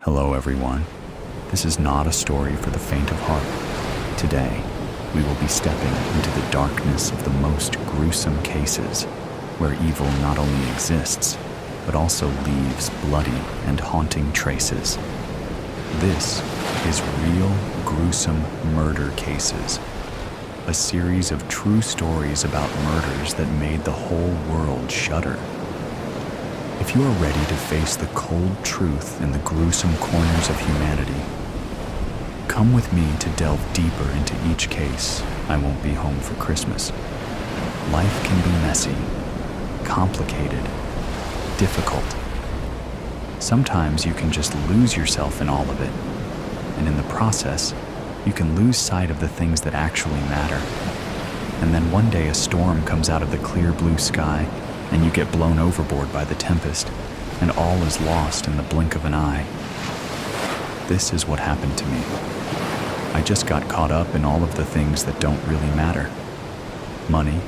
Hello everyone. This is not a story for the faint of heart. Today, we will be stepping into the darkness of the most gruesome cases, where evil not only exists, but also leaves bloody and haunting traces. This is Real Gruesome Murder Cases, a series of true stories about murders that made the whole world shudder. If you are ready to face the cold truth in the gruesome corners of humanity, come with me to delve deeper into each case. I won't be home for Christmas. Life can be messy, complicated, difficult. Sometimes you can just lose yourself in all of it, and in the process, you can lose sight of the things that actually matter. And then one day a storm comes out of the clear blue sky, and you get blown overboard by the tempest, and all is lost in the blink of an eye. This is what happened to me. I just got caught up in all of the things that don't really matter. Money,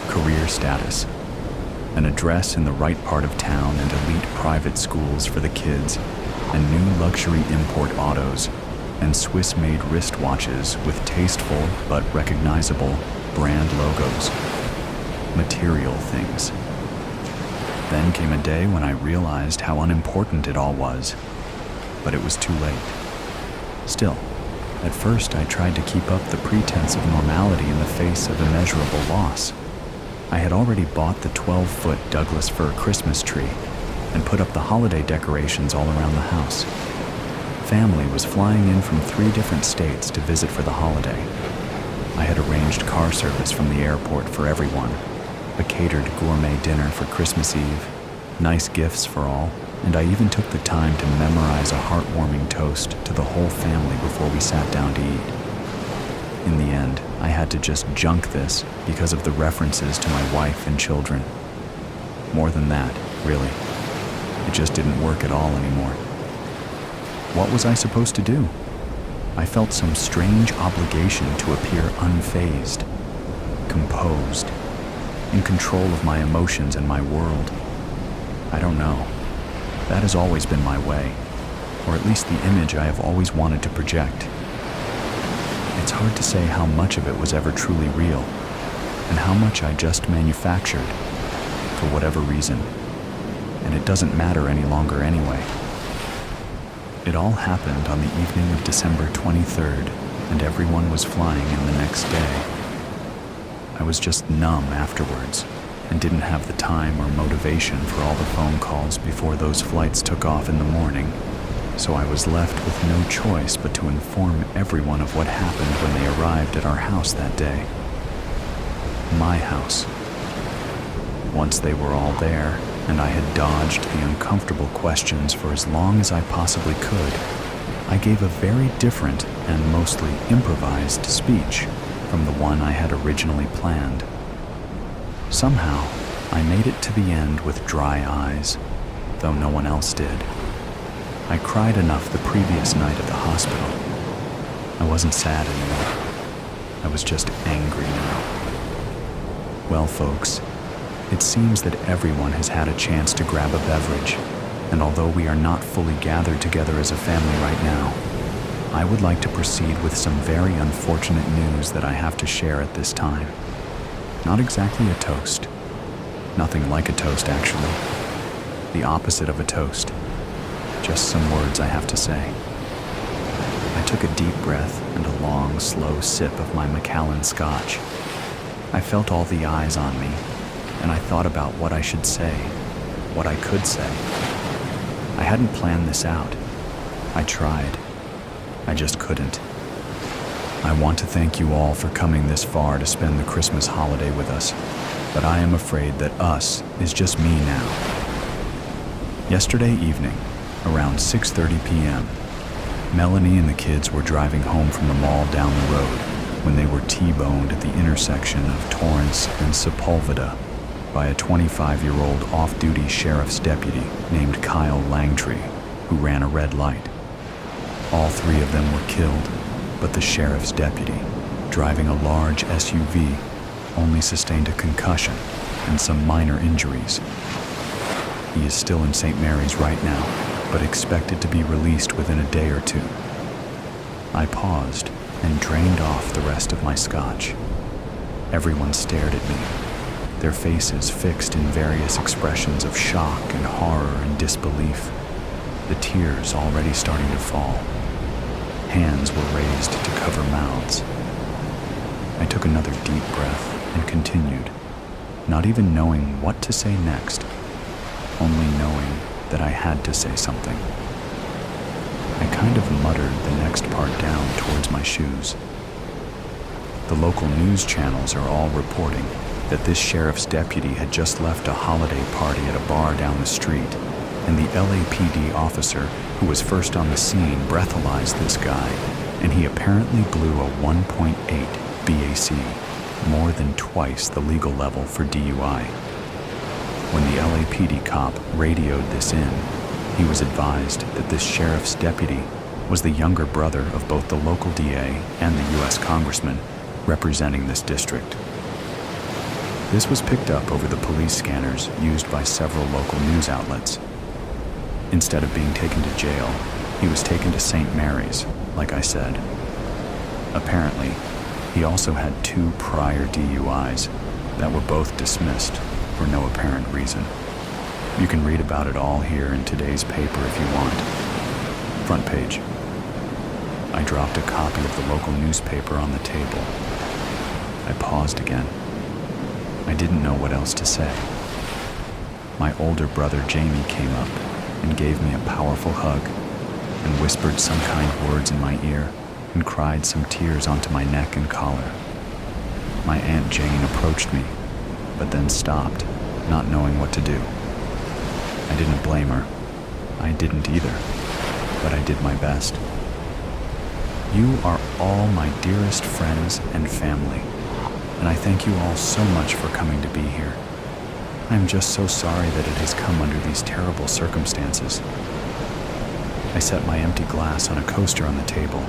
career status, an address in the right part of town and elite private schools for the kids, and new luxury import autos, and Swiss-made wristwatches with tasteful but recognizable brand logos. Material things. Then came a day when I realized how unimportant it all was, but it was too late. Still, at first I tried to keep up the pretense of normality in the face of immeasurable loss. I had already bought the 12-foot Douglas fir Christmas tree and put up the holiday decorations all around the house. Family was flying in from 3 different states to visit for the holiday. I had arranged car service from the airport for everyone, a catered gourmet dinner for Christmas Eve, nice gifts for all, and I even took the time to memorize a heartwarming toast to the whole family before we sat down to eat. In the end, I had to just junk this because of the references to my wife and children. More than that, really. It just didn't work at all anymore. What was I supposed to do? I felt some strange obligation to appear unfazed, composed, in control of my emotions and my world. I don't know. That has always been my way, or at least the image I have always wanted to project. It's hard to say how much of it was ever truly real, and how much I just manufactured, for whatever reason. And it doesn't matter any longer anyway. It all happened on the evening of December 23rd, and everyone was flying in the next day. I was just numb afterwards, and didn't have the time or motivation for all the phone calls before those flights took off in the morning, so I was left with no choice but to inform everyone of what happened when they arrived at our house that day. My house. Once they were all there, and I had dodged the uncomfortable questions for as long as I possibly could, I gave a very different and mostly improvised speech from the one I had originally planned. Somehow, I made it to the end with dry eyes, though no one else did. I cried enough the previous night at the hospital. I wasn't sad anymore. I was just angry now. Well, folks, it seems that everyone has had a chance to grab a beverage, and although we are not fully gathered together as a family right now, I would like to proceed with some very unfortunate news that I have to share at this time. Not exactly a toast. Nothing like a toast, actually. The opposite of a toast. Just some words I have to say. I took a deep breath and a long, slow sip of my Macallan Scotch. I felt all the eyes on me, and I thought about what I should say, what I could say. I hadn't planned this out. I tried. I just couldn't. I want to thank you all for coming this far to spend the Christmas holiday with us, but I am afraid that us is just me now. Yesterday evening, around 6:30 p.m., Melanie and the kids were driving home from the mall down the road when they were T-boned at the intersection of Torrance and Sepulveda by a 25-year-old off-duty sheriff's deputy named Kyle Langtree, who ran a red light. All 3 of them were killed, but the sheriff's deputy, driving a large SUV, only sustained a concussion and some minor injuries. He is still in St. Mary's right now, but expected to be released within a day or two. I paused and drained off the rest of my scotch. Everyone stared at me, their faces fixed in various expressions of shock and horror and disbelief, the tears already starting to fall. Hands were raised to cover mouths. I took another deep breath and continued, not even knowing what to say next, only knowing that I had to say something. I kind of muttered the next part down towards my shoes. The local news channels are all reporting that this sheriff's deputy had just left a holiday party at a bar down the street, and the LAPD officer who was first on the scene breathalyzed this guy, and he apparently blew a 1.8 BAC, more than twice the legal level for DUI. When the LAPD cop radioed this in, he was advised that this sheriff's deputy was the younger brother of both the local DA and the U.S. congressman representing this district. This was picked up over the police scanners used by several local news outlets. Instead of being taken to jail, he was taken to St. Mary's, like I said. Apparently, he also had 2 prior DUIs that were both dismissed for no apparent reason. You can read about it all here in today's paper if you want. Front page. I dropped a copy of the local newspaper on the table. I paused again. I didn't know what else to say. My older brother Jamie came up and gave me a powerful hug and whispered some kind words in my ear and cried some tears onto my neck and collar. My Aunt Jane approached me, but then stopped, not knowing what to do. I didn't blame her. I didn't either, but I did my best. You are all my dearest friends and family, and I thank you all so much for coming to be here. I am just so sorry that it has come under these terrible circumstances. I set my empty glass on a coaster on the table.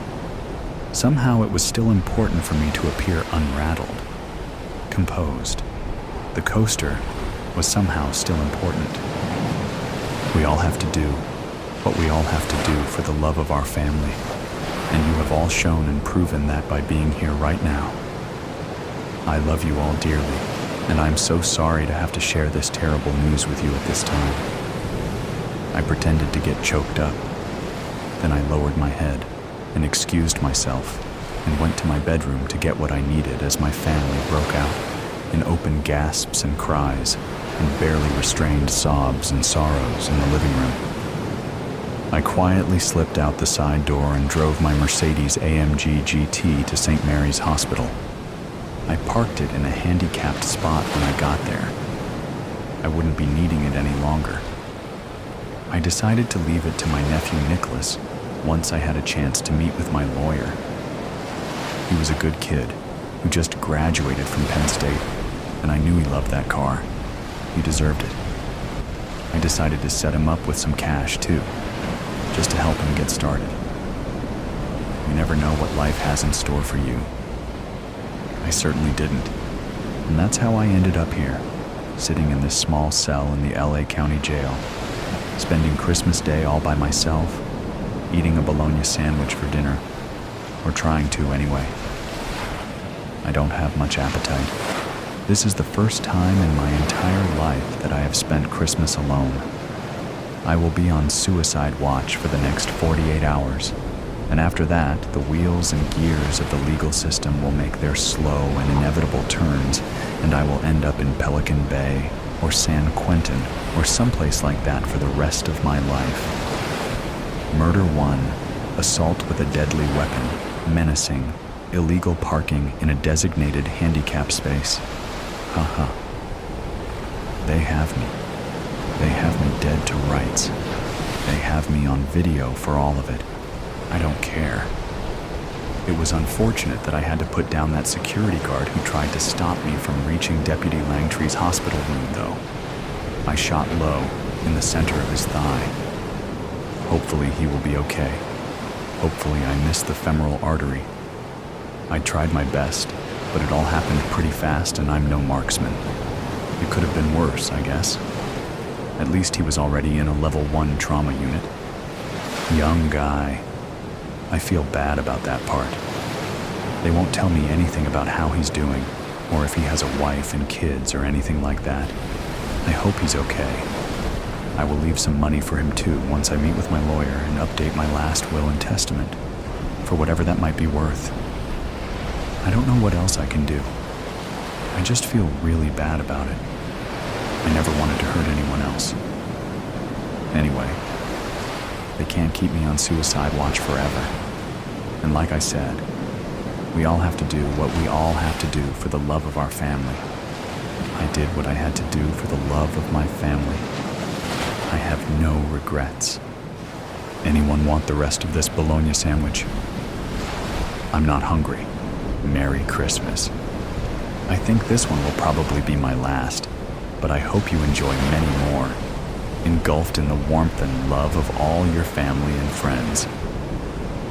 Somehow it was still important for me to appear unrattled, composed. The coaster was somehow still important. We all have to do what we all have to do for the love of our family, and you have all shown and proven that by being here right now. I love you all dearly, and I'm so sorry to have to share this terrible news with you at this time. I pretended to get choked up. Then I lowered my head and excused myself and went to my bedroom to get what I needed as my family broke out in open gasps and cries and barely restrained sobs and sorrows in the living room. I quietly slipped out the side door and drove my Mercedes AMG GT to St. Mary's Hospital. I parked it in a handicapped spot when I got there. I wouldn't be needing it any longer. I decided to leave it to my nephew Nicholas once I had a chance to meet with my lawyer. He was a good kid who just graduated from Penn State, and I knew he loved that car. He deserved it. I decided to set him up with some cash too, just to help him get started. You never know what life has in store for you. I certainly didn't. And that's how I ended up here, sitting in this small cell in the LA County Jail, spending Christmas Day all by myself, eating a bologna sandwich for dinner, or trying to anyway. I don't have much appetite. This is the first time in my entire life that I have spent Christmas alone. I will be on suicide watch for the next 48 hours, and after that, the wheels and gears of the legal system will make their slow and inevitable turns, and I will end up in Pelican Bay or San Quentin or someplace like that for the rest of my life. Murder 1, assault with a deadly weapon, menacing, illegal parking in a designated handicap space. Haha. They have me. They have me dead to rights. They have me on video for all of it. I don't care. It was unfortunate that I had to put down that security guard who tried to stop me from reaching Deputy Langtry's hospital room, though. I shot low, in the center of his thigh. Hopefully he will be okay. Hopefully I missed the femoral artery. I tried my best, but it all happened pretty fast and I'm no marksman. It could have been worse, I guess. At least he was already in a level 1 trauma unit, Young guy. I feel bad about that part. They won't tell me anything about how he's doing, or if he has a wife and kids or anything like that. I hope he's okay. I will leave some money for him too once I meet with my lawyer and update my last will and testament, for whatever that might be worth. I don't know what else I can do. I just feel really bad about it. I never wanted to hurt anyone else. Anyway, they can't keep me on suicide watch forever. And like I said, we all have to do what we all have to do for the love of our family. I did what I had to do for the love of my family. I have no regrets. Anyone want the rest of this bologna sandwich? I'm not hungry. Merry Christmas. I think this one will probably be my last, but I hope you enjoy many more, engulfed in the warmth and love of all your family and friends.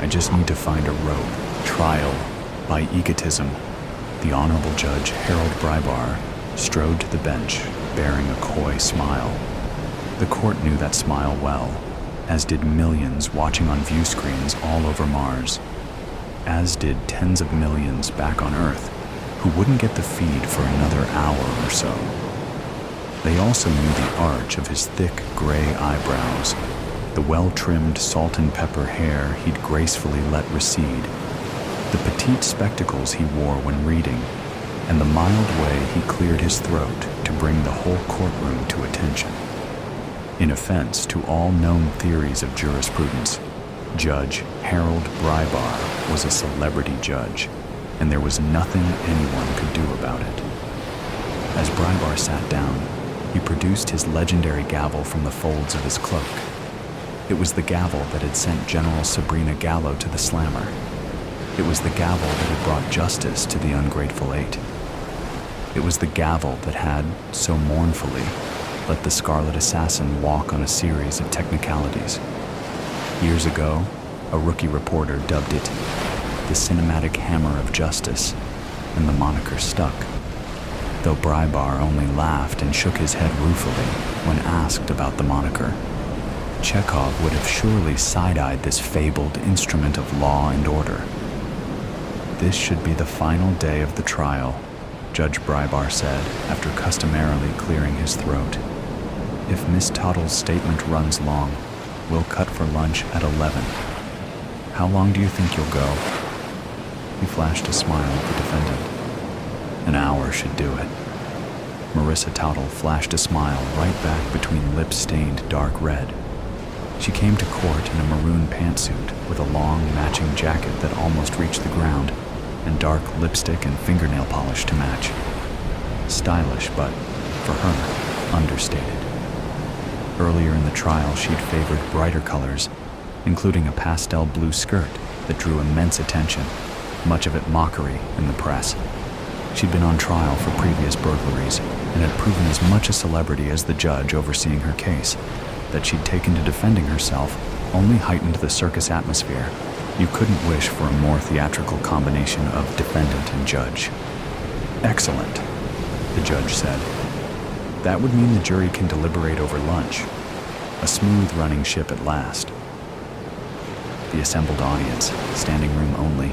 I just need to find a rope. Trial by egotism. The Honorable Judge Harold Brybar strode to the bench, bearing a coy smile. The court knew that smile well, as did millions watching on view screens all over Mars, as did tens of millions back on Earth who wouldn't get the feed for another hour or so. They also knew the arch of his thick gray eyebrows, the well-trimmed salt and pepper hair he'd gracefully let recede, the petite spectacles he wore when reading, and the mild way he cleared his throat to bring the whole courtroom to attention. In offense to all known theories of jurisprudence, Judge Harold Brybar was a celebrity judge, and there was nothing anyone could do about it. As Brybar sat down, he produced his legendary gavel from the folds of his cloak. It was the gavel that had sent General Sabrina Gallo to the slammer. It was the gavel that had brought justice to the ungrateful eight. It was the gavel that had, so mournfully, let the Scarlet Assassin walk on a series of technicalities. Years ago, a rookie reporter dubbed it the cinematic hammer of justice, and the moniker stuck. Though Brybar only laughed and shook his head ruefully when asked about the moniker, Chekhov would have surely side-eyed this fabled instrument of law and order. This should be the final day of the trial, Judge Brybar said after customarily clearing his throat. If Miss Toddle's statement runs long, we'll cut for lunch at 11. How long do you think you'll go? He flashed a smile at the defendant. An hour should do it. Marissa Tottle flashed a smile right back between lips stained dark red. She came to court in a maroon pantsuit with a long matching jacket that almost reached the ground, and dark lipstick and fingernail polish to match. Stylish, but, for her, understated. Earlier in the trial, she'd favored brighter colors, including a pastel blue skirt that drew immense attention, much of it mockery in the press. She'd been on trial for previous burglaries and had proven as much a celebrity as the judge overseeing her case. That she'd taken to defending herself only heightened the circus atmosphere. You couldn't wish for a more theatrical combination of defendant and judge. Excellent, the judge said. That would mean the jury can deliberate over lunch. A smooth-running ship at last. The assembled audience, standing room only,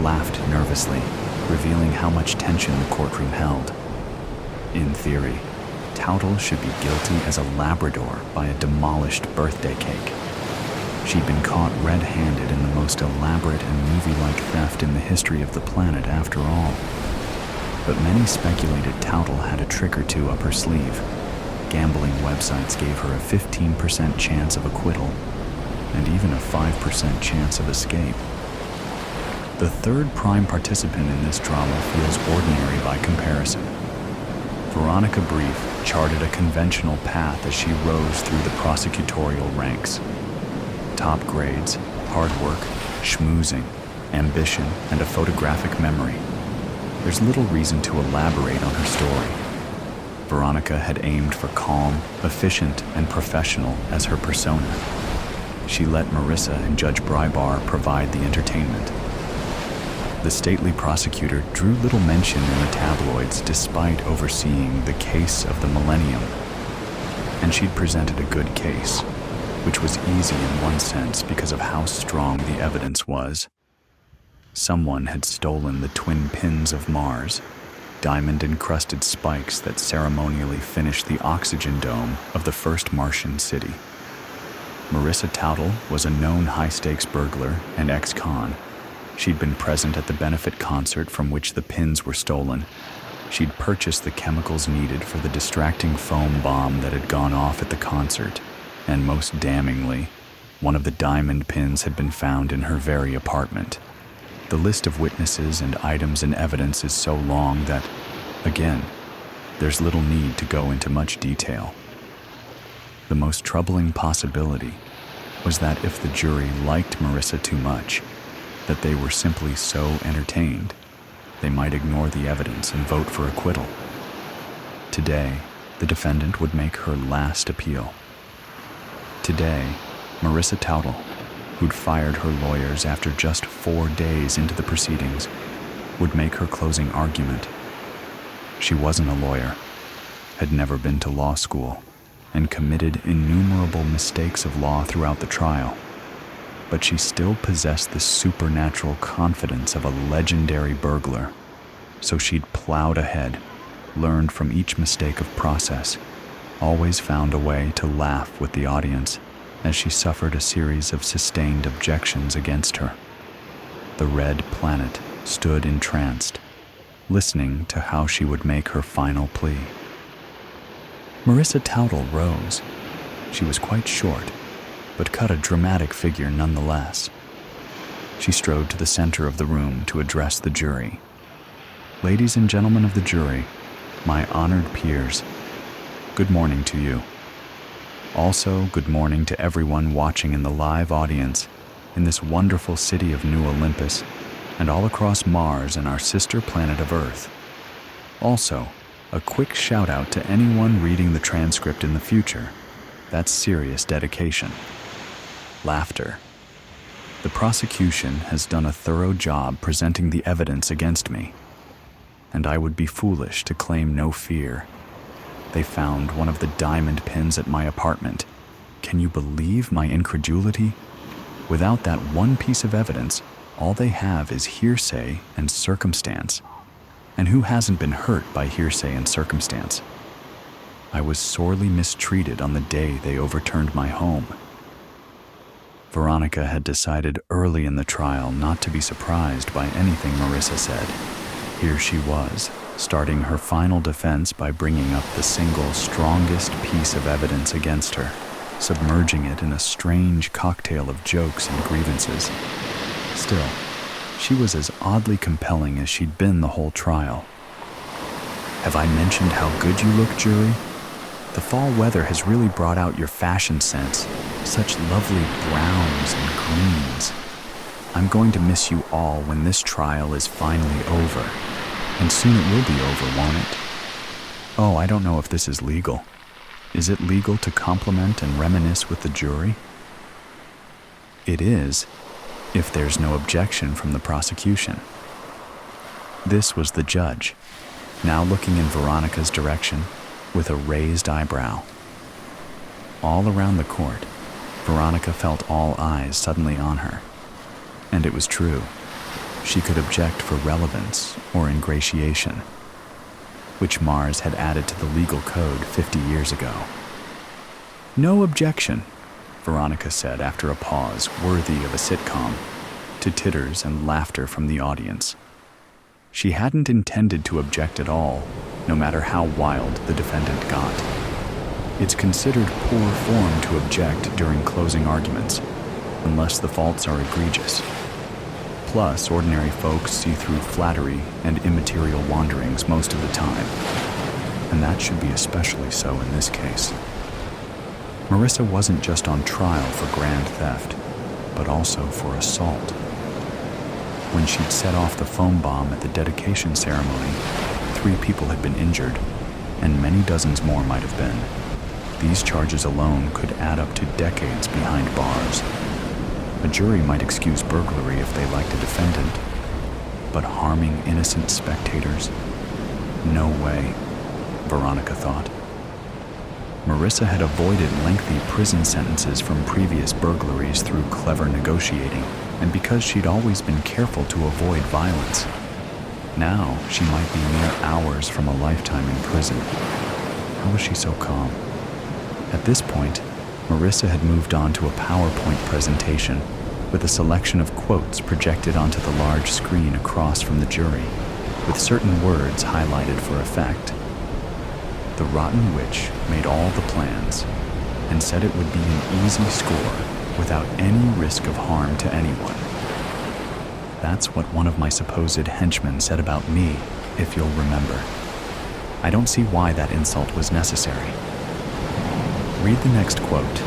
laughed nervously, revealing how much tension the courtroom held. In theory, Towtle should be guilty as a Labrador by a demolished birthday cake. She'd been caught red-handed in the most elaborate and movie-like theft in the history of the planet after all. But many speculated Towtle had a trick or two up her sleeve. Gambling websites gave her a 15% chance of acquittal, and even a 5% chance of escape. The third prime participant in this drama feels ordinary by comparison. Veronica Brief charted a conventional path as she rose through the prosecutorial ranks. Top grades, hard work, schmoozing, ambition, and a photographic memory. There's little reason to elaborate on her story. Veronica had aimed for calm, efficient, and professional as her persona. She let Marissa and Judge Brybar provide the entertainment. The stately prosecutor drew little mention in the tabloids despite overseeing the case of the millennium. And she'd presented a good case. which was easy in one sense because of how strong the evidence was. Someone had stolen the twin pins of Mars, diamond-encrusted spikes that ceremonially finished the oxygen dome of the first Martian city. Marissa Tautel was a known high-stakes burglar and ex-con. She'd been present at the benefit concert from which the pins were stolen. She'd purchased the chemicals needed for the distracting foam bomb that had gone off at the concert, and most damningly, one of the diamond pins had been found in her very apartment. The list of witnesses and items in evidence is so long that, again, there's little need to go into much detail. The most troubling possibility was that if the jury liked Marissa too much, that they were simply so entertained, they might ignore the evidence and vote for acquittal. Today, the defendant would make her last appeal. Today, Marissa Tautel, who'd fired her lawyers after just 4 days into the proceedings, would make her closing argument. She wasn't a lawyer, had never been to law school, and committed innumerable mistakes of law throughout the trial. But she still possessed the supernatural confidence of a legendary burglar. So she'd plowed ahead, learned from each mistake of process, always found a way to laugh with the audience as she suffered a series of sustained objections against her. The red planet stood entranced, listening to how she would make her final plea. Marissa Tautel rose. She was quite short, but cut a dramatic figure nonetheless. She strode to the center of the room to address the jury. Ladies and gentlemen of the jury, my honored peers, good morning to you. Also, good morning to everyone watching in the live audience in this wonderful city of New Olympus and all across Mars and our sister planet of Earth. Also, a quick shout out to anyone reading the transcript in the future. That's serious dedication. Laughter. The prosecution has done a thorough job presenting the evidence against me, and I would be foolish to claim no fear. They found one of the diamond pins at my apartment. Can you believe my incredulity? Without that one piece of evidence, all they have is hearsay and circumstance. And who hasn't been hurt by hearsay and circumstance? I was sorely mistreated on the day they overturned my home. Veronica had decided early in the trial not to be surprised by anything Marissa said. Here she was, starting her final defense by bringing up the single strongest piece of evidence against her, submerging it in a strange cocktail of jokes and grievances. Still, she was as oddly compelling as she'd been the whole trial. Have I mentioned how good you look, jury? The fall weather has really brought out your fashion sense, such lovely browns and greens. I'm going to miss you all when this trial is finally over. And soon it will be over, won't it? Oh, I don't know if this is legal. Is it legal to compliment and reminisce with the jury? It is, if there's no objection from the prosecution. This was the judge, now looking in Veronica's direction with a raised eyebrow. All around the court, Veronica felt all eyes suddenly on her. And it was true. She could object for relevance or ingratiation, which Mars had added to the legal code 50 years ago. No objection, Veronica said after a pause worthy of a sitcom, to titters and laughter from the audience. She hadn't intended to object at all, no matter how wild the defendant got. It's considered poor form to object during closing arguments, unless the faults are egregious. Plus, ordinary folks see through flattery and immaterial wanderings most of the time, and that should be especially so in this case. Marissa wasn't just on trial for grand theft, but also for assault. When she'd set off the foam bomb at the dedication ceremony, 3 people had been injured, and many dozens more might have been. These charges alone could add up to decades behind bars. A jury might excuse burglary if they liked a defendant, but harming innocent spectators? No way, Veronica thought. Marissa had avoided lengthy prison sentences from previous burglaries through clever negotiating, and because she'd always been careful to avoid violence. Now, she might be mere hours from a lifetime in prison. How was she so calm? At this point, Marissa had moved on to a PowerPoint presentation with a selection of quotes projected onto the large screen across from the jury, with certain words highlighted for effect. The rotten witch made all the plans and said it would be an easy score without any risk of harm to anyone. That's what one of my supposed henchmen said about me, if you'll remember. I don't see why that insult was necessary. Read the next quote,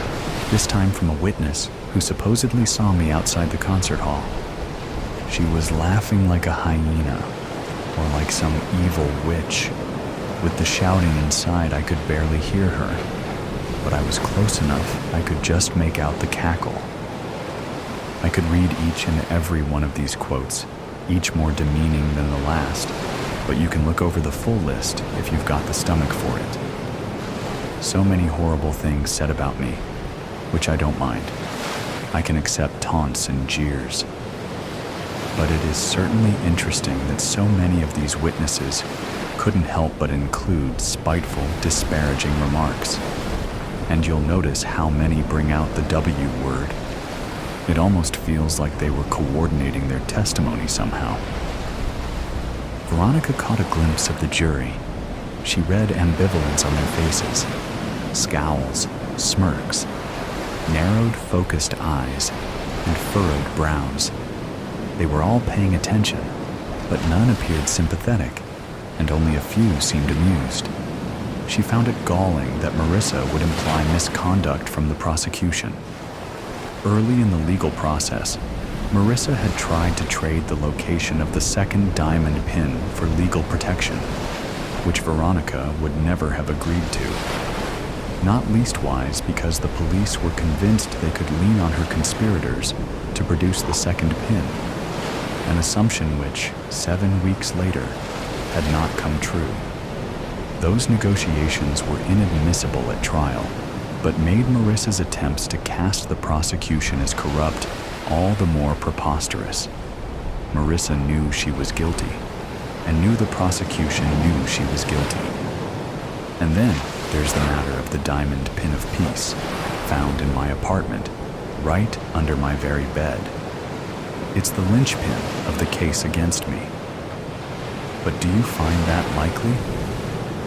this time from a witness who supposedly saw me outside the concert hall. She was laughing like a hyena, or like some evil witch. With the shouting inside, I could barely hear her, but I was close enough I could just make out the cackle. I could read each and every one of these quotes, each more demeaning than the last, but you can look over the full list if you've got the stomach for it. So many horrible things said about me, which I don't mind. I can accept taunts and jeers. But it is certainly interesting that so many of these witnesses couldn't help but include spiteful, disparaging remarks. And you'll notice how many bring out the W word. It almost feels like they were coordinating their testimony somehow. Veronica caught a glimpse of the jury. She read ambivalence on their faces, scowls, smirks, narrowed, focused eyes, and furrowed brows. They were all paying attention, but none appeared sympathetic, and only a few seemed amused. She found it galling that Marissa would imply misconduct from the prosecution. Early in the legal process, Marissa had tried to trade the location of the second diamond pin for legal protection, which Veronica would never have agreed to. Not leastwise because the police were convinced they could lean on her conspirators to produce the second pin, an assumption which, 7 weeks later, had not come true. Those negotiations were inadmissible at trial, but made Marissa's attempts to cast the prosecution as corrupt all the more preposterous. Marissa knew she was guilty, and knew the prosecution knew she was guilty. And then there's the matter of the diamond pin of peace, found in my apartment, right under my very bed. It's the linchpin of the case against me. But do you find that likely?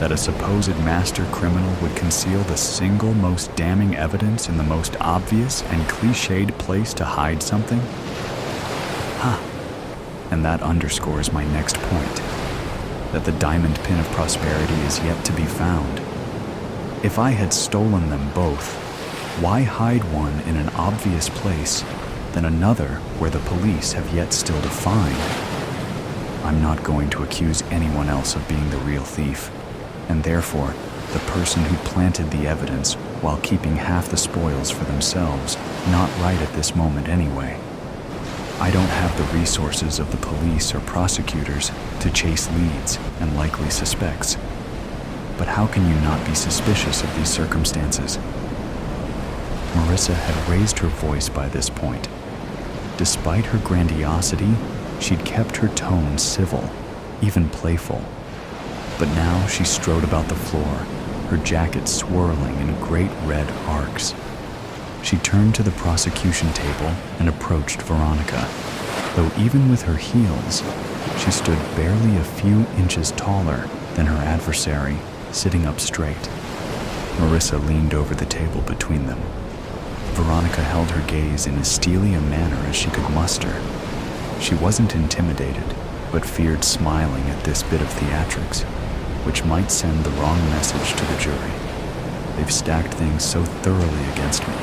That a supposed master criminal would conceal the single most damning evidence in the most obvious and cliched place to hide something? And that underscores my next point, that the diamond pin of prosperity is yet to be found. If I had stolen them both, why hide one in an obvious place, then another where the police have yet still to find? I'm not going to accuse anyone else of being the real thief, and therefore the person who planted the evidence while keeping half the spoils for themselves, not right at this moment anyway. I don't have the resources of the police or prosecutors to chase leads and likely suspects. But how can you not be suspicious of these circumstances? Marissa had raised her voice by this point. Despite her grandiosity, she'd kept her tone civil, even playful. But now she strode about the floor, her jacket swirling in great red arcs. She turned to the prosecution table and approached Veronica, though even with her heels, she stood barely a few inches taller than her adversary, sitting up straight. Marissa leaned over the table between them. Veronica held her gaze in as steely a manner as she could muster. She wasn't intimidated, but feared smiling at this bit of theatrics, which might send the wrong message to the jury. They've stacked things so thoroughly against me.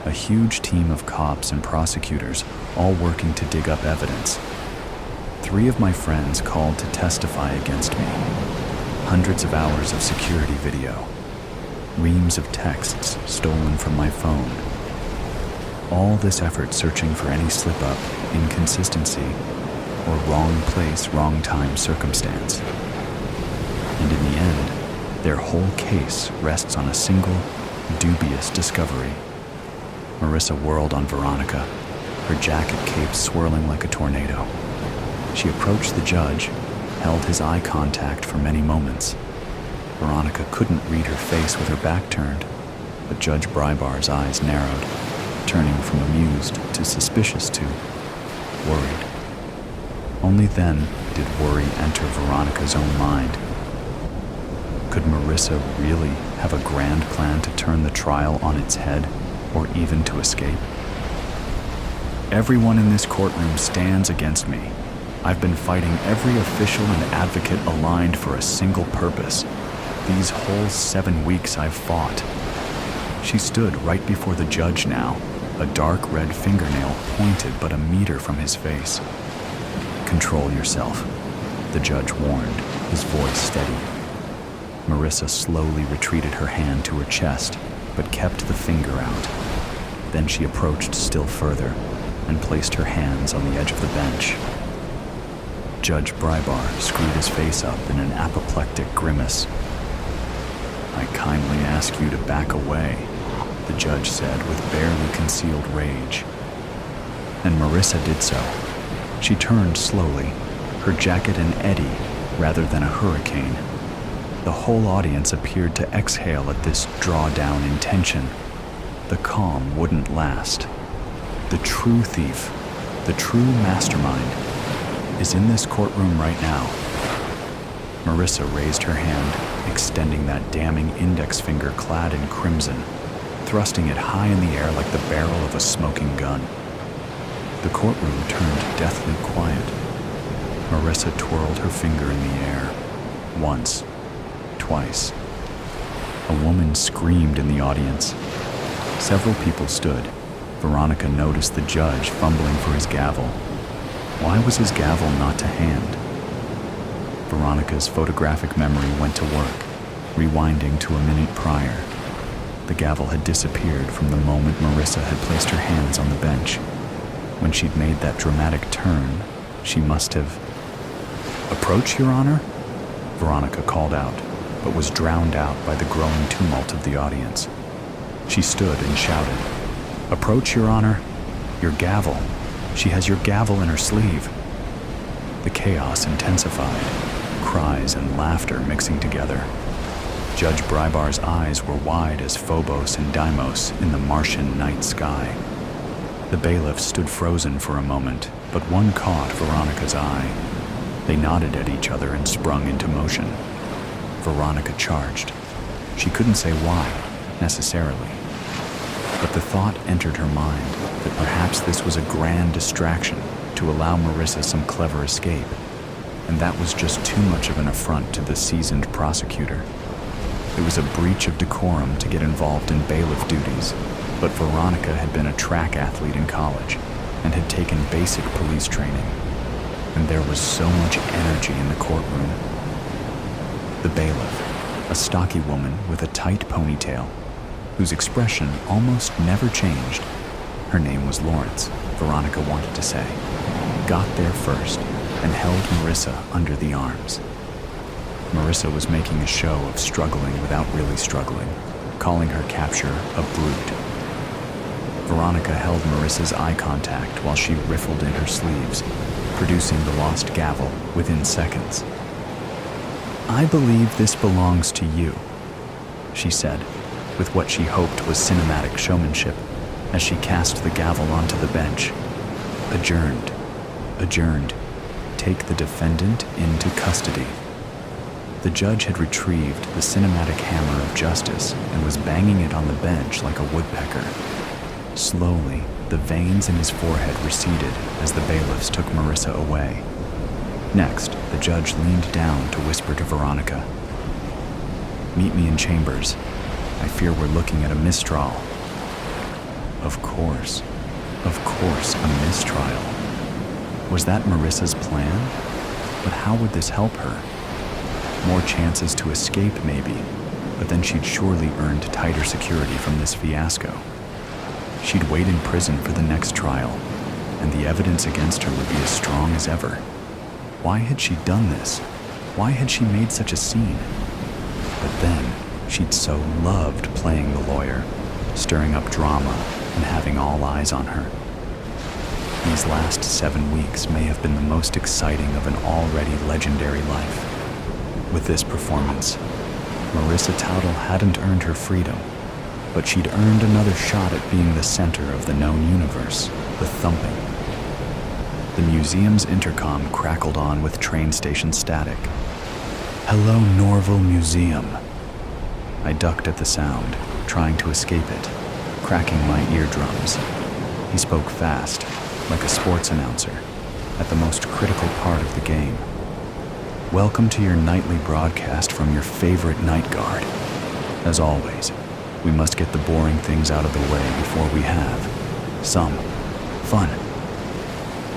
A huge team of cops and prosecutors all working to dig up evidence. 3 of my friends called to testify against me. Hundreds of hours of security video. Reams of texts stolen from my phone. All this effort searching for any slip-up, inconsistency, or wrong place, wrong time circumstance. And in the end, Their whole case rests on a single, dubious discovery. Marissa whirled on Veronica, her jacket cape swirling like a tornado. She approached the judge, held his eye contact for many moments. Veronica couldn't read her face with her back turned, but Judge Brybar's eyes narrowed, turning from amused to suspicious to worried. Only then did worry enter Veronica's own mind. Could Marissa really have a grand plan to turn the trial on its head, or even to escape? Everyone in this courtroom stands against me. I've been fighting every official and advocate aligned for a single purpose. These whole 7 weeks I've fought. She stood right before the judge now, a dark red fingernail pointed but a meter from his face. Control yourself, the judge warned, his voice steady. Marissa slowly retreated her hand to her chest, but kept the finger out. Then she approached still further and placed her hands on the edge of the bench. Judge Brybar screwed his face up in an apoplectic grimace. I kindly ask you to back away, the judge said with barely concealed rage. And Marissa did so. She turned slowly, her jacket an eddy rather than a hurricane. The whole audience appeared to exhale at this drawdown in tension. The calm wouldn't last. The true thief, the true mastermind, is in this courtroom right now. Marissa raised her hand, extending that damning index finger clad in crimson, thrusting it high in the air like the barrel of a smoking gun. The courtroom turned deathly quiet. Marissa twirled her finger in the air. Once, twice. A woman screamed in the audience. Several people stood. Veronica noticed the judge fumbling for his gavel. Why was his gavel not to hand? Veronica's photographic memory went to work, rewinding to a minute prior. The gavel had disappeared from the moment Marissa had placed her hands on the bench. When she'd made that dramatic turn, she must have... Approach, Your Honor? Veronica called out, but was drowned out by the growing tumult of the audience. She stood and shouted, Approach, Your Honor. Your gavel. She has your gavel in her sleeve. The chaos intensified, cries and laughter mixing together. Judge Brybar's eyes were wide as Phobos and Deimos in the Martian night sky. The bailiffs stood frozen for a moment, but one caught Veronica's eye. They nodded at each other and sprung into motion. Veronica charged. She couldn't say why, necessarily. But the thought entered her mind that perhaps this was a grand distraction to allow Marissa some clever escape, and that was just too much of an affront to the seasoned prosecutor. It was a breach of decorum to get involved in bailiff duties, but Veronica had been a track athlete in college and had taken basic police training, and there was so much energy in the courtroom. The bailiff, a stocky woman with a tight ponytail, whose expression almost never changed, her name was Lawrence, Veronica wanted to say, got there first and held Marissa under the arms. Marissa was making a show of struggling without really struggling, calling her capture a brute. Veronica held Marissa's eye contact while she riffled in her sleeves, producing the lost gavel within seconds. I believe this belongs to you, she said, with what she hoped was cinematic showmanship, as she cast the gavel onto the bench. Adjourned. Adjourned. Take the defendant into custody. The judge had retrieved the cinematic hammer of justice and was banging it on the bench like a woodpecker. Slowly, the veins in his forehead receded as the bailiffs took Marissa away. Next, the judge leaned down to whisper to Veronica, Meet me in chambers. I fear we're looking at a mistrial. Of course, a mistrial. Was that Marissa's plan? But how would this help her? More chances to escape, maybe, but then she'd surely earned tighter security from this fiasco. She'd wait in prison for the next trial, and the evidence against her would be as strong as ever. Why had she done this? Why had she made such a scene? But then, she'd so loved playing the lawyer, stirring up drama and having all eyes on her. These last 7 weeks may have been the most exciting of an already legendary life. With this performance, Marissa Towdle hadn't earned her freedom, but she'd earned another shot at being the center of the known universe, the thumping. The museum's intercom crackled on with train station static. "Hello, Norval Museum." I ducked at the sound, trying to escape it, cracking my eardrums. He spoke fast, like a sports announcer, at the most critical part of the game. "Welcome to your nightly broadcast from your favorite night guard. As always, we must get the boring things out of the way before we have some fun."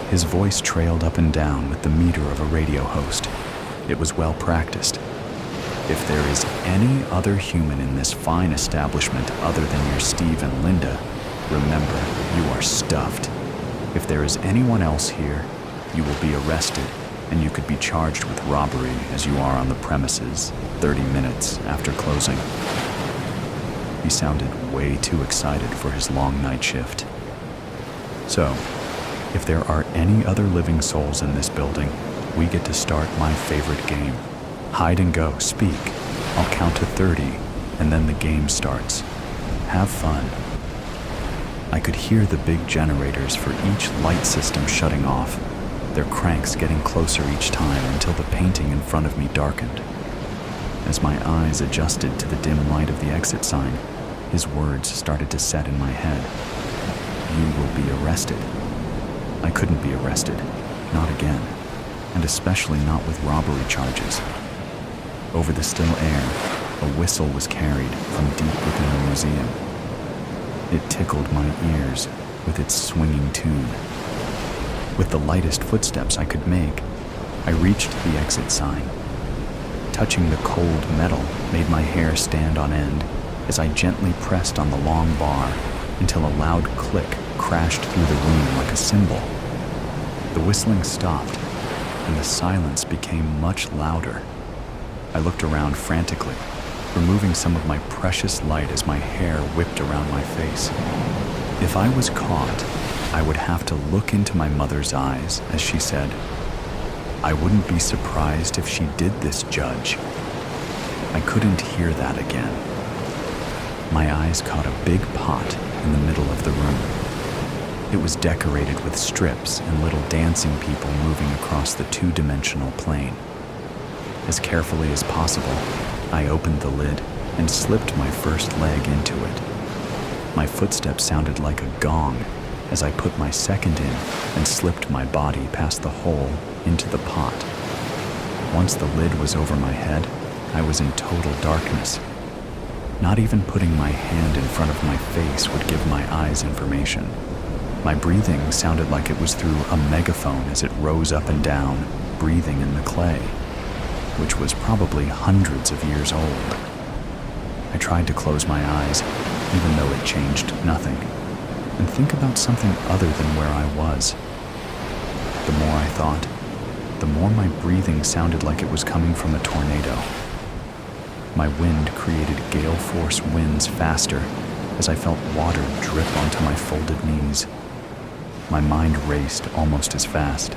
His voice trailed up and down with the meter of a radio host. It was well practiced. "If there is any other human in this fine establishment other than your Steve and Linda, remember, you are stuffed. If there is anyone else here, you will be arrested, and you could be charged with robbery as you are on the premises 30 minutes after closing." He sounded way too excited for his long night shift. "So, if there are any other living souls in this building, we get to start my favorite game. Hide and go, speak. I'll count to 30, and then the game starts. Have fun." I could hear the big generators for each light system shutting off, their cranks getting closer each time until the painting in front of me darkened. As my eyes adjusted to the dim light of the exit sign, his words started to set in my head. "You will be arrested." I couldn't be arrested, not again, and especially not with robbery charges. Over the still air, a whistle was carried from deep within the museum. It tickled my ears with its swinging tune. With the lightest footsteps I could make, I reached the exit sign. Touching the cold metal made my hair stand on end as I gently pressed on the long bar until a loud click crashed through the room like a cymbal. The whistling stopped, and the silence became much louder. I looked around frantically, removing some of my precious light as my hair whipped around my face. If I was caught, I would have to look into my mother's eyes as she said, "I wouldn't be surprised if she did this, Judge." I couldn't hear that again. My eyes caught a big pot in the middle of the room. It was decorated with strips and little dancing people moving across the two-dimensional plane. As carefully as possible, I opened the lid and slipped my first leg into it. My footsteps sounded like a gong as I put my second in and slipped my body past the hole into the pot. Once the lid was over my head, I was in total darkness. Not even putting my hand in front of my face would give my eyes information. My breathing sounded like it was through a megaphone as it rose up and down, breathing in the clay, which was probably hundreds of years old. I tried to close my eyes, even though it changed nothing, and think about something other than where I was. The more I thought, the more my breathing sounded like it was coming from a tornado. My wind created gale force winds faster as I felt water drip onto my folded knees. My mind raced almost as fast.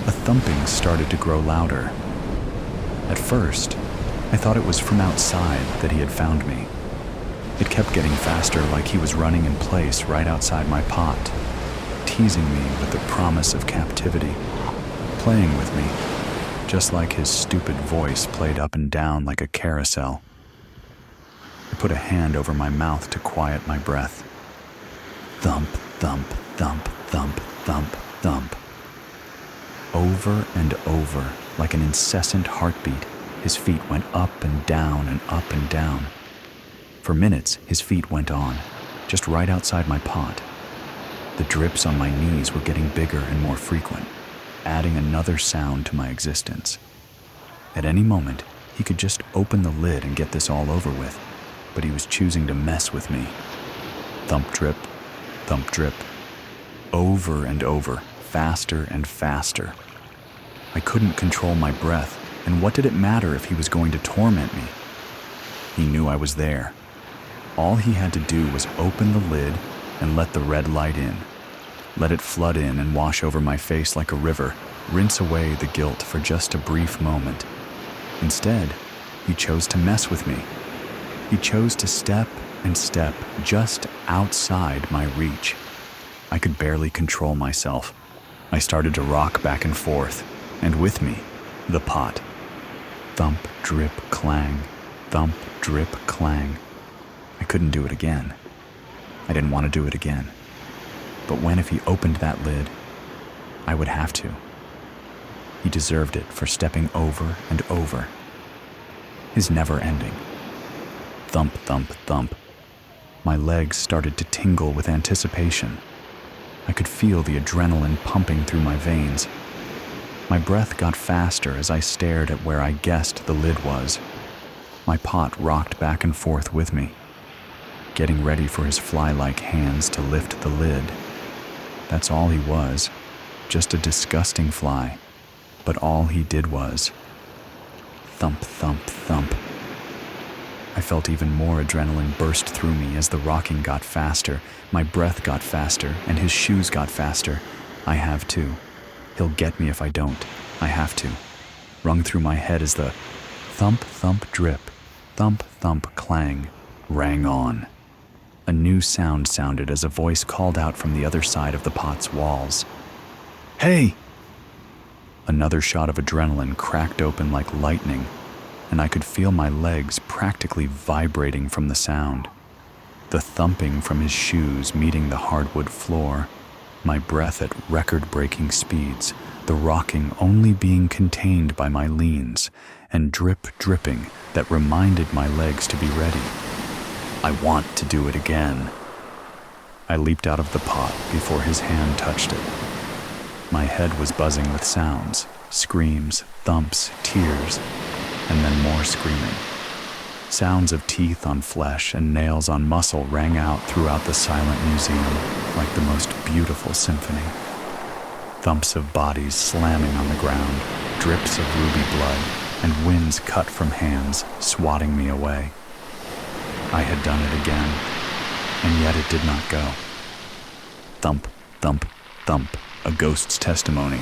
A thumping started to grow louder. At first, I thought it was from outside that he had found me. It kept getting faster, like he was running in place right outside my pot, teasing me with the promise of captivity, playing with me, just like his stupid voice played up and down like a carousel. I put a hand over my mouth to quiet my breath. Thump, thump, thump, thump, thump, thump. Over and over, like an incessant heartbeat, his feet went up and down and up and down. For minutes, his feet went on, just right outside my pot. The drips on my knees were getting bigger and more frequent, adding another sound to my existence. At any moment, he could just open the lid and get this all over with, but he was choosing to mess with me. Thump drip, thump drip. Over and over, faster and faster. I couldn't control my breath, and what did it matter if he was going to torment me? He knew I was there. All he had to do was open the lid and let the red light in. Let it flood in and wash over my face like a river, rinse away the guilt for just a brief moment. Instead, he chose to mess with me. He chose to step and step just outside my reach. I could barely control myself. I started to rock back and forth, and with me, the pot. Thump, drip, clang. Thump, drip, clang. I couldn't do it again. I didn't want to do it again. But when if he opened that lid, I would have to. He deserved it for stepping over and over. His never ending. Thump, thump, thump. My legs started to tingle with anticipation. I could feel the adrenaline pumping through my veins. My breath got faster as I stared at where I guessed the lid was. My pot rocked back and forth with me, getting ready for his fly-like hands to lift the lid. That's all he was, just a disgusting fly. But all he did was thump, thump, thump. I felt even more adrenaline burst through me as the rocking got faster, my breath got faster, and his shoes got faster. I have to. He'll get me if I don't. I have to. Rung through my head as the thump, thump, drip, thump, thump, clang rang on. A new sound sounded as a voice called out from the other side of the pot's walls. "Hey!" Another shot of adrenaline cracked open like lightning, and I could feel my legs practically vibrating from the sound. The thumping from his shoes meeting the hardwood floor, my breath at record-breaking speeds, the rocking only being contained by my leans, and drip dripping that reminded my legs to be ready. I want to do it again. I leaped out of the pot before his hand touched it. My head was buzzing with sounds, screams, thumps, tears, and then more screaming. Sounds of teeth on flesh and nails on muscle rang out throughout the silent museum like the most beautiful symphony. Thumps of bodies slamming on the ground, drips of ruby blood, and winds cut from hands swatting me away. I had done it again, and yet it did not go. Thump, thump, thump, a ghost's testimony.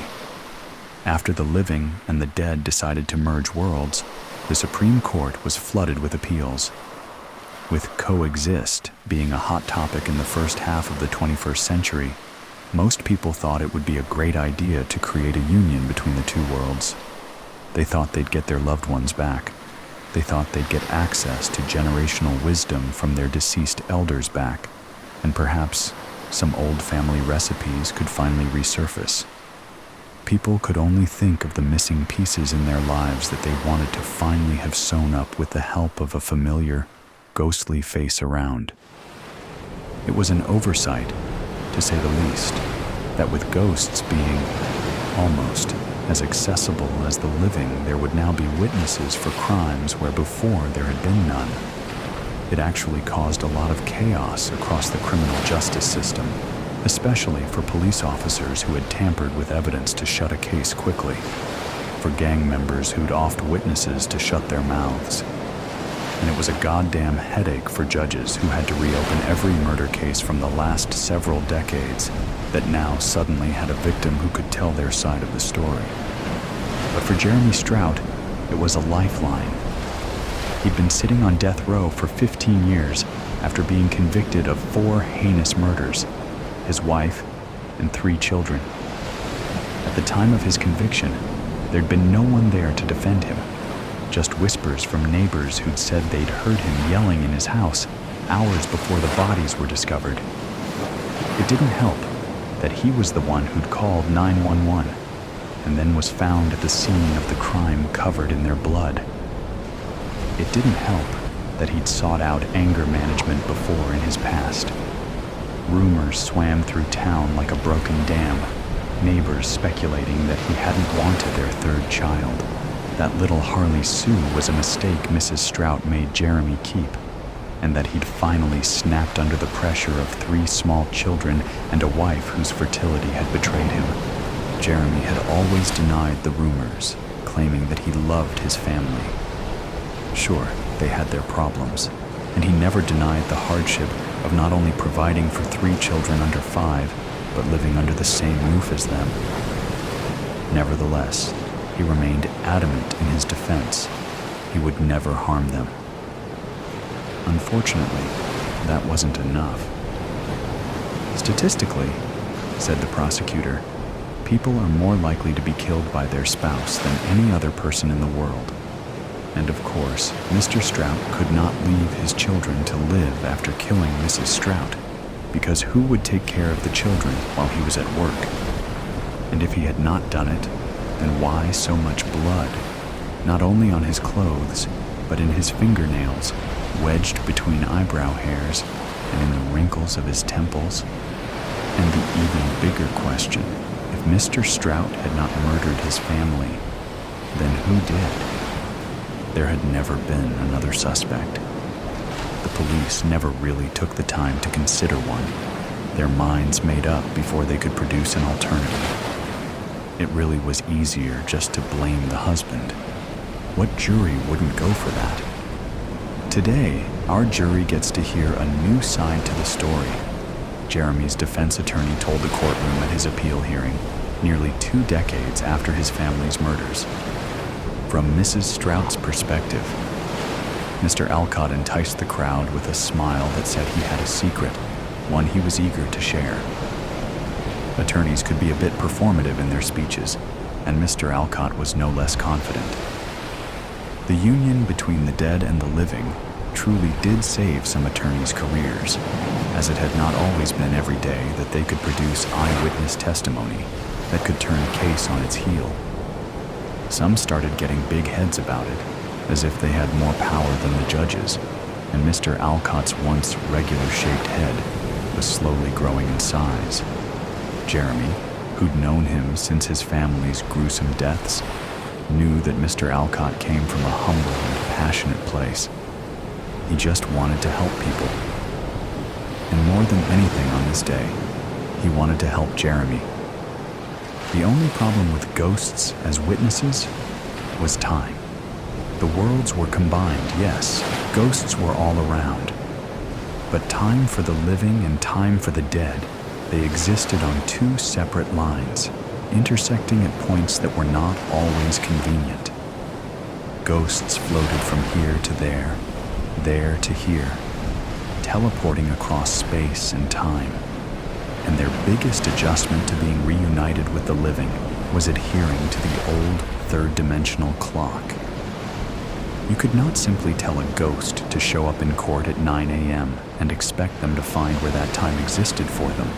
After the living and the dead decided to merge worlds, the Supreme Court was flooded with appeals. With coexist being a hot topic in the first half of the 21st century, most people thought it would be a great idea to create a union between the two worlds. They thought they'd get their loved ones back. They thought they'd get access to generational wisdom from their deceased elders back, and perhaps some old family recipes could finally resurface. People could only think of the missing pieces in their lives that they wanted to finally have sewn up with the help of a familiar, ghostly face around. It was an oversight, to say the least, that with ghosts being almost as accessible as the living, there would now be witnesses for crimes where before there had been none. It actually caused a lot of chaos across the criminal justice system, especially for police officers who had tampered with evidence to shut a case quickly, for gang members who'd offed witnesses to shut their mouths. And it was a goddamn headache for judges who had to reopen every murder case from the last several decades that now suddenly had a victim who could tell their side of the story. But for Jeremy Strout, it was a lifeline. He'd been sitting on death row for 15 years after being convicted of 4 heinous murders, his wife, and 3 children. At the time of his conviction, there'd been no one there to defend him, just whispers from neighbors who'd said they'd heard him yelling in his house hours before the bodies were discovered. It didn't help that he was the one who'd called 911 and then was found at the scene of the crime covered in their blood. It didn't help that he'd sought out anger management before in his past. Rumors swam through town like a broken dam, neighbors speculating that he hadn't wanted their 3rd child. That little Harley Sue was a mistake Mrs. Strout made Jeremy keep, and that he'd finally snapped under the pressure of 3 small children and a wife whose fertility had betrayed him. Jeremy had always denied the rumors, claiming that he loved his family. Sure, they had their problems, and he never denied the hardship of not only providing for 3 children under 5, but living under the same roof as them. Nevertheless, he remained adamant in his defense. He would never harm them. Unfortunately, that wasn't enough. Statistically, said the prosecutor, people are more likely to be killed by their spouse than any other person in the world. And of course, Mr. Strout could not leave his children to live after killing Mrs. Strout, because who would take care of the children while he was at work? And if he had not done it, then why so much blood, not only on his clothes, but in his fingernails, wedged between eyebrow hairs and in the wrinkles of his temples? And the even bigger question, if Mr. Strout had not murdered his family, then who did? There had never been another suspect. The police never really took the time to consider one, their minds made up before they could produce an alternative. It really was easier just to blame the husband. What jury wouldn't go for that? Today, our jury gets to hear a new side to the story. Jeremy's defense attorney told the courtroom at his appeal hearing, nearly 2 decades after his family's murders. From Mrs. Strout's perspective, Mr. Alcott enticed the crowd with a smile that said he had a secret, one he was eager to share. Attorneys could be a bit performative in their speeches, and Mr. Alcott was no less confident. The union between the dead and the living truly did save some attorneys' careers, as it had not always been every day that they could produce eyewitness testimony that could turn a case on its heel. Some started getting big heads about it, as if they had more power than the judges, and Mr. Alcott's once regular-shaped head was slowly growing in size. Jeremy, who'd known him since his family's gruesome deaths, knew that Mr. Alcott came from a humble and passionate place. He just wanted to help people. And more than anything on this day, he wanted to help Jeremy. The only problem with ghosts as witnesses was time. The worlds were combined, yes, ghosts were all around. But time for the living and time for the dead, they existed on 2 separate lines, intersecting at points that were not always convenient. Ghosts floated from here to there to here, teleporting across space and time. And their biggest adjustment to being reunited with the living was adhering to the old third-dimensional clock. You could not simply tell a ghost to show up in court at 9 a.m. and expect them to find where that time existed for them.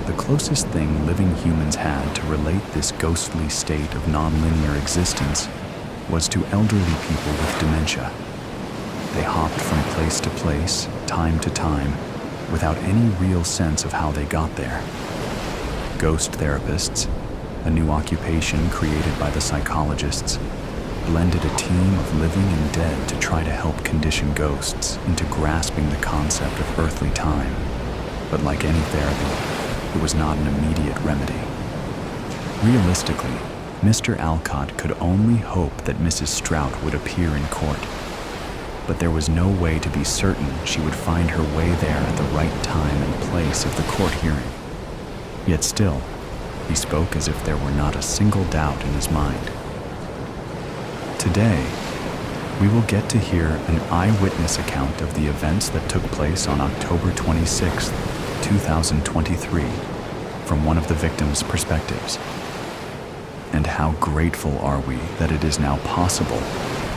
The closest thing living humans had to relate this ghostly state of nonlinear existence was to elderly people with dementia. They hopped from place to place, time to time, without any real sense of how they got there. Ghost therapists, a new occupation created by the psychologists, blended a team of living and dead to try to help condition ghosts into grasping the concept of earthly time. But like any therapy, it was not an immediate remedy. Realistically, Mr. Alcott could only hope that Mrs. Strout would appear in court. But there was no way to be certain she would find her way there at the right time and place of the court hearing. Yet still, he spoke as if there were not a single doubt in his mind. Today, we will get to hear an eyewitness account of the events that took place on October 26, 2023, from one of the victims' perspectives. And how grateful are we that it is now possible.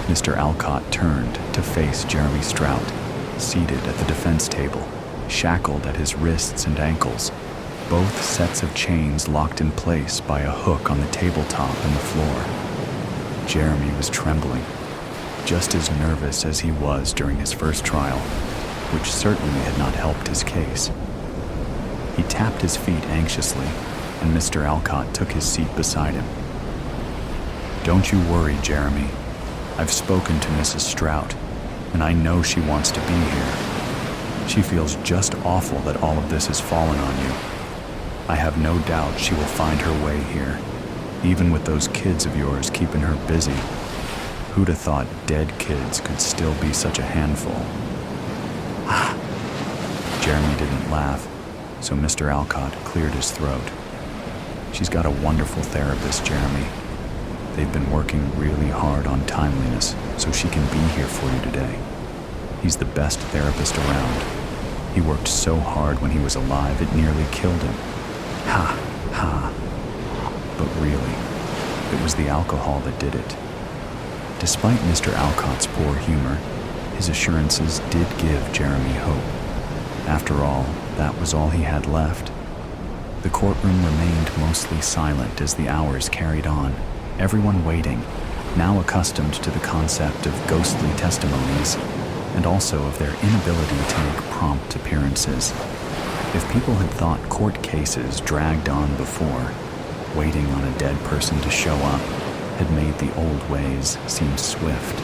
Mr. Alcott turned to face Jeremy Strout, seated at the defense table, shackled at his wrists and ankles, both sets of chains locked in place by a hook on the tabletop and the floor. Jeremy was trembling, just as nervous as he was during his first trial, which certainly had not helped his case. He tapped his feet anxiously, and Mr. Alcott took his seat beside him. "Don't you worry, Jeremy. I've spoken to Mrs. Strout, and I know she wants to be here. She feels just awful that all of this has fallen on you. I have no doubt she will find her way here, even with those kids of yours keeping her busy. Who'd have thought dead kids could still be such a handful? Jeremy didn't laugh, so Mr. Alcott cleared his throat. She's got a wonderful therapist, Jeremy. They've been working really hard on timeliness so she can be here for you today. He's the best therapist around. He worked so hard when he was alive it nearly killed him. Ha, ha. But really, it was the alcohol that did it. Despite Mr. Alcott's poor humor, his assurances did give Jeremy hope. After all, that was all he had left. The courtroom remained mostly silent as the hours carried on, everyone waiting, now accustomed to the concept of ghostly testimonies, and also of their inability to make prompt appearances. If people had thought court cases dragged on before, waiting on a dead person to show up had made the old ways seem swift.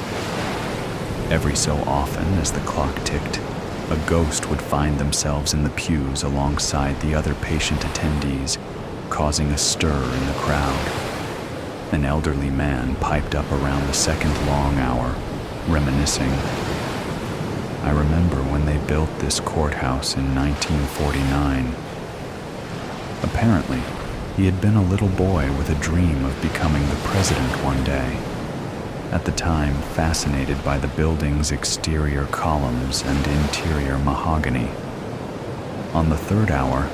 Every so often, as the clock ticked, a ghost would find themselves in the pews alongside the other patient attendees, causing a stir in the crowd. An elderly man piped up around the second long hour, reminiscing. I remember when they built this courthouse in 1949. Apparently, he had been a little boy with a dream of becoming the president one day. At the time, fascinated by the building's exterior columns and interior mahogany. On the third hour,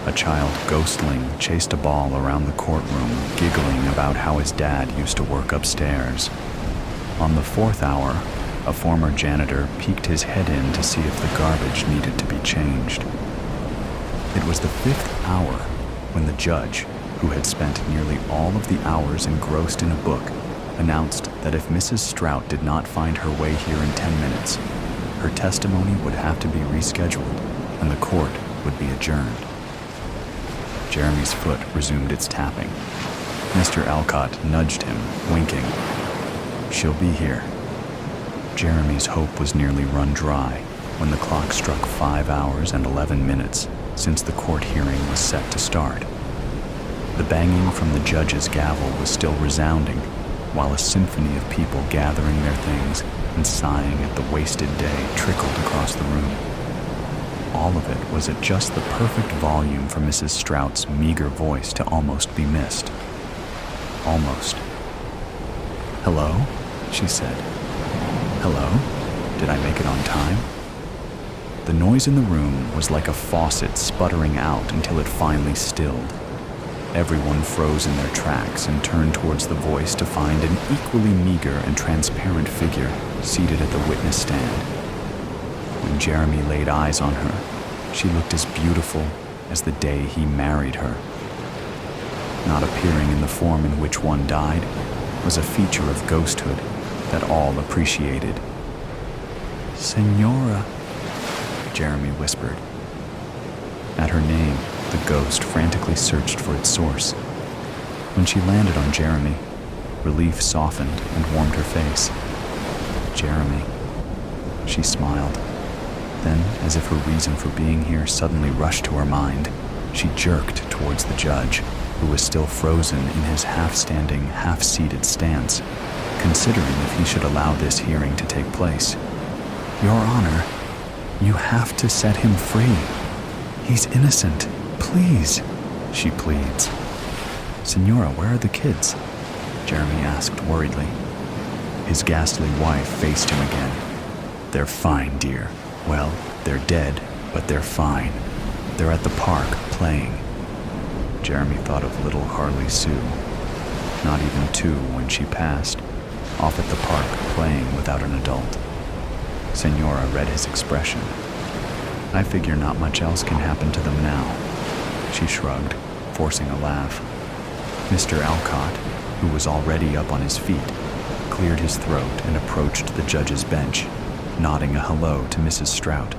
a child ghostling chased a ball around the courtroom, giggling about how his dad used to work upstairs. On the fourth hour, a former janitor peeked his head in to see if the garbage needed to be changed. It was the fifth hour when the judge, who had spent nearly all of the hours engrossed in a book, announced that if Mrs. Strout did not find her way here in 10 minutes, her testimony would have to be rescheduled and the court would be adjourned. Jeremy's foot resumed its tapping. Mr. Alcott nudged him, winking. She'll be here. Jeremy's hope was nearly run dry when the clock struck 5 hours and 11 minutes since the court hearing was set to start. The banging from the judge's gavel was still resounding, while a symphony of people gathering their things and sighing at the wasted day trickled across the room. All of it was at just the perfect volume for Mrs. Strout's meager voice to almost be missed. Almost. "Hello?" she said. "Hello? Did I make it on time?" The noise in the room was like a faucet sputtering out until it finally stilled. Everyone froze in their tracks and turned towards the voice to find an equally meager and transparent figure seated at the witness stand. When Jeremy laid eyes on her, she looked as beautiful as the day he married her. Not appearing in the form in which one died was a feature of ghosthood that all appreciated. "Senora," Jeremy whispered. At her name, the ghost frantically searched for its source. When she landed on Jeremy, relief softened and warmed her face. "Jeremy," she smiled. Then, as if her reason for being here suddenly rushed to her mind, she jerked towards the judge, who was still frozen in his half-standing, half-seated stance, considering if he should allow this hearing to take place. "Your Honor, you have to set him free. He's innocent. Please," she pleads. "Senora, where are the kids?" Jeremy asked worriedly. His ghastly wife faced him again. "They're fine, dear. Well, they're dead, but they're fine. They're at the park, playing." Jeremy thought of little Harley Sue, not even 2 when she passed, off at the park playing without an adult. Senora read his expression. "I figure not much else can happen to them now." She shrugged, forcing a laugh. Mr. Alcott, who was already up on his feet, cleared his throat and approached the judge's bench, nodding a hello to Mrs. Strout.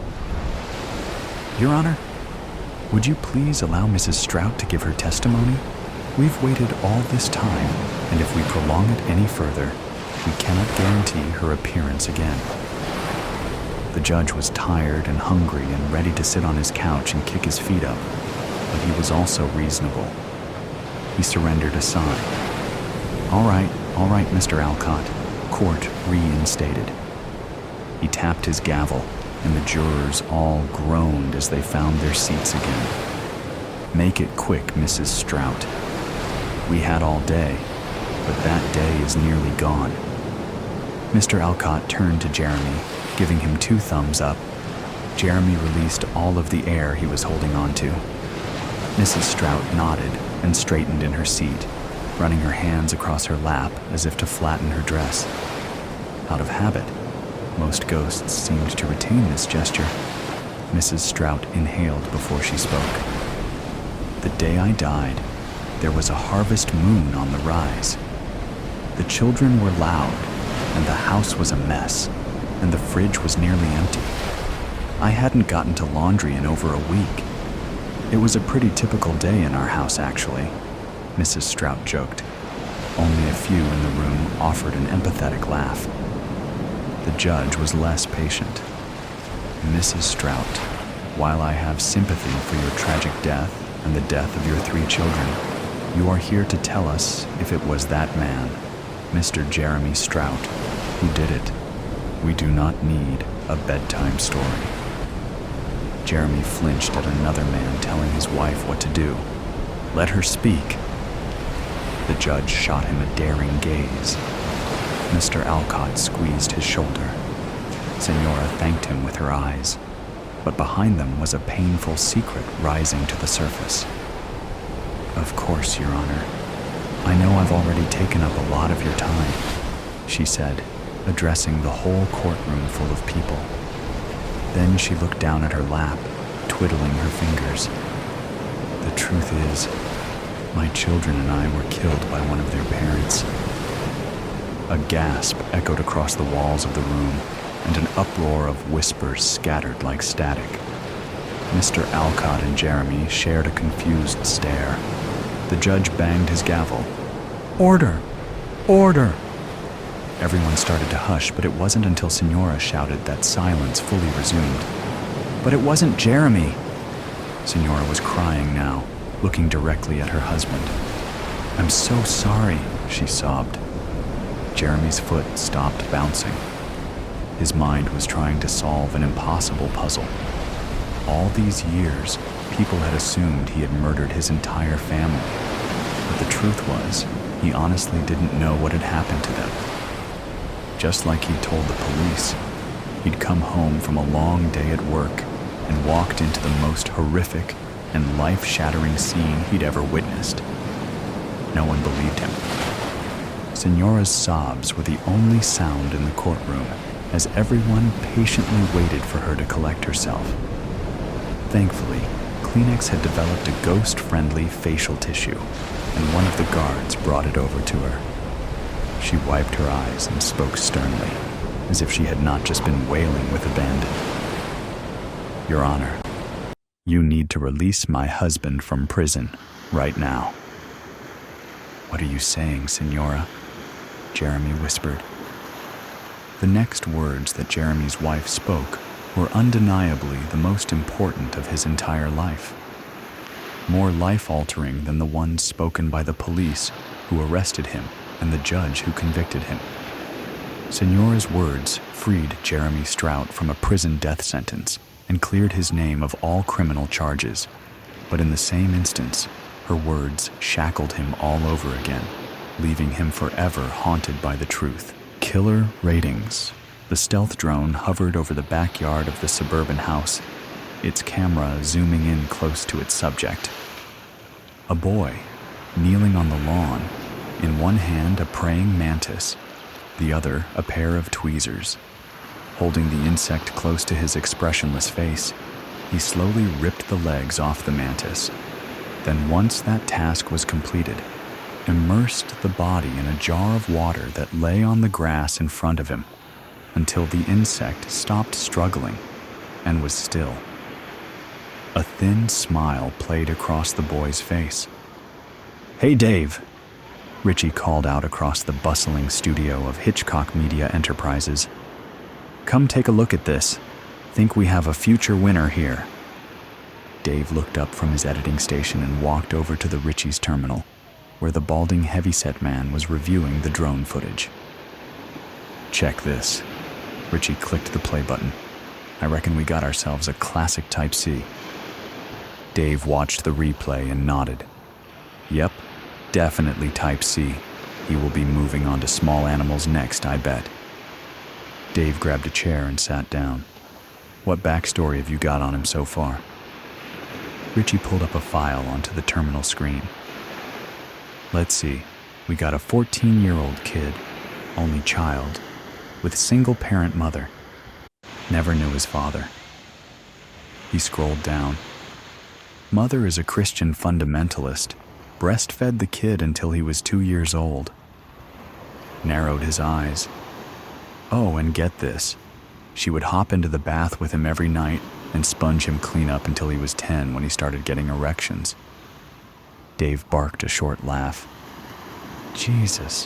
"Your Honor, would you please allow Mrs. Strout to give her testimony? We've waited all this time, and if we prolong it any further, we cannot guarantee her appearance again." The judge was tired and hungry and ready to sit on his couch and kick his feet up, but he was also reasonable. He surrendered a sigh. All right, Mr. Alcott. Court reinstated. He tapped his gavel, and the jurors all groaned as they found their seats again. "Make it quick, Mrs. Strout. We had all day, but that day is nearly gone." Mr. Alcott turned to Jeremy, giving him 2 thumbs up. Jeremy released all of the air he was holding on to. Mrs. Strout nodded and straightened in her seat, running her hands across her lap as if to flatten her dress. Out of habit, most ghosts seemed to retain this gesture. Mrs. Strout inhaled before she spoke. "The day I died, there was a harvest moon on the rise. The children were loud, and the house was a mess, and the fridge was nearly empty. I hadn't gotten to laundry in over a week. It was a pretty typical day in our house, actually," Mrs. Strout joked. Only a few in the room offered an empathetic laugh. The judge was less patient. "Mrs. Strout, while I have sympathy for your tragic death and the death of your 3 children, you are here to tell us if it was that man, Mr. Jeremy Strout, who did it. We do not need a bedtime story." Jeremy flinched at another man telling his wife what to do. "Let her speak." The judge shot him a daring gaze. Mr. Alcott squeezed his shoulder. Senora thanked him with her eyes, but behind them was a painful secret rising to the surface. "Of course, Your Honor. I know I've already taken up a lot of your time," she said, addressing the whole courtroom full of people. Then she looked down at her lap, twiddling her fingers. "The truth is, my children and I were killed by one of their parents." A gasp echoed across the walls of the room, and an uproar of whispers scattered like static. Mr. Alcott and Jeremy shared a confused stare. The judge banged his gavel. "Order! Order!" Everyone started to hush, but it wasn't until Senora shouted that silence fully resumed. "But it wasn't Jeremy!" Senora was crying now, looking directly at her husband. "I'm so sorry," she sobbed. Jeremy's foot stopped bouncing. His mind was trying to solve an impossible puzzle. All these years, people had assumed he had murdered his entire family. But the truth was, he honestly didn't know what had happened to them. Just like he'd told the police, he'd come home from a long day at work and walked into the most horrific and life-shattering scene he'd ever witnessed. No one believed him. Senora's sobs were the only sound in the courtroom as everyone patiently waited for her to collect herself. Thankfully, Kleenex had developed a ghost-friendly facial tissue, and one of the guards brought it over to her. She wiped her eyes and spoke sternly, as if she had not just been wailing with abandon. "Your Honor, you need to release my husband from prison right now." "What are you saying, Senora?" Jeremy whispered. The next words that Jeremy's wife spoke were undeniably the most important of his entire life. More life-altering than the ones spoken by the police who arrested him and the judge who convicted him. Senora's words freed Jeremy Strout from a prison death sentence and cleared his name of all criminal charges. But in the same instance, her words shackled him all over again, leaving him forever haunted by the truth. Killer ratings. The stealth drone hovered over the backyard of the suburban house, its camera zooming in close to its subject. A boy, kneeling on the lawn, in one hand a praying mantis, the other a pair of tweezers. Holding the insect close to his expressionless face, he slowly ripped the legs off the mantis. Then once that task was completed, immersed the body in a jar of water that lay on the grass in front of him until the insect stopped struggling and was still. A thin smile played across the boy's face. "Hey, Dave," Richie called out across the bustling studio of Hitchcock Media Enterprises. "Come take a look at this. Think we have a future winner here." Dave looked up from his editing station and walked over to the Richie's terminal, where the balding heavyset man was reviewing the drone footage. Check this. Richie clicked the play button. I reckon we got ourselves a classic Type C. Dave watched the replay and nodded. Yep, definitely Type C. He will be moving on to small animals next, I bet. Dave grabbed a chair and sat down. What backstory have you got on him so far? Richie pulled up a file onto the terminal screen. Let's see. We got a 14-year-old kid, only child, with single-parent mother. Never knew his father. He scrolled down. Mother is a Christian fundamentalist. Breastfed the kid until he was 2 years old. Narrowed his eyes. Oh, and get this. She would hop into the bath with him every night and sponge him clean up until he was 10 when he started getting erections. Dave barked a short laugh. Jesus,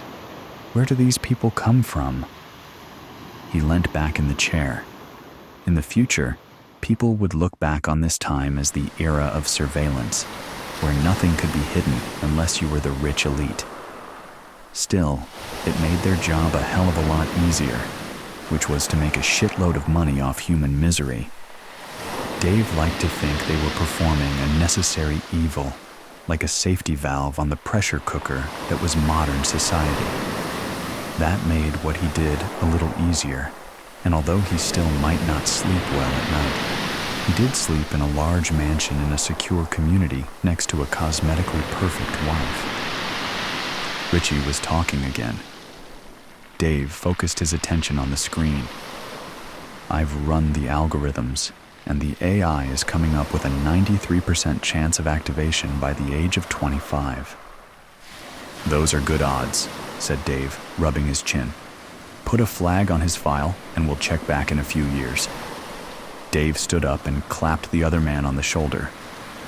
where do these people come from? He leant back in the chair. In the future, people would look back on this time as the era of surveillance, where nothing could be hidden unless you were the rich elite. Still, it made their job a hell of a lot easier, which was to make a shitload of money off human misery. Dave liked to think they were performing a necessary evil, like a safety valve on the pressure cooker that was modern society. That made what he did a little easier, and although he still might not sleep well at night, he did sleep in a large mansion in a secure community next to a cosmetically perfect wife. Richie was talking again. Dave focused his attention on the screen. I've run the algorithms, and the AI is coming up with a 93% chance of activation by the age of 25. Those are good odds, said Dave, rubbing his chin. Put a flag on his file, and we'll check back in a few years. Dave stood up and clapped the other man on the shoulder.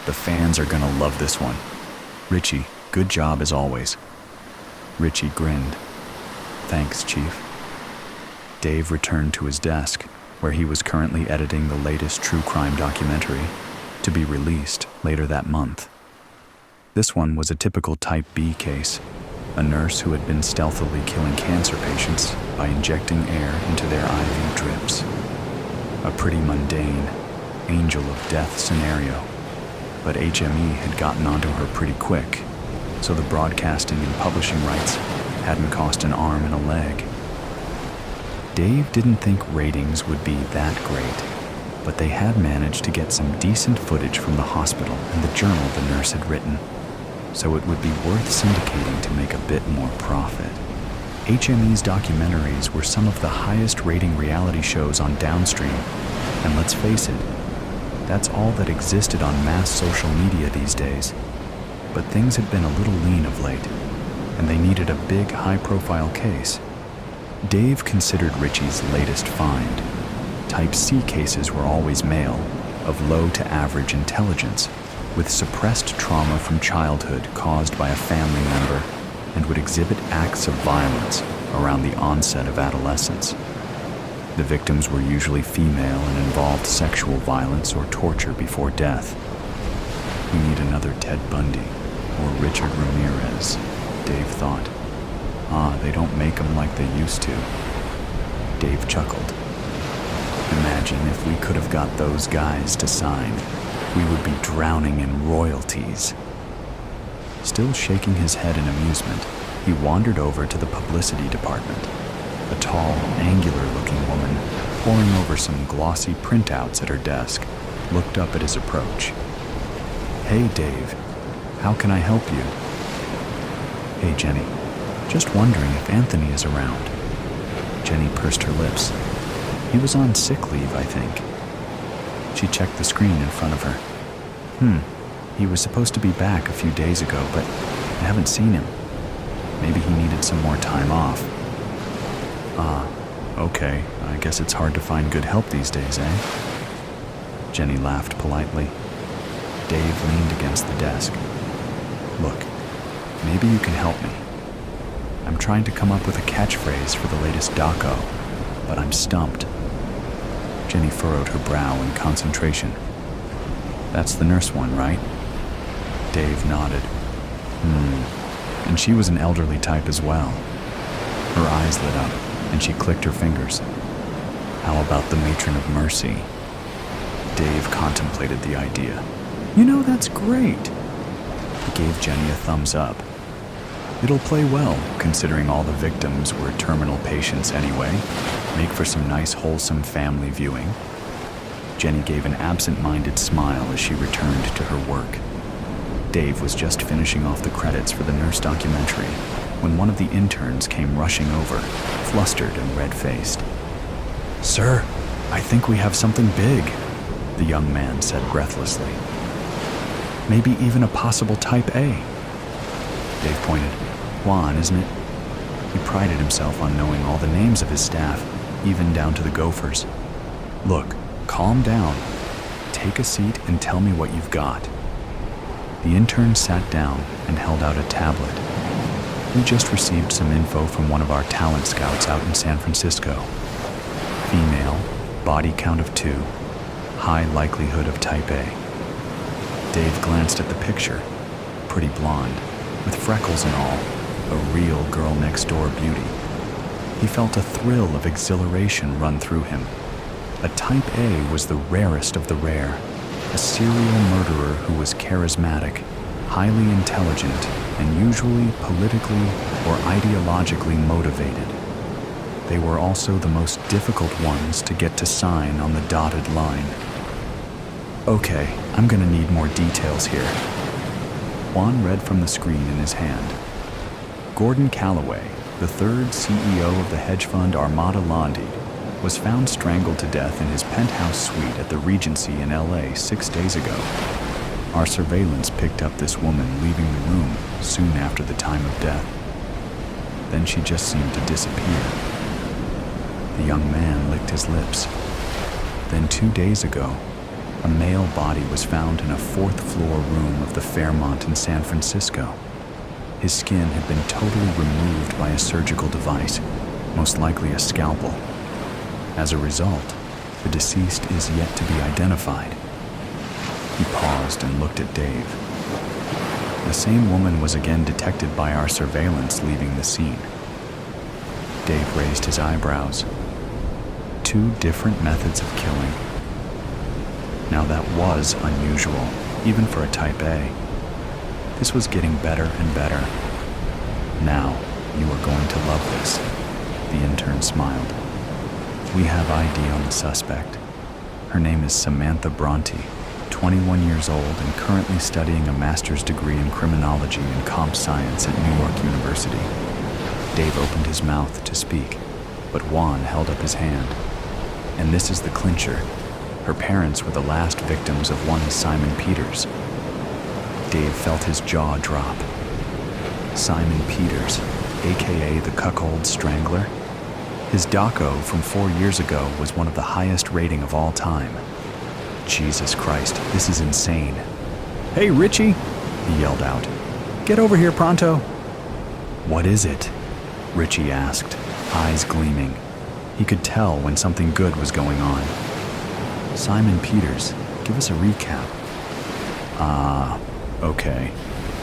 The fans are gonna love this one. Richie, good job as always. Richie grinned. Thanks, Chief. Dave returned to his desk, where he was currently editing the latest true crime documentary, to be released later that month. This one was a typical Type B case, a nurse who had been stealthily killing cancer patients by injecting air into their IV drips. A pretty mundane, angel of death scenario, but HME had gotten onto her pretty quick, so the broadcasting and publishing rights hadn't cost an arm and a leg. Dave didn't think ratings would be that great, but they had managed to get some decent footage from the hospital and the journal the nurse had written, so it would be worth syndicating to make a bit more profit. HME's documentaries were some of the highest rating reality shows on Downstream, and let's face it, that's all that existed on mass social media these days. But things had been a little lean of late, and they needed a big, high-profile case. Dave considered Richie's latest find. Type C cases were always male, of low to average intelligence, with suppressed trauma from childhood caused by a family member, and would exhibit acts of violence around the onset of adolescence. The victims were usually female and involved sexual violence or torture before death. We need another Ted Bundy or Richard Ramirez, Dave thought. They don't make them like they used to. Dave chuckled. Imagine if we could have got those guys to sign. We would be drowning in royalties. Still shaking his head in amusement, he wandered over to the publicity department. A tall, angular-looking woman, poring over some glossy printouts at her desk, looked up at his approach. Hey, Dave. How can I help you? Hey, Jenny. Just wondering if Anthony is around. Jenny pursed her lips. He was on sick leave, I think. She checked the screen in front of her. He was supposed to be back a few days ago, but I haven't seen him. Maybe he needed some more time off. Okay. I guess it's hard to find good help these days, eh? Jenny laughed politely. Dave leaned against the desk. Look, maybe you can help me. I'm trying to come up with a catchphrase for the latest doco, but I'm stumped. Jenny furrowed her brow in concentration. That's the nurse one, right? Dave nodded. And she was an elderly type as well. Her eyes lit up. and she clicked her fingers. How about the Matron of Mercy? Dave contemplated the idea. You know, that's great. He gave Jenny a thumbs up. It'll play well, considering all the victims were terminal patients anyway. Make for some nice, wholesome family viewing. Jenny gave an absent-minded smile as she returned to her work. Dave was just finishing off the credits for the nurse documentary when one of the interns came rushing over, flustered and red-faced. Sir, I think we have something big, the young man said breathlessly. Maybe even a possible Type A. Dave pointed. Juan, isn't it? He prided himself on knowing all the names of his staff, even down to the Gophers. Look, calm down. Take a seat and tell me what you've got. The intern sat down and held out a tablet. We just received some info from one of our talent scouts out in San Francisco. Female, body count of 2, high likelihood of Type A. Dave glanced at the picture. Pretty blonde, with freckles and all, a real girl next door beauty. He felt a thrill of exhilaration run through him. A Type A was the rarest of the rare, a serial murderer who was charismatic, highly intelligent, and usually politically or ideologically motivated. They were also the most difficult ones to get to sign on the dotted line. Okay, I'm gonna need more details here. Juan read from the screen in his hand. Gordon Calloway, the third CEO of the hedge fund Armada Londi, was found strangled to death in his penthouse suite at the Regency in LA 6 days ago. Our surveillance picked up this woman leaving the room soon after the time of death. Then she just seemed to disappear. The young man licked his lips. Then 2 days ago, a male body was found in a 4th-floor room of the Fairmont in San Francisco. His skin had been totally removed by a surgical device, most likely a scalpel. As a result, the deceased is yet to be identified. He paused and looked at Dave. The same woman was again detected by our surveillance leaving the scene. Dave raised his eyebrows. 2 different methods of killing. Now that was unusual, even for a Type A. This was getting better and better. Now, you are going to love this. The intern smiled. We have ID on the suspect. Her name is Samantha Bronte, 21 years old and currently studying a master's degree in criminology and comp science at New York University. Dave opened his mouth to speak, but Juan held up his hand. And this is the clincher. Her parents were the last victims of one Simon Peters. Dave felt his jaw drop. Simon Peters, aka the Cuckold Strangler. His doco from 4 years ago was one of the highest rating of all time. Jesus Christ, this is insane. Hey, Richie, he yelled out. Get over here pronto. What is it? Richie asked, eyes gleaming. He could tell when something good was going on. Simon Peters, give us a recap. Okay.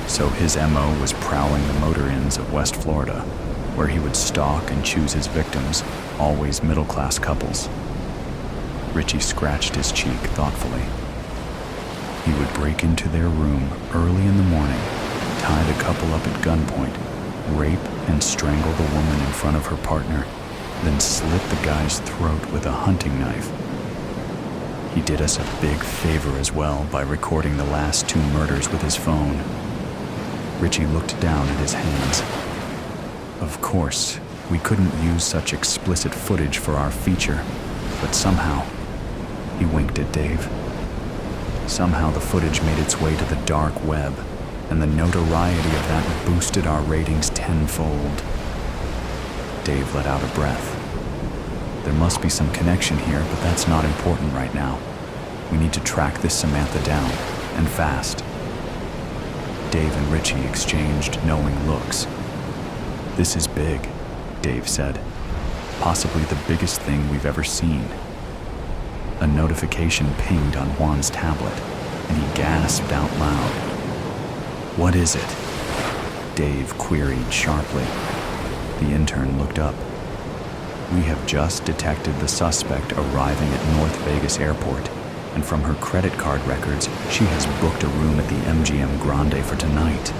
So his MO was prowling the motor inns of West Florida, where he would stalk and choose his victims, always middle-class couples. Richie scratched his cheek thoughtfully. He would break into their room early in the morning, tie the couple up at gunpoint, rape and strangle the woman in front of her partner, then slit the guy's throat with a hunting knife. He did us a big favor as well by recording the last 2 murders with his phone. Richie looked down at his hands. Of course, we couldn't use such explicit footage for our feature, but somehow, he winked at Dave. Somehow the footage made its way to the dark web, and the notoriety of that boosted our ratings tenfold. Dave let out a breath. There must be some connection here, but that's not important right now. We need to track this Samantha down, and fast. Dave and Richie exchanged knowing looks. This is big, Dave said. Possibly the biggest thing we've ever seen. A notification pinged on Juan's tablet, and he gasped out loud. What is it? Dave queried sharply. The intern looked up. We have just detected the suspect arriving at North Vegas Airport, and from her credit card records, she has booked a room at the MGM Grande for tonight.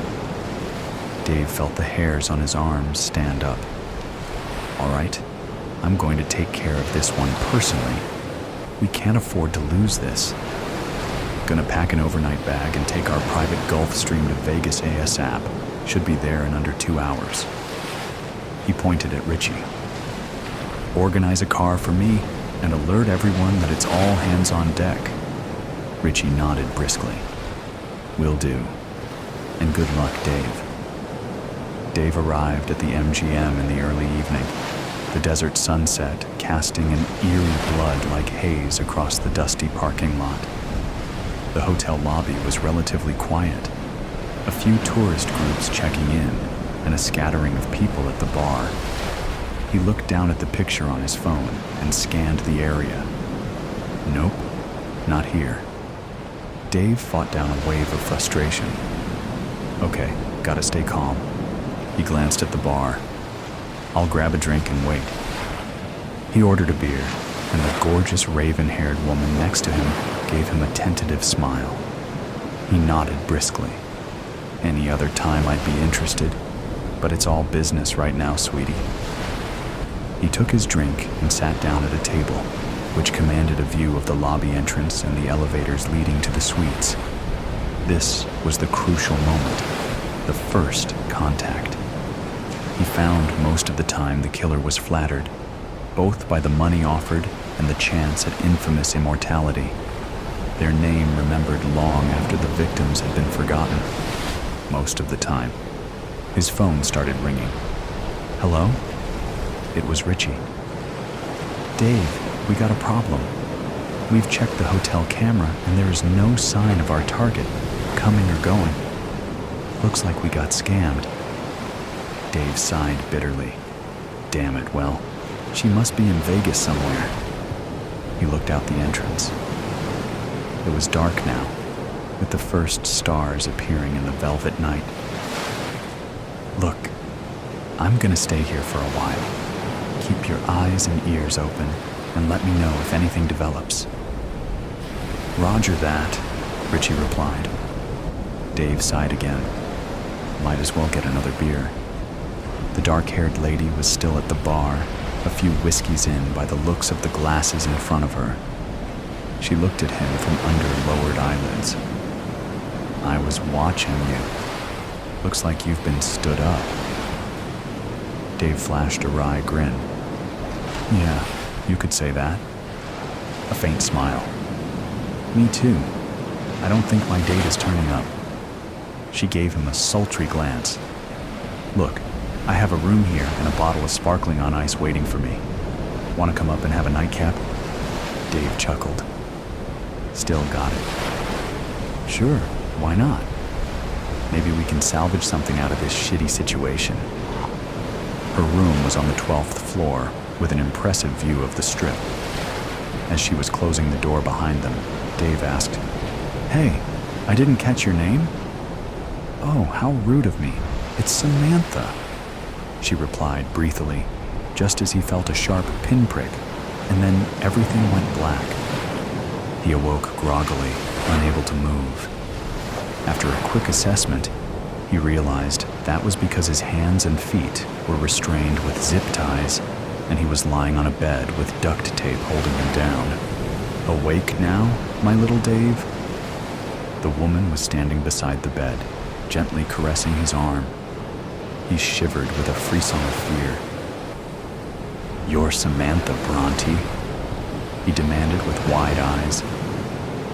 Dave felt the hairs on his arms stand up. All right, I'm going to take care of this one personally. We can't afford to lose this. Gonna pack an overnight bag and take our private Gulfstream to Vegas ASAP. Should be there in under 2 hours. He pointed at Richie. Organize a car for me and alert everyone that it's all hands on deck. Richie nodded briskly. Will do. And good luck, Dave. Dave arrived at the MGM in the early evening, the desert sunset casting an eerie blood-like haze across the dusty parking lot. The hotel lobby was relatively quiet, a few tourist groups checking in, and a scattering of people at the bar. He looked down at the picture on his phone and scanned the area. Nope, not here. Dave fought down a wave of frustration. Okay, gotta stay calm. He glanced at the bar. I'll grab a drink and wait. He ordered a beer, and the gorgeous raven-haired woman next to him gave him a tentative smile. He nodded briskly. Any other time I'd be interested, but it's all business right now, sweetie. He took his drink and sat down at a table, which commanded a view of the lobby entrance and the elevators leading to the suites. This was the crucial moment, the first contact. He found most of the time the killer was flattered, both by the money offered and the chance at infamous immortality. Their name remembered long after the victims had been forgotten. Most of the time. His phone started ringing. Hello? It was Richie. Dave, we got a problem. We've checked the hotel camera and there is no sign of our target, coming or going. Looks like we got scammed. Dave sighed bitterly. Damn it, well, she must be in Vegas somewhere. He looked out the entrance. It was dark now, with the first stars appearing in the velvet night. Look, I'm gonna stay here for a while. Keep your eyes and ears open and let me know if anything develops. Roger that, Richie replied. Dave sighed again. Might as well get another beer. The dark-haired lady was still at the bar, a few whiskeys in by the looks of the glasses in front of her. She looked at him from under lowered eyelids. I was watching you. Looks like you've been stood up. Dave flashed a wry grin. Yeah, you could say that. A faint smile. Me too. I don't think my date is turning up. She gave him a sultry glance. Look, I have a room here and a bottle of sparkling on ice waiting for me. Want to come up and have a nightcap? Dave chuckled. Still got it. Sure, why not? Maybe we can salvage something out of this shitty situation. Her room was on the 12th floor with an impressive view of the strip. As she was closing the door behind them, Dave asked, Hey, I didn't catch your name? Oh, how rude of me. It's Samantha. She replied breathily, just as he felt a sharp pinprick, and then everything went black. He awoke groggily, unable to move. After a quick assessment, he realized that was because his hands and feet were restrained with zip ties, and he was lying on a bed with duct tape holding him down. Awake now, my little Dave? The woman was standing beside the bed, gently caressing his arm. He shivered with a frisson of fear. You're Samantha Bronte? He demanded with wide eyes.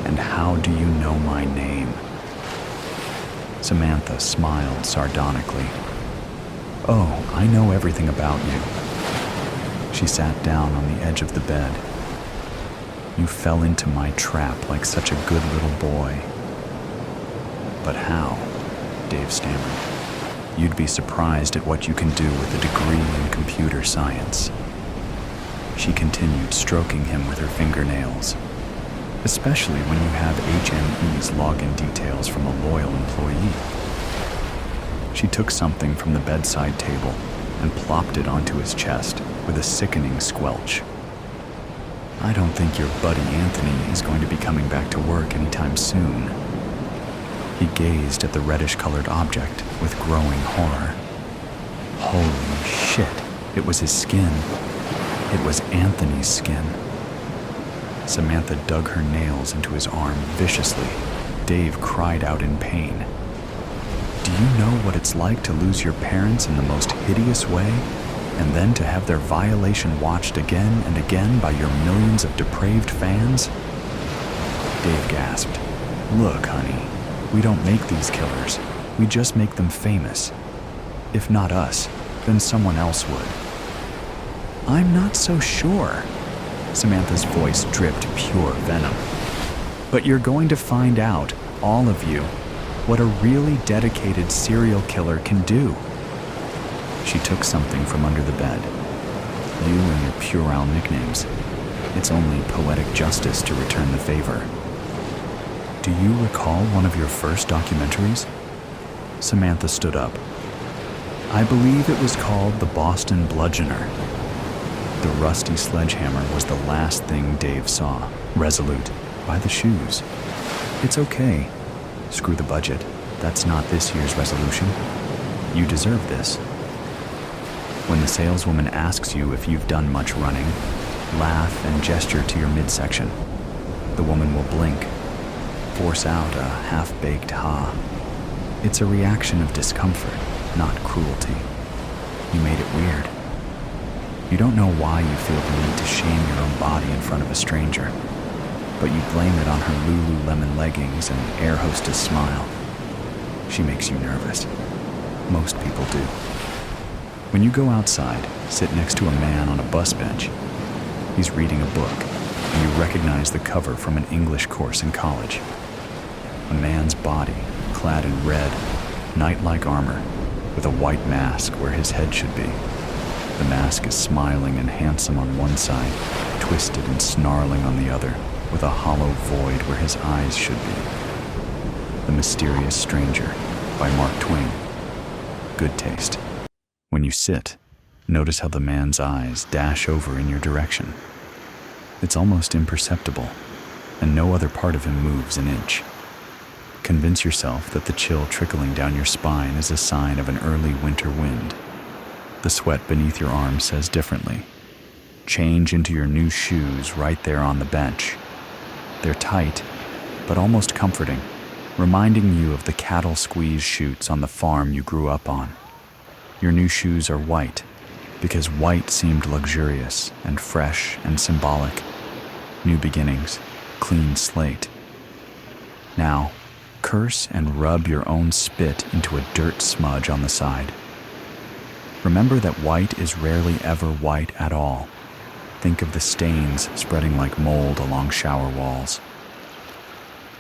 And how do you know my name? Samantha smiled sardonically. Oh, I know everything about you. She sat down on the edge of the bed. You fell into my trap like such a good little boy. But how? Dave stammered. You'd be surprised at what you can do with a degree in computer science. She continued stroking him with her fingernails, especially when you have HME's login details from a loyal employee. She took something from the bedside table and plopped it onto his chest, with a sickening squelch. "I don't think your buddy Anthony is going to be coming back to work anytime soon." He gazed at the reddish-colored object with growing horror. Holy shit, it was his skin. It was Anthony's skin. Samantha dug her nails into his arm viciously. Dave cried out in pain. "Do you know what it's like to lose your parents in the most hideous way, and then to have their violation watched again and again by your millions of depraved fans?" Dave gasped. "Look, honey, we don't make these killers. We just make them famous. If not us, then someone else would." "I'm not so sure." Samantha's voice dripped pure venom. "But you're going to find out, all of you, what a really dedicated serial killer can do." She took something from under the bed. "You and your puerile nicknames. It's only poetic justice to return the favor. Do you recall one of your first documentaries?" Samantha stood up. "I believe it was called The Boston Bludgeoner." The rusty sledgehammer was the last thing Dave saw, resolute, by the shoes. "It's okay. Screw the budget. That's not this year's resolution. You deserve this." When the saleswoman asks you if you've done much running, laugh and gesture to your midsection. The woman will blink, force out a half-baked ha. It's a reaction of discomfort, not cruelty. You made it weird. You don't know why you feel the need to shame your own body in front of a stranger, but you blame it on her Lululemon leggings and air hostess smile. She makes you nervous. Most people do. When you go outside, sit next to a man on a bus bench. He's reading a book, and you recognize the cover from an English course in college. A man's body, clad in red, knight-like armor, with a white mask where his head should be. The mask is smiling and handsome on one side, twisted and snarling on the other, with a hollow void where his eyes should be. The Mysterious Stranger, by Mark Twain. Good taste. When you sit, notice how the man's eyes dash over in your direction. It's almost imperceptible, and no other part of him moves an inch. Convince yourself that the chill trickling down your spine is a sign of an early winter wind. The sweat beneath your arm says differently. Change into your new shoes right there on the bench. They're tight, but almost comforting, reminding you of the cattle squeeze chutes on the farm you grew up on. Your new shoes are white, because white seemed luxurious and fresh and symbolic. New beginnings, clean slate. Now, curse and rub your own spit into a dirt smudge on the side. Remember that white is rarely ever white at all. Think of the stains spreading like mold along shower walls.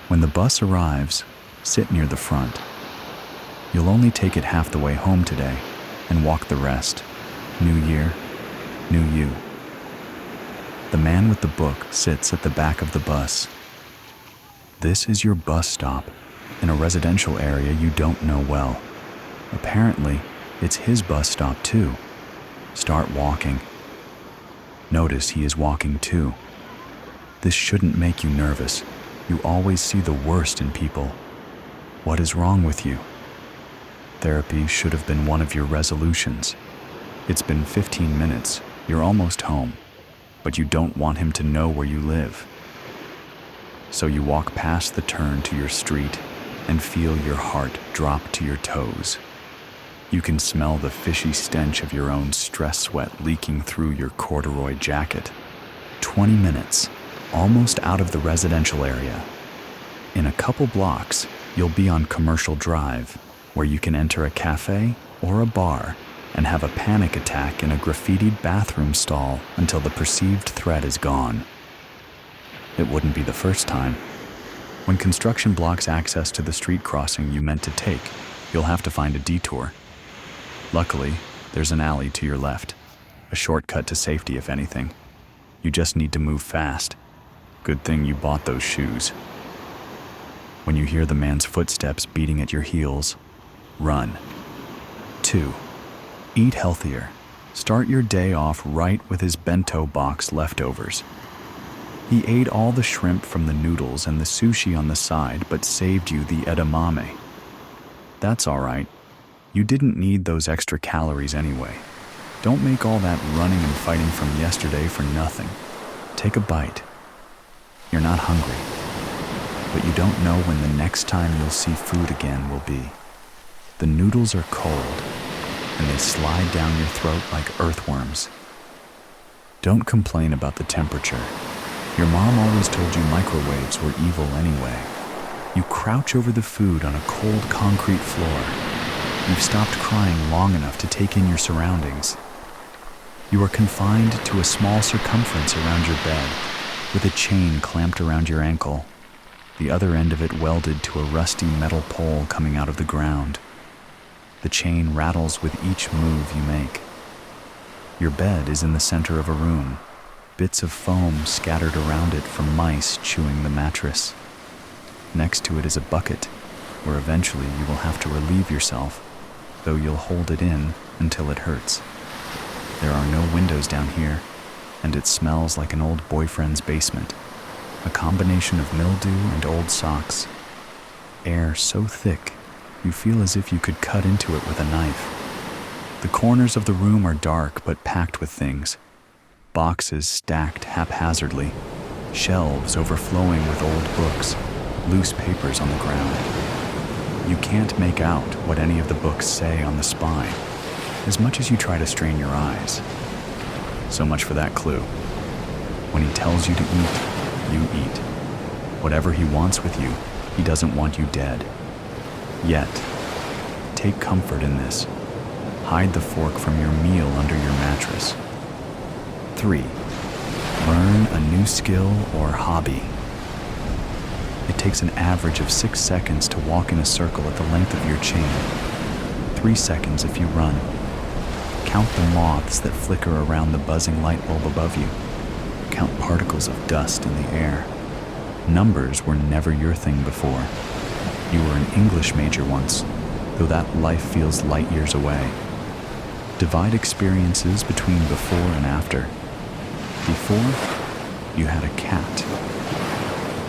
When the bus arrives, sit near the front. You'll only take it half the way home today and walk the rest. New year, new you. The man with the book sits at the back of the bus. This is your bus stop in a residential area you don't know well. Apparently, it's his bus stop too. Start walking. Notice he is walking too. This shouldn't make you nervous. You always see the worst in people. What is wrong with you? Therapy should have been one of your resolutions. It's been 15 minutes, you're almost home, but you don't want him to know where you live. So you walk past the turn to your street and feel your heart drop to your toes. You can smell the fishy stench of your own stress sweat leaking through your corduroy jacket. 20 minutes, almost out of the residential area. In a couple blocks, you'll be on Commercial Drive, where you can enter a cafe or a bar and have a panic attack in a graffitied bathroom stall until the perceived threat is gone. It wouldn't be the first time. When construction blocks access to the street crossing you meant to take, you'll have to find a detour. Luckily, there's an alley to your left, a shortcut to safety if anything. You just need to move fast. Good thing you bought those shoes. When you hear the man's footsteps beating at your heels, run. 2. Eat healthier. Start your day off right with his bento box leftovers. He ate all the shrimp from the noodles and the sushi on the side, but saved you the edamame. That's all right. You didn't need those extra calories anyway. Don't make all that running and fighting from yesterday for nothing. Take a bite. You're not hungry, but you don't know when the next time you'll see food again will be. The noodles are cold, and they slide down your throat like earthworms. Don't complain about the temperature. Your mom always told you microwaves were evil anyway. You crouch over the food on a cold concrete floor. You've stopped crying long enough to take in your surroundings. You are confined to a small circumference around your bed, with a chain clamped around your ankle, the other end of it welded to a rusty metal pole coming out of the ground. The chain rattles with each move you make. Your bed is in the center of a room, bits of foam scattered around it from mice chewing the mattress. Next to it is a bucket, where eventually you will have to relieve yourself, though you'll hold it in until it hurts. There are no windows down here, and it smells like an old boyfriend's basement, a combination of mildew and old socks. Air so thick, you feel as if you could cut into it with a knife. The corners of the room are dark but packed with things. Boxes stacked haphazardly, shelves overflowing with old books, loose papers on the ground. You can't make out what any of the books say on the spine, as much as you try to strain your eyes. So much for that clue. When he tells you to eat, you eat. Whatever he wants with you, he doesn't want you dead. Yet, take comfort in this. Hide the fork from your meal under your mattress. 3. Learn a new skill or hobby. It takes an average of 6 seconds to walk in a circle at the length of your chain. 3 seconds if you run. Count the moths that flicker around the buzzing light bulb above you. Count particles of dust in the air. Numbers were never your thing before. You were an English major once, though that life feels light years away. Divide experiences between before and after. Before, you had a cat.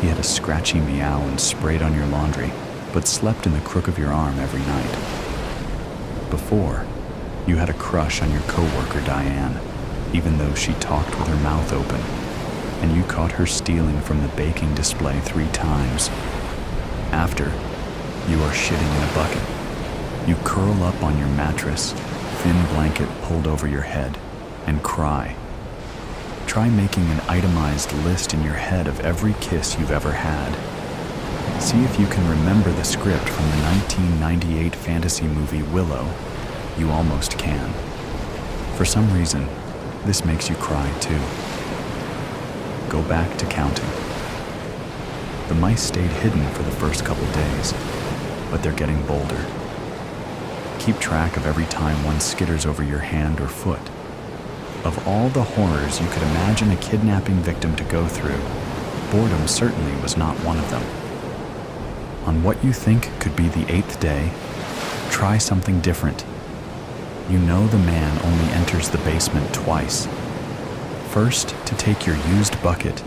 He had a scratchy meow and sprayed on your laundry, but slept in the crook of your arm every night. Before, you had a crush on your coworker Diane, even though she talked with her mouth open, and you caught her stealing from the baking display 3 times. After, you are shitting in a bucket. You curl up on your mattress, thin blanket pulled over your head, and cry. Try making an itemized list in your head of every kiss you've ever had. See if you can remember the script from the 1998 fantasy movie Willow. You almost can. For some reason, this makes you cry too. Go back to counting. The mice stayed hidden for the first couple days, but they're getting bolder. Keep track of every time one skitters over your hand or foot. Of all the horrors you could imagine a kidnapping victim to go through, boredom certainly was not one of them. On what you think could be the 8th day, try something different. You know the man only enters the basement twice. First, to take your used bucket,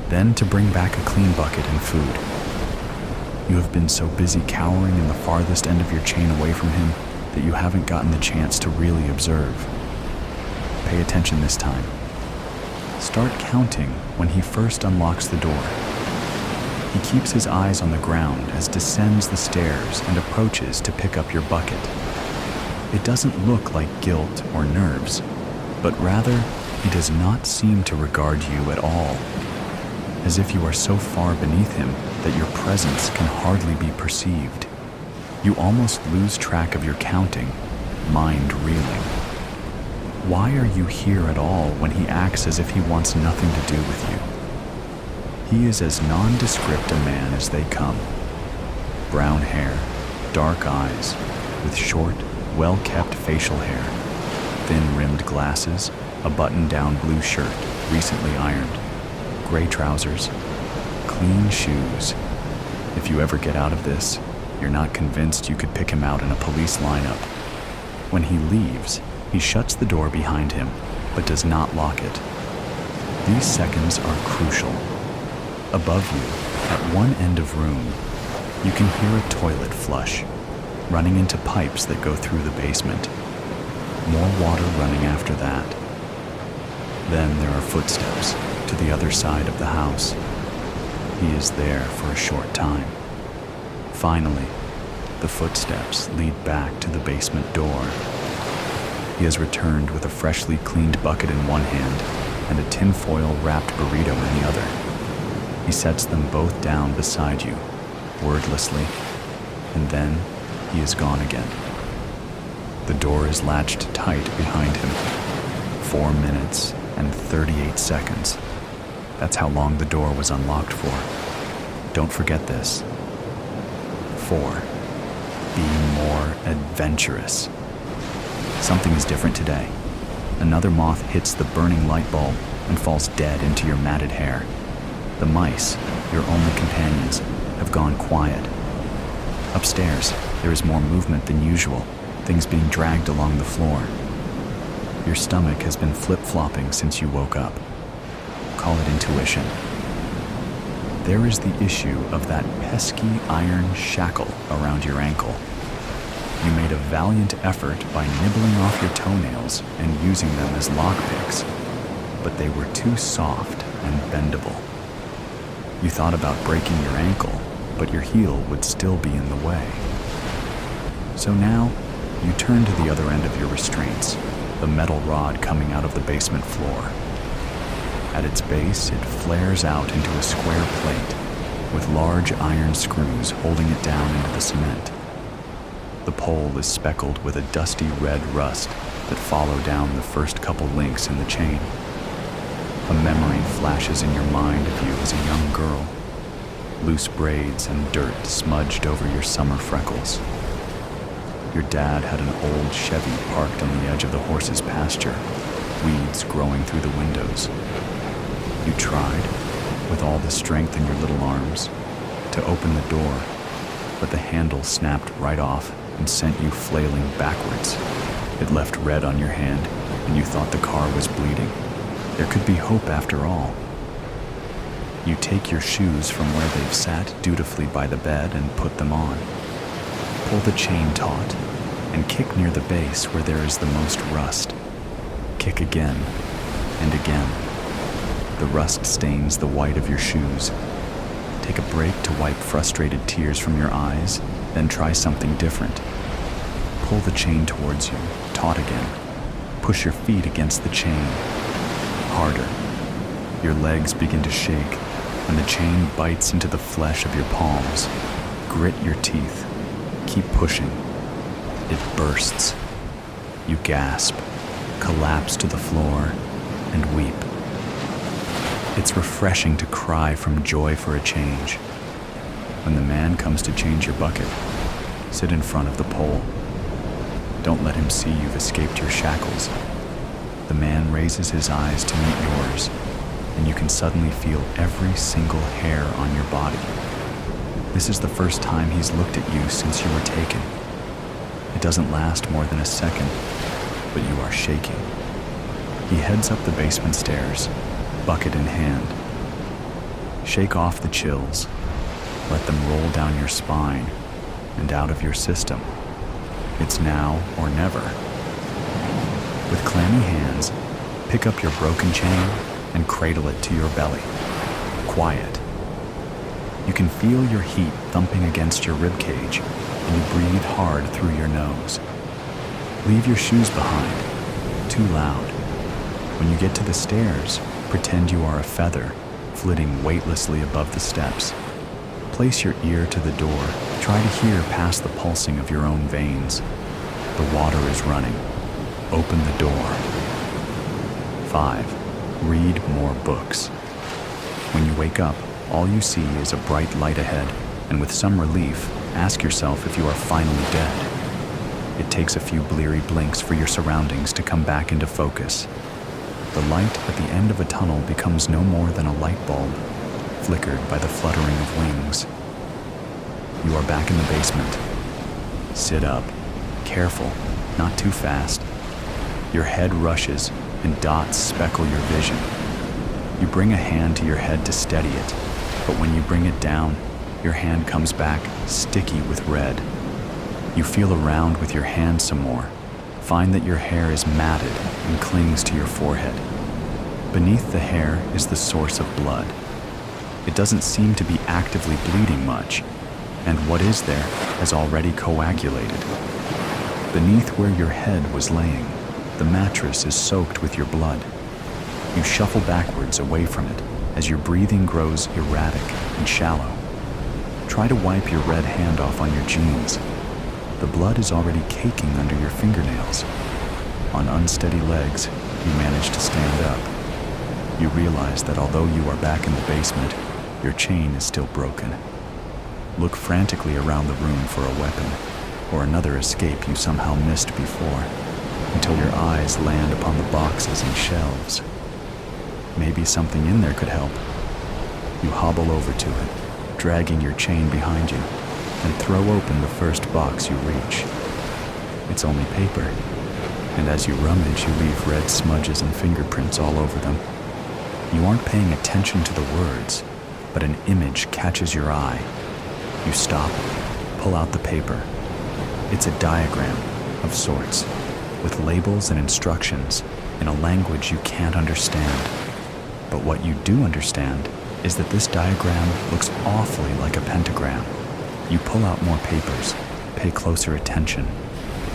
then to bring back a clean bucket and food. You have been so busy cowering in the farthest end of your chain away from him that you haven't gotten the chance to really observe. Pay attention this time. Start counting when he first unlocks the door. He keeps his eyes on the ground as descends the stairs and approaches to pick up your bucket. It doesn't look like guilt or nerves, but rather he does not seem to regard you at all, as if you are so far beneath him that your presence can hardly be perceived. You almost lose track of your counting, mind reeling. Why are you here at all when he acts as if he wants nothing to do with you? He is as nondescript a man as they come. Brown hair, dark eyes, with short, well-kept facial hair, thin-rimmed glasses, a button-down blue shirt, recently ironed, gray trousers, clean shoes. If you ever get out of this, you're not convinced you could pick him out in a police lineup. When he leaves, He shuts the door behind him, but does not lock it. These seconds are crucial. Above you, at one end of room, you can hear a toilet flush, running into pipes that go through the basement. More water running after that. Then there are footsteps to the other side of the house. He is there for a short time. Finally, the footsteps lead back to the basement door. He has returned with a freshly cleaned bucket in one hand and a tinfoil wrapped burrito in the other. He sets them both down beside you, wordlessly, and then he is gone again. The door is latched tight behind him. 4 minutes and 38 seconds. That's how long the door was unlocked for. Don't forget this. 4. Be more adventurous. Something is different today. Another moth hits the burning light bulb and falls dead into your matted hair. The mice, your only companions, have gone quiet. Upstairs, there is more movement than usual, things being dragged along the floor. Your stomach has been flip-flopping since you woke up. Call it intuition. There is the issue of that pesky iron shackle around your ankle. You made a valiant effort by nibbling off your toenails and using them as lockpicks, but they were too soft and bendable. You thought about breaking your ankle, but your heel would still be in the way. So now, you turn to the other end of your restraints, the metal rod coming out of the basement floor. At its base, it flares out into a square plate, with large iron screws holding it down into the cement. The pole is speckled with a dusty red rust that follow down the first couple links in the chain. A memory flashes in your mind of you as a young girl, loose braids and dirt smudged over your summer freckles. Your dad had an old Chevy parked on the edge of the horse's pasture, weeds growing through the windows. You tried, with all the strength in your little arms, to open the door, but the handle snapped right off and sent you flailing backwards. It left red on your hand, and you thought the car was bleeding. There could be hope after all. You take your shoes from where they've sat dutifully by the bed and put them on. Pull the chain taut and kick near the base where there is the most rust. Kick again and again. The rust stains the white of your shoes. Take a break to wipe frustrated tears from your eyes, then try something different. Pull the chain towards you, taut again. Push your feet against the chain. Harder. Your legs begin to shake, and the chain bites into the flesh of your palms. Grit your teeth. Keep pushing. It bursts. You gasp, collapse to the floor, and weep. It's refreshing to cry from joy for a change. When the man comes to change your bucket, sit in front of the pole. Don't let him see you've escaped your shackles. The man raises his eyes to meet yours, and you can suddenly feel every single hair on your body. This is the first time he's looked at you since you were taken. It doesn't last more than a second, but you are shaking. He heads up the basement stairs, bucket in hand. Shake off the chills. Let them roll down your spine and out of your system. It's now or never. With clammy hands, pick up your broken chain and cradle it to your belly. Quiet. You can feel your heat thumping against your ribcage, and you breathe hard through your nose. Leave your shoes behind. Too loud. When you get to the stairs, pretend you are a feather, flitting weightlessly above the steps. Place your ear to the door. Try to hear past the pulsing of your own veins. The water is running. Open the door. 5. Read more books. When you wake up, all you see is a bright light ahead, and with some relief, ask yourself if you are finally dead. It takes a few bleary blinks for your surroundings to come back into focus. The light at the end of a tunnel becomes no more than a light bulb, flickered by the fluttering of wings. You are back in the basement. Sit up. Careful, not too fast. Your head rushes, and dots speckle your vision. You bring a hand to your head to steady it, but when you bring it down, your hand comes back sticky with red. You feel around with your hand some more, find that your hair is matted and clings to your forehead. Beneath the hair is the source of blood. It doesn't seem to be actively bleeding much, and what is there has already coagulated. Beneath where your head was laying, the mattress is soaked with your blood. You shuffle backwards away from it as your breathing grows erratic and shallow. Try to wipe your red hand off on your jeans. The blood is already caking under your fingernails. On unsteady legs, you manage to stand up. You realize that although you are back in the basement, your chain is still broken. Look frantically around the room for a weapon, or another escape you somehow missed before, until your eyes land upon the boxes and shelves. Maybe something in there could help. You hobble over to it, dragging your chain behind you, and throw open the first box you reach. It's only paper, and as you rummage, you leave red smudges and fingerprints all over them. You aren't paying attention to the words, but an image catches your eye. You stop, pull out the paper. It's a diagram of sorts, with labels and instructions in a language you can't understand. But what you do understand is that this diagram looks awfully like a pentagram. You pull out more papers, pay closer attention.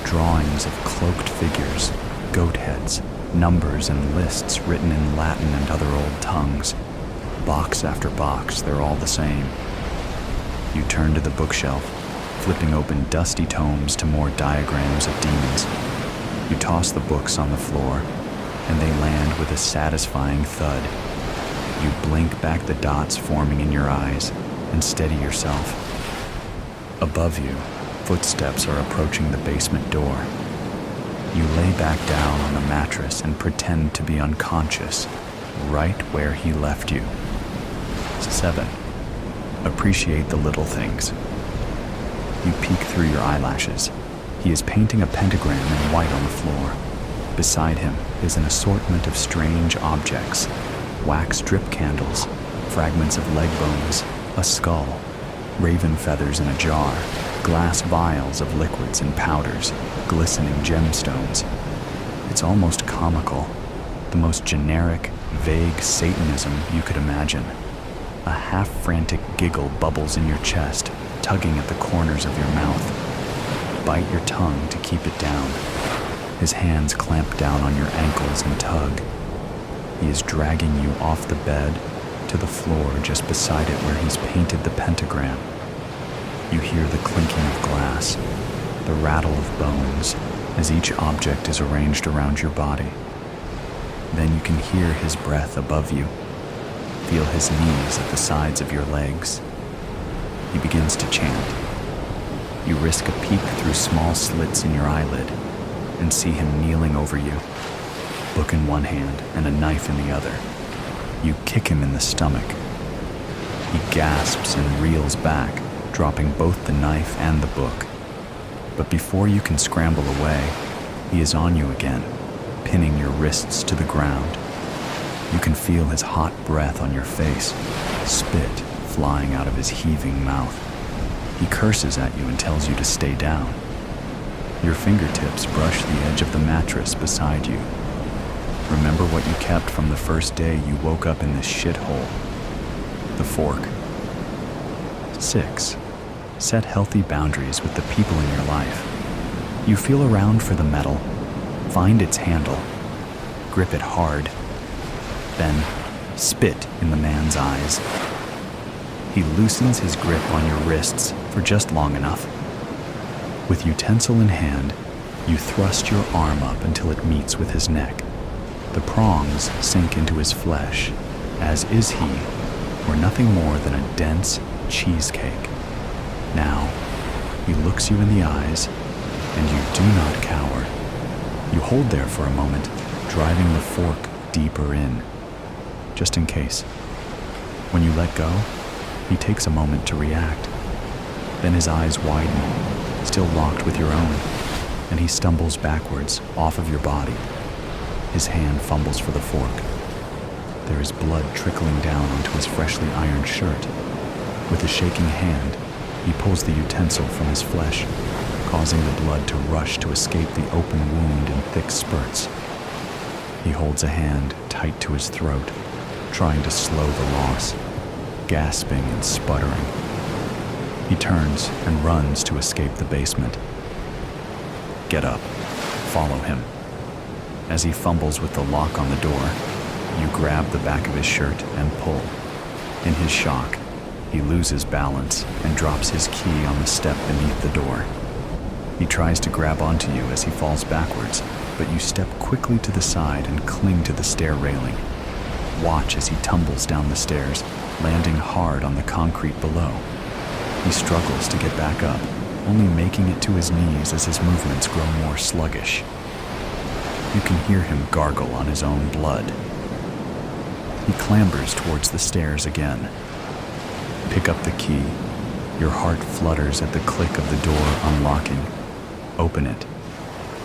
Drawings of cloaked figures, goat heads, numbers and lists written in Latin and other old tongues. Box after box, they're all the same. You turn to the bookshelf, flipping open dusty tomes to more diagrams of demons. You toss the books on the floor, and they land with a satisfying thud. You blink back the dots forming in your eyes and steady yourself. Above you, footsteps are approaching the basement door. You lay back down on the mattress and pretend to be unconscious, right where he left you. 7. Appreciate the little things. You peek through your eyelashes. He is painting a pentagram in white on the floor. Beside him is an assortment of strange objects: wax drip candles, fragments of leg bones, a skull, raven feathers in a jar, glass vials of liquids and powders, glistening gemstones. It's almost comical, the most generic, vague Satanism you could imagine. A half-frantic giggle bubbles in your chest, tugging at the corners of your mouth. Bite your tongue to keep it down. His hands clamp down on your ankles and tug. He is dragging you off the bed to the floor just beside it where he's painted the pentagram. You hear the clinking of glass, the rattle of bones, as each object is arranged around your body. Then you can hear his breath above you. Feel his knees at the sides of your legs. He begins to chant. You risk a peek through small slits in your eyelid and see him kneeling over you, book in one hand and a knife in the other. You kick him in the stomach. He gasps and reels back, dropping both the knife and the book. But before you can scramble away, he is on you again, pinning your wrists to the ground. You can feel his hot breath on your face, spit flying out of his heaving mouth. He curses at you and tells you to stay down. Your fingertips brush the edge of the mattress beside you. Remember what you kept from the first day you woke up in this shithole. The fork. 6. Set healthy boundaries with the people in your life. You feel around for the metal, find its handle, grip it hard, then spit in the man's eyes. He loosens his grip on your wrists for just long enough. With utensil in hand, you thrust your arm up until it meets with his neck. The prongs sink into his flesh, as is he, or nothing more than a dense cheesecake. Now, he looks you in the eyes, and you do not cower. You hold there for a moment, driving the fork deeper in, just in case. When you let go, he takes a moment to react. Then his eyes widen, still locked with your own, and he stumbles backwards off of your body, His hand fumbles for the fork. There is blood trickling down onto his freshly ironed shirt. With a shaking hand, he pulls the utensil from his flesh, causing the blood to rush to escape the open wound in thick spurts. He holds a hand tight to his throat, trying to slow the loss, gasping and sputtering. He turns and runs to escape the basement. Get up. Follow him. As he fumbles with the lock on the door, you grab the back of his shirt and pull. In his shock, he loses balance and drops his key on the step beneath the door. He tries to grab onto you as he falls backwards, but you step quickly to the side and cling to the stair railing. Watch as he tumbles down the stairs, landing hard on the concrete below. He struggles to get back up, only making it to his knees as his movements grow more sluggish. You can hear him gargle on his own blood. He clambers towards the stairs again. Pick up the key. Your heart flutters at the click of the door unlocking. Open it.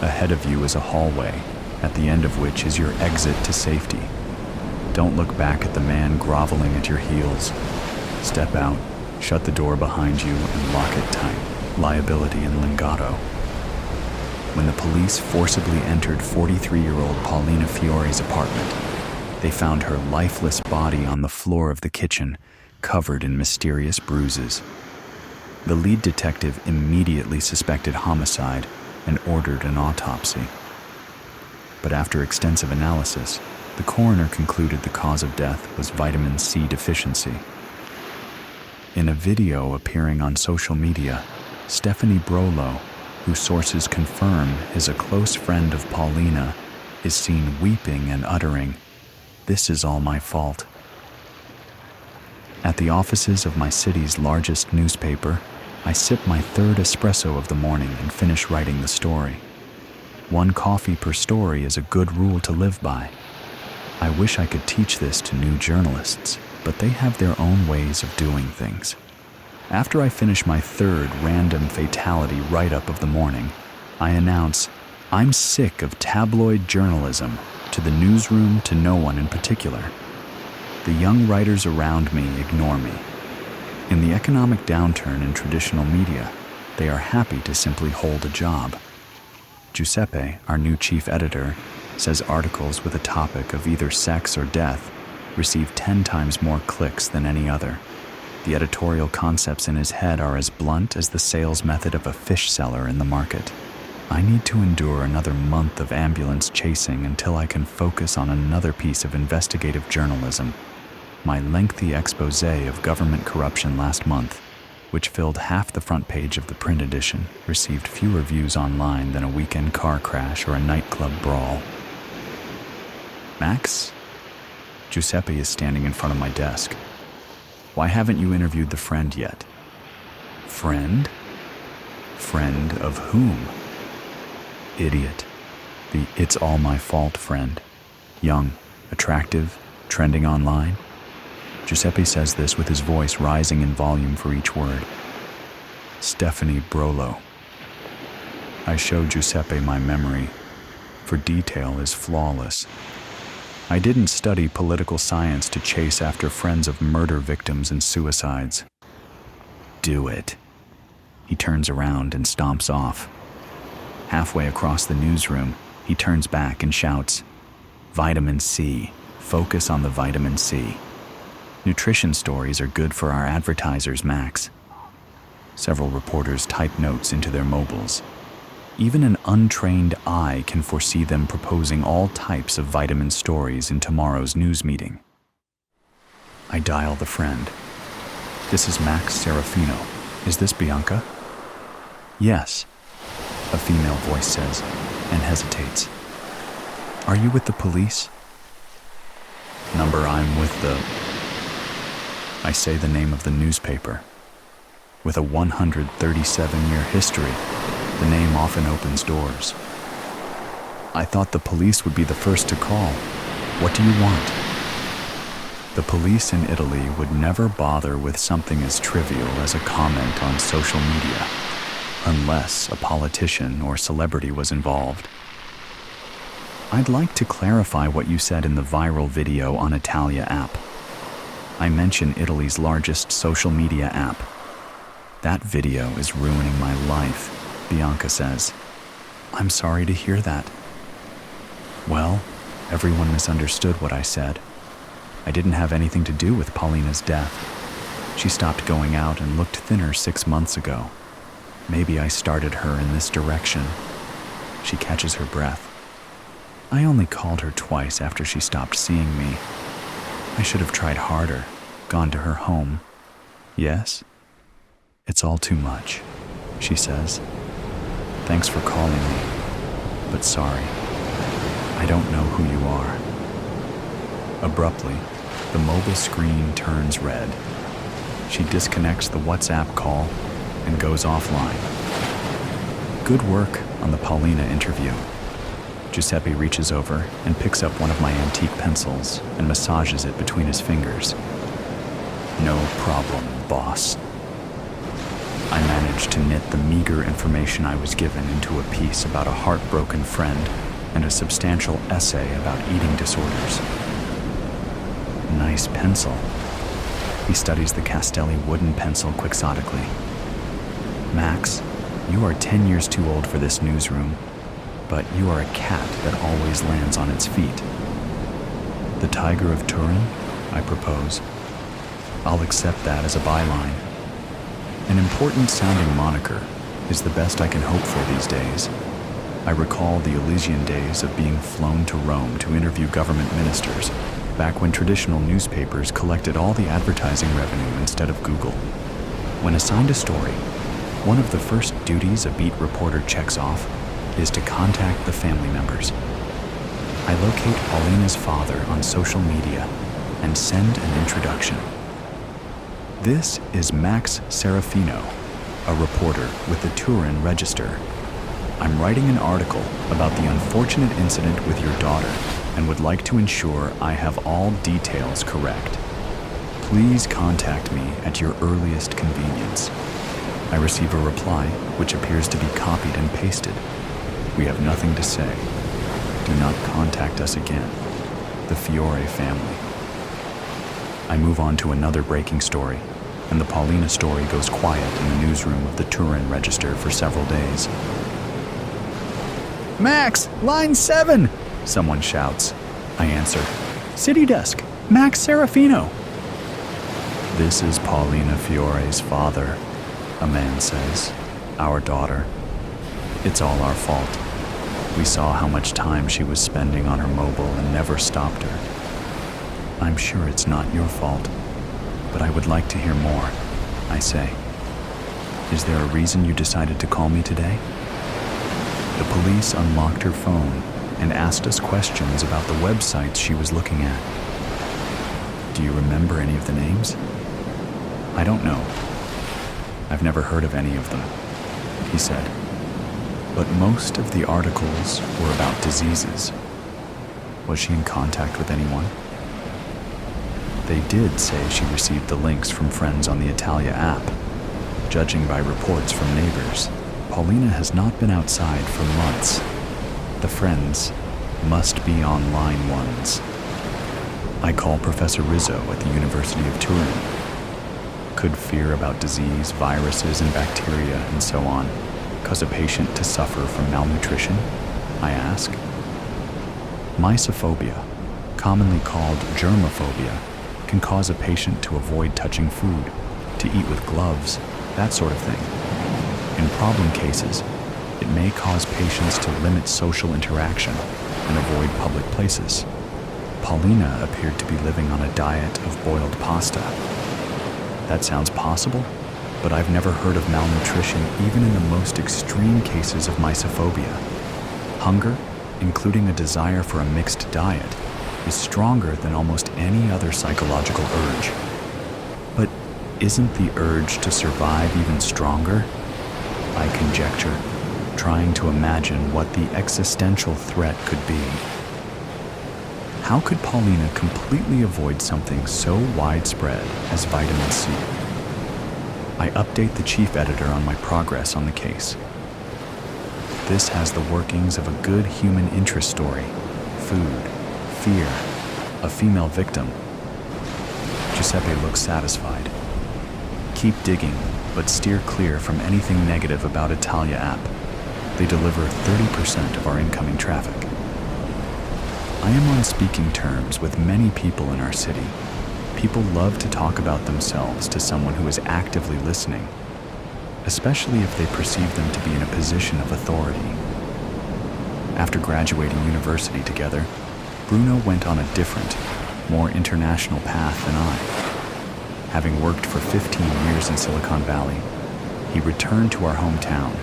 Ahead of you is a hallway, at the end of which is your exit to safety. Don't look back at the man groveling at your heels. Step out, shut the door behind you, and lock it tight. Liability and Lingotto. When the police forcibly entered 43-year-old Paulina Fiore's apartment, they found her lifeless body on the floor of the kitchen, covered in mysterious bruises. The lead detective immediately suspected homicide and ordered an autopsy. But after extensive analysis, the coroner concluded the cause of death was vitamin C deficiency. In a video appearing on social media, Stephanie Brolo, who sources confirm is a close friend of Paulina, is seen weeping and uttering, "This is all my fault." At the offices of my city's largest newspaper, I sip my third espresso of the morning and finish writing the story. 1 coffee per story is a good rule to live by. I wish I could teach this to new journalists, but they have their own ways of doing things. After I finish my third random fatality write-up of the morning, I announce, I'm sick of tabloid journalism, to the newsroom, to no one in particular. The young writers around me ignore me. In the economic downturn in traditional media, they are happy to simply hold a job. Giuseppe, our new chief editor, says articles with a topic of either sex or death receive 10 times more clicks than any other. The editorial concepts in his head are as blunt as the sales method of a fish seller in the market. I need to endure another month of ambulance chasing until I can focus on another piece of investigative journalism. My lengthy expose of government corruption last month, which filled half the front page of the print edition, received fewer views online than a weekend car crash or a nightclub brawl. Max? Giuseppe is standing in front of my desk. Why haven't you interviewed the friend yet? Friend? Friend of whom? Idiot. The "it's all my fault" friend. Young, attractive, trending online. Giuseppe says this with his voice rising in volume for each word. Stephanie Brolo. I show Giuseppe my memory, for detail is flawless. I didn't study political science to chase after friends of murder victims and suicides. Do it. He turns around and stomps off. Halfway across the newsroom, he turns back and shouts, Vitamin C. Focus on the vitamin C. Nutrition stories are good for our advertisers, Max. Several reporters type notes into their mobiles. Even an untrained eye can foresee them proposing all types of vitamin stories in tomorrow's news meeting. I dial the friend. This is Max Serafino. Is this Bianca? Yes, a female voice says, and hesitates. Are you with the police? Number I'm with the... I say the name of the newspaper. With a 137-year history, the name often opens doors. I thought the police would be the first to call. What do you want? The police in Italy would never bother with something as trivial as a comment on social media, unless a politician or celebrity was involved. I'd like to clarify what you said in the viral video on Italia app. I mention Italy's largest social media app. That video is ruining my life, Bianca says. I'm sorry to hear that. Well, everyone misunderstood what I said. I didn't have anything to do with Paulina's death. She stopped going out and looked thinner 6 months ago. Maybe I started her in this direction. She catches her breath. I only called her twice after she stopped seeing me. I should have tried harder, gone to her home. Yes? It's all too much, she says. Thanks for calling me, but sorry. I don't know who you are. Abruptly, the mobile screen turns red. She disconnects the WhatsApp call and goes offline. Good work on the Paulina interview. Giuseppe reaches over and picks up one of my antique pencils and massages it between his fingers. No problem, boss. I managed to knit the meager information I was given into a piece about a heartbroken friend and a substantial essay about eating disorders. Nice pencil. He studies the Castelli wooden pencil quixotically. Max, you are 10 years too old for this newsroom, but you are a cat that always lands on its feet. The Tiger of Turin, I propose. I'll accept that as a byline. An important sounding moniker is the best I can hope for these days. I recall the Elysian days of being flown to Rome to interview government ministers, back when traditional newspapers collected all the advertising revenue instead of Google. When assigned a story, one of the first duties a beat reporter checks off is to contact the family members. I locate Paulina's father on social media and send an introduction. This is Max Serafino, a reporter with the Turin Register. I'm writing an article about the unfortunate incident with your daughter and would like to ensure I have all details correct. Please contact me at your earliest convenience. I receive a reply, which appears to be copied and pasted. We have nothing to say. Do not contact us again. The Fiore family. I move on to another breaking story, and the Paulina story goes quiet in the newsroom of the Turin Register for several days. Max, line 7! Someone shouts. I answer. City desk, Max Serafino. This is Paulina Fiore's father, a man says. Our daughter. It's all our fault. We saw how much time she was spending on her mobile and never stopped her. I'm sure it's not your fault, but I would like to hear more, I say. Is there a reason you decided to call me today? The police unlocked her phone and asked us questions about the websites she was looking at. Do you remember any of the names? I don't know. I've never heard of any of them, he said. But most of the articles were about diseases. Was she in contact with anyone? They did say she received the links from friends on the Italia app. Judging by reports from neighbors, Paulina has not been outside for months. The friends must be online ones. I call Professor Rizzo at the University of Turin. Could fear about disease, viruses, and bacteria, and so on, cause a patient to suffer from malnutrition? I ask. Mysophobia, commonly called germophobia, can cause a patient to avoid touching food, to eat with gloves, that sort of thing. In problem cases, it may cause patients to limit social interaction and avoid public places. Paulina appeared to be living on a diet of boiled pasta. That sounds possible, but I've never heard of malnutrition even in the most extreme cases of mysophobia. Hunger, including a desire for a mixed diet, is stronger than almost any other psychological urge. But isn't the urge to survive even stronger? I conjecture, trying to imagine what the existential threat could be. How could Paulina completely avoid something so widespread as vitamin C? I update the chief editor on my progress on the case. This has the workings of a good human interest story, food, fear, a female victim. Giuseppe looks satisfied. Keep digging, but steer clear from anything negative about Italia app. They deliver 30% of our incoming traffic. I am on speaking terms with many people in our city. People love to talk about themselves to someone who is actively listening, especially if they perceive them to be in a position of authority. After graduating university together, Bruno went on a different, more international path than I. Having worked for 15 years in Silicon Valley, he returned to our hometown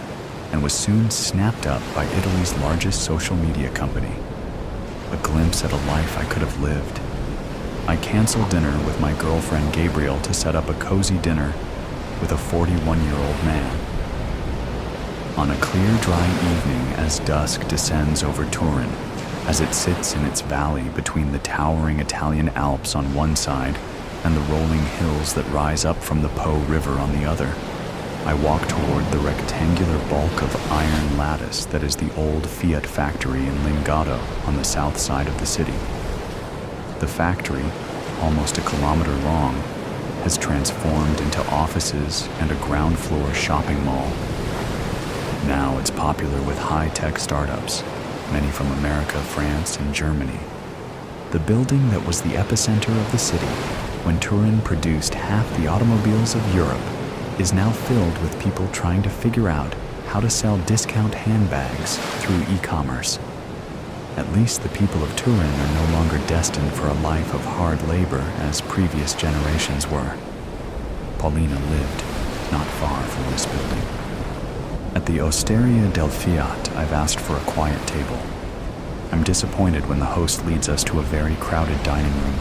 and was soon snapped up by Italy's largest social media company. A glimpse at a life I could have lived. I canceled dinner with my girlfriend Gabriel to set up a cozy dinner with a 41-year-old man. On a clear, dry evening as dusk descends over Turin, as it sits in its valley between the towering Italian Alps on one side and the rolling hills that rise up from the Po River on the other, I walk toward the rectangular bulk of iron lattice that is the old Fiat factory in Lingotto on the south side of the city. The factory, almost a kilometer long, has transformed into offices and a ground floor shopping mall. Now it's popular with high-tech startups, many from America, France, and Germany. The building that was the epicenter of the city when Turin produced half the automobiles of Europe is now filled with people trying to figure out how to sell discount handbags through e-commerce. At least the people of Turin are no longer destined for a life of hard labor as previous generations were. Paulina lived not far from this building. At the Osteria del Fiat, I've asked for a quiet table. I'm disappointed when the host leads us to a very crowded dining room.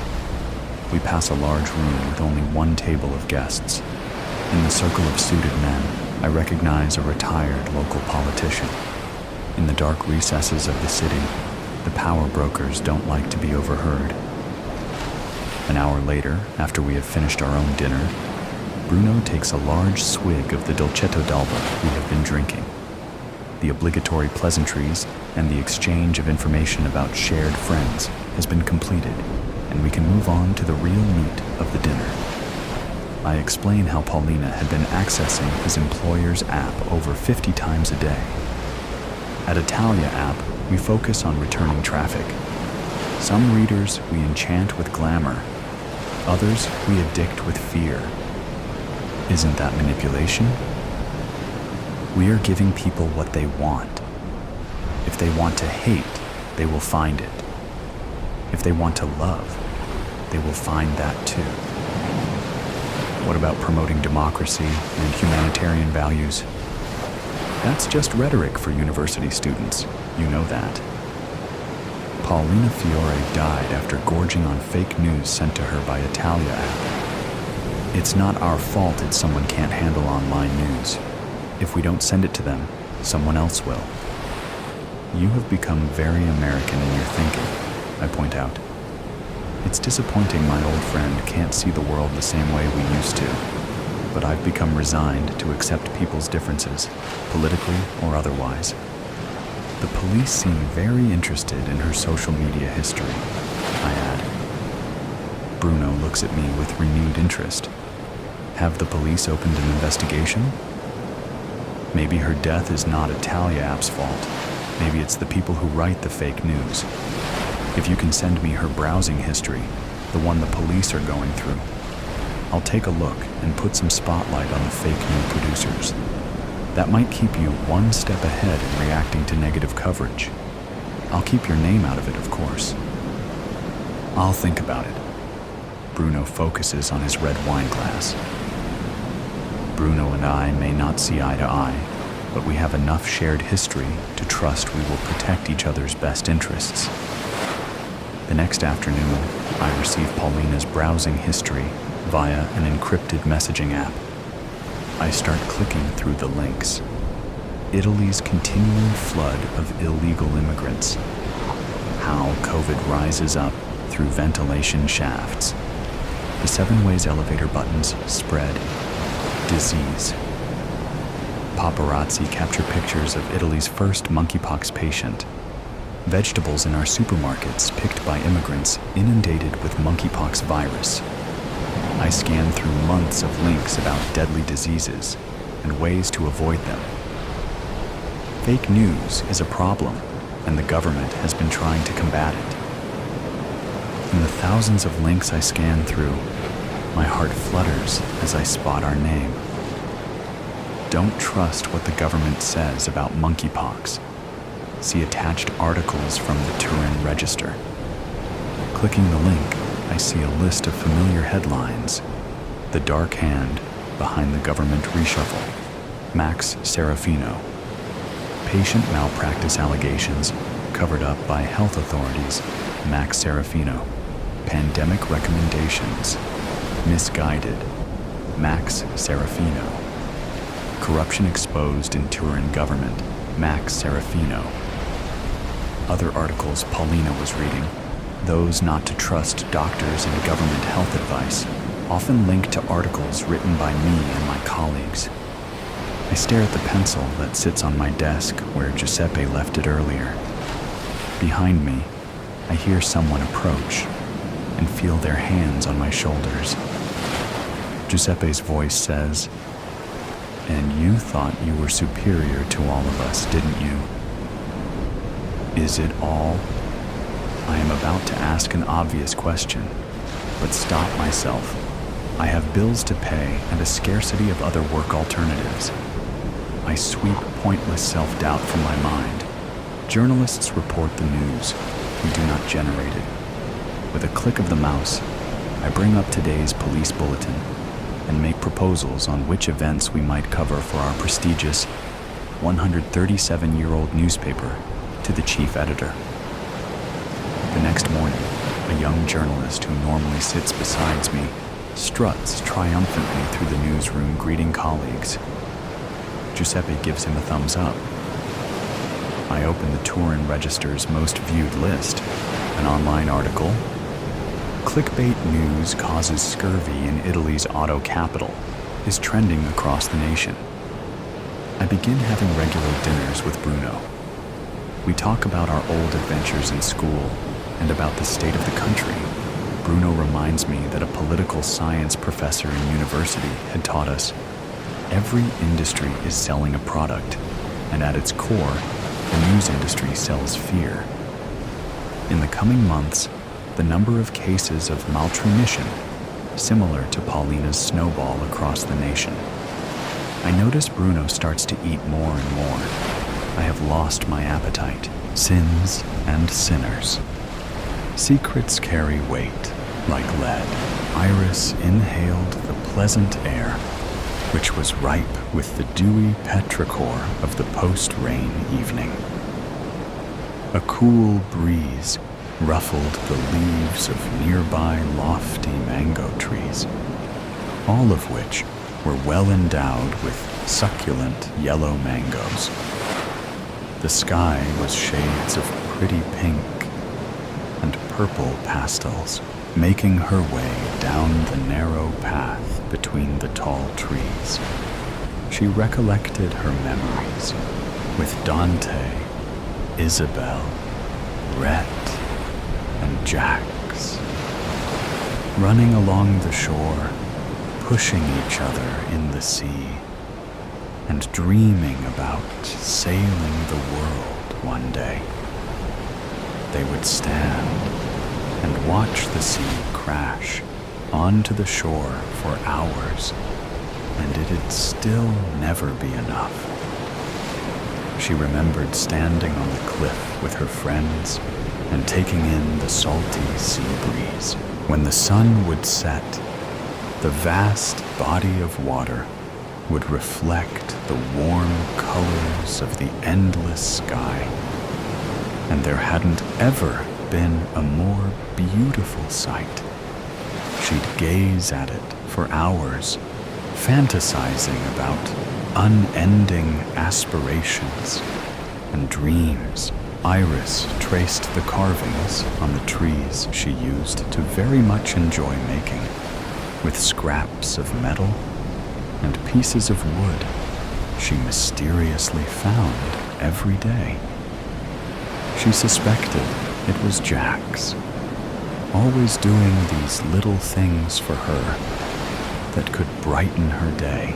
We pass a large room with only one table of guests. In the circle of suited men, I recognize a retired local politician. In the dark recesses of the city, the power brokers don't like to be overheard. An hour later, after we have finished our own dinner, Bruno takes a large swig of the dolcetto d'alba we have been drinking. The obligatory pleasantries and the exchange of information about shared friends has been completed, and we can move on to the real meat of the dinner. I explain how Paulina had been accessing his employer's app over 50 times a day. At Italia app, we focus on returning traffic. Some readers we enchant with glamour, others we addict with fear. Isn't that manipulation? We are giving people what they want. If they want to hate, they will find it. If they want to love, they will find that too. What about promoting democracy and humanitarian values? That's just rhetoric for university students. You know that. Paulina Fiore died after gorging on fake news sent to her by Italia app. It's not our fault that someone can't handle online news. If we don't send it to them, someone else will. You have become very American in your thinking, I point out. It's disappointing my old friend can't see the world the same way we used to, but I've become resigned to accept people's differences, politically or otherwise. The police seem very interested in her social media history, I add. Bruno looks at me with renewed interest. Have the police opened an investigation? Maybe her death is not Italia app's fault. Maybe it's the people who write the fake news. If you can send me her browsing history, the one the police are going through, I'll take a look and put some spotlight on the fake news producers. That might keep you one step ahead in reacting to negative coverage. I'll keep your name out of it, of course. I'll think about it. Bruno focuses on his red wine glass. Bruno and I may not see eye to eye, but we have enough shared history to trust we will protect each other's best interests. The next afternoon, I receive Paulina's browsing history via an encrypted messaging app. I start clicking through the links. Italy's continuing flood of illegal immigrants. How COVID rises up through ventilation shafts. The 7 ways elevator buttons spread. Disease. Paparazzi capture pictures of Italy's first monkeypox patient. Vegetables in our supermarkets picked by immigrants inundated with monkeypox virus. I scanned through months of links about deadly diseases and ways to avoid them. Fake news is a problem, and the government has been trying to combat it. In the thousands of links I scan through, my heart flutters as I spot our name. Don't trust what the government says about monkeypox. See attached articles from the Turin Register. Clicking the link, I see a list of familiar headlines. The dark hand behind the government reshuffle. Max Serafino. Patient malpractice allegations covered up by health authorities. Max Serafino. Pandemic recommendations. Misguided. Max Serafino. Corruption exposed in Turin government. Max Serafino. Other articles Paulina was reading, those not to trust doctors and government health advice, often linked to articles written by me and my colleagues. I stare at the pencil that sits on my desk where Giuseppe left it earlier. Behind me, I hear someone approach and feel their hands on my shoulders. Giuseppe's voice says, "And you thought you were superior to all of us, didn't you?" Is it all? I am about to ask an obvious question, but stop myself. I have bills to pay and a scarcity of other work alternatives. I sweep pointless self-doubt from my mind. Journalists report the news. We do not generate it. With a click of the mouse, I bring up today's police bulletin and make proposals on which events we might cover for our prestigious 137-year-old newspaper to the chief editor. The next morning, a young journalist who normally sits beside me struts triumphantly through the newsroom greeting colleagues. Giuseppe gives him a thumbs up. I open the Turin Register's most viewed list, an online article. Clickbait news causes scurvy in Italy's auto capital is trending across the nation. I begin having regular dinners with Bruno. We talk about our old adventures in school and about the state of the country. Bruno reminds me that a political science professor in university had taught us, every industry is selling a product, and at its core, the news industry sells fear. In the coming months, the number of cases of malnutrition, similar to Paulina's snowball across the nation. I notice Bruno starts to eat more and more. I have lost my appetite. Sins and sinners. Secrets carry weight, like lead. Iris inhaled the pleasant air, which was ripe with the dewy petrichor of the post-rain evening. A cool breeze ruffled the leaves of nearby lofty mango trees, all of which were well endowed with succulent yellow mangoes. The sky was shades of pretty pink and purple pastels, making her way down the narrow path between the tall trees. She recollected her memories with Dante, Isabel, Rhett, and Jax, running along the shore, pushing each other in the sea, and dreaming about sailing the world one day. They would stand and watch the sea crash onto the shore for hours, and it'd still never be enough. She remembered standing on the cliff with her friends and taking in the salty sea breeze. When the sun would set, the vast body of water would reflect the warm colors of the endless sky, and there hadn't ever been a more beautiful sight. She'd gaze at it for hours, fantasizing about unending aspirations and dreams. Iris traced the carvings on the trees she used to very much enjoy making, with scraps of metal and pieces of wood she mysteriously found every day. She suspected it was Jack's, always doing these little things for her that could brighten her day.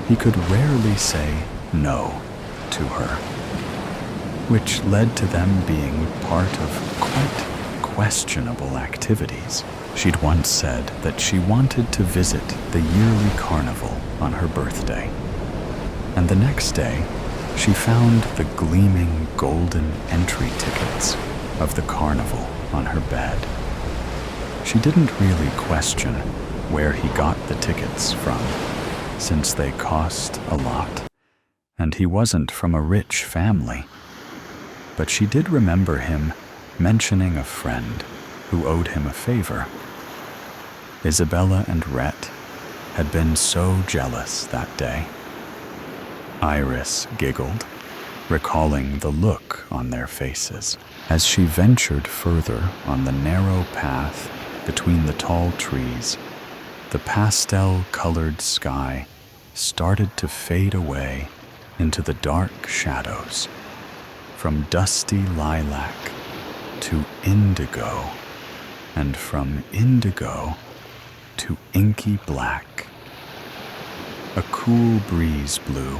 He could rarely say no to her, which led to them being part of quite questionable activities. She'd once said that she wanted to visit the yearly carnival on her birthday, and the next day she found the gleaming golden entry tickets of the carnival on her bed. She didn't really question where he got the tickets from, since they cost a lot, and he wasn't from a rich family. But she did remember him mentioning a friend who owed him a favor. Isabella and Rhett had been so jealous that day. Iris giggled, recalling the look on their faces as she ventured further on the narrow path between the tall trees. The pastel-colored sky started to fade away into the dark shadows, from dusty lilac to indigo, and from indigo to inky black. A cool breeze blew,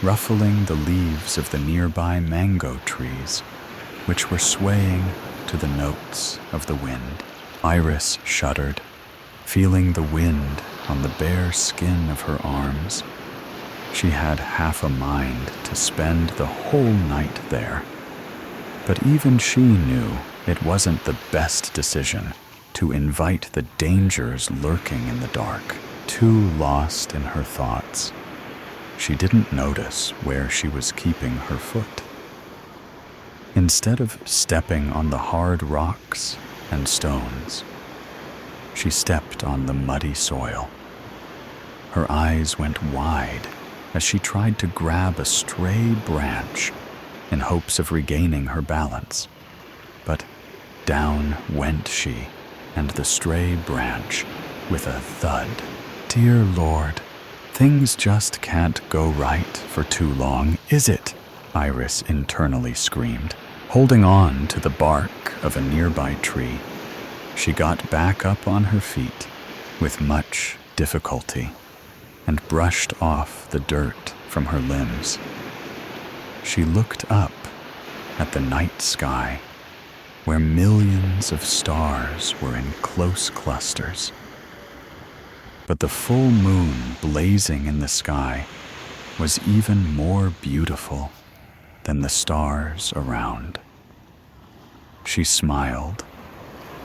ruffling the leaves of the nearby mango trees, which were swaying to the notes of the wind. Iris shuddered, feeling the wind on the bare skin of her arms. She had half a mind to spend the whole night there, but even she knew it wasn't the best decision to invite the dangers lurking in the dark. Too lost in her thoughts, she didn't notice where she was keeping her foot. Instead of stepping on the hard rocks and stones, she stepped on the muddy soil. Her eyes went wide as she tried to grab a stray branch in hopes of regaining her balance. But down went she, and the stray branch with a thud. Dear Lord, things just can't go right for too long, is it? Iris internally screamed. Holding on to the bark of a nearby tree, she got back up on her feet with much difficulty and brushed off the dirt from her limbs. She looked up at the night sky, where millions of stars were in close clusters. But the full moon blazing in the sky was even more beautiful than the stars around. She smiled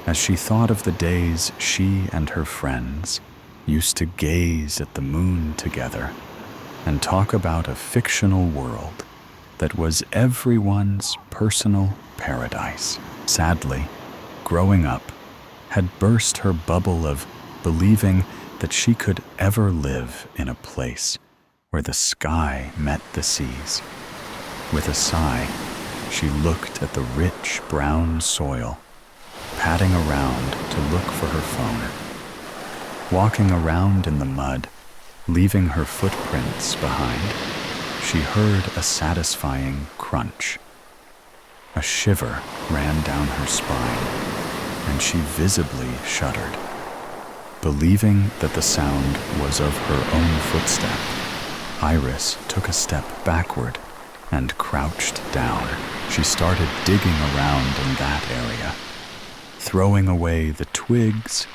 as she thought of the days she and her friends used to gaze at the moon together and talk about a fictional world that was everyone's personal paradise. Sadly, growing up had burst her bubble of believing that she could ever live in a place where the sky met the seas. With a sigh, she looked at the rich brown soil, padding around to look for her phone. Walking around in the mud, leaving her footprints behind, she heard a satisfying crunch. A shiver ran down her spine, and she visibly shuddered. Believing that the sound was of her own footstep, Iris took a step backward and crouched down. She started digging around in that area, throwing away the twigs,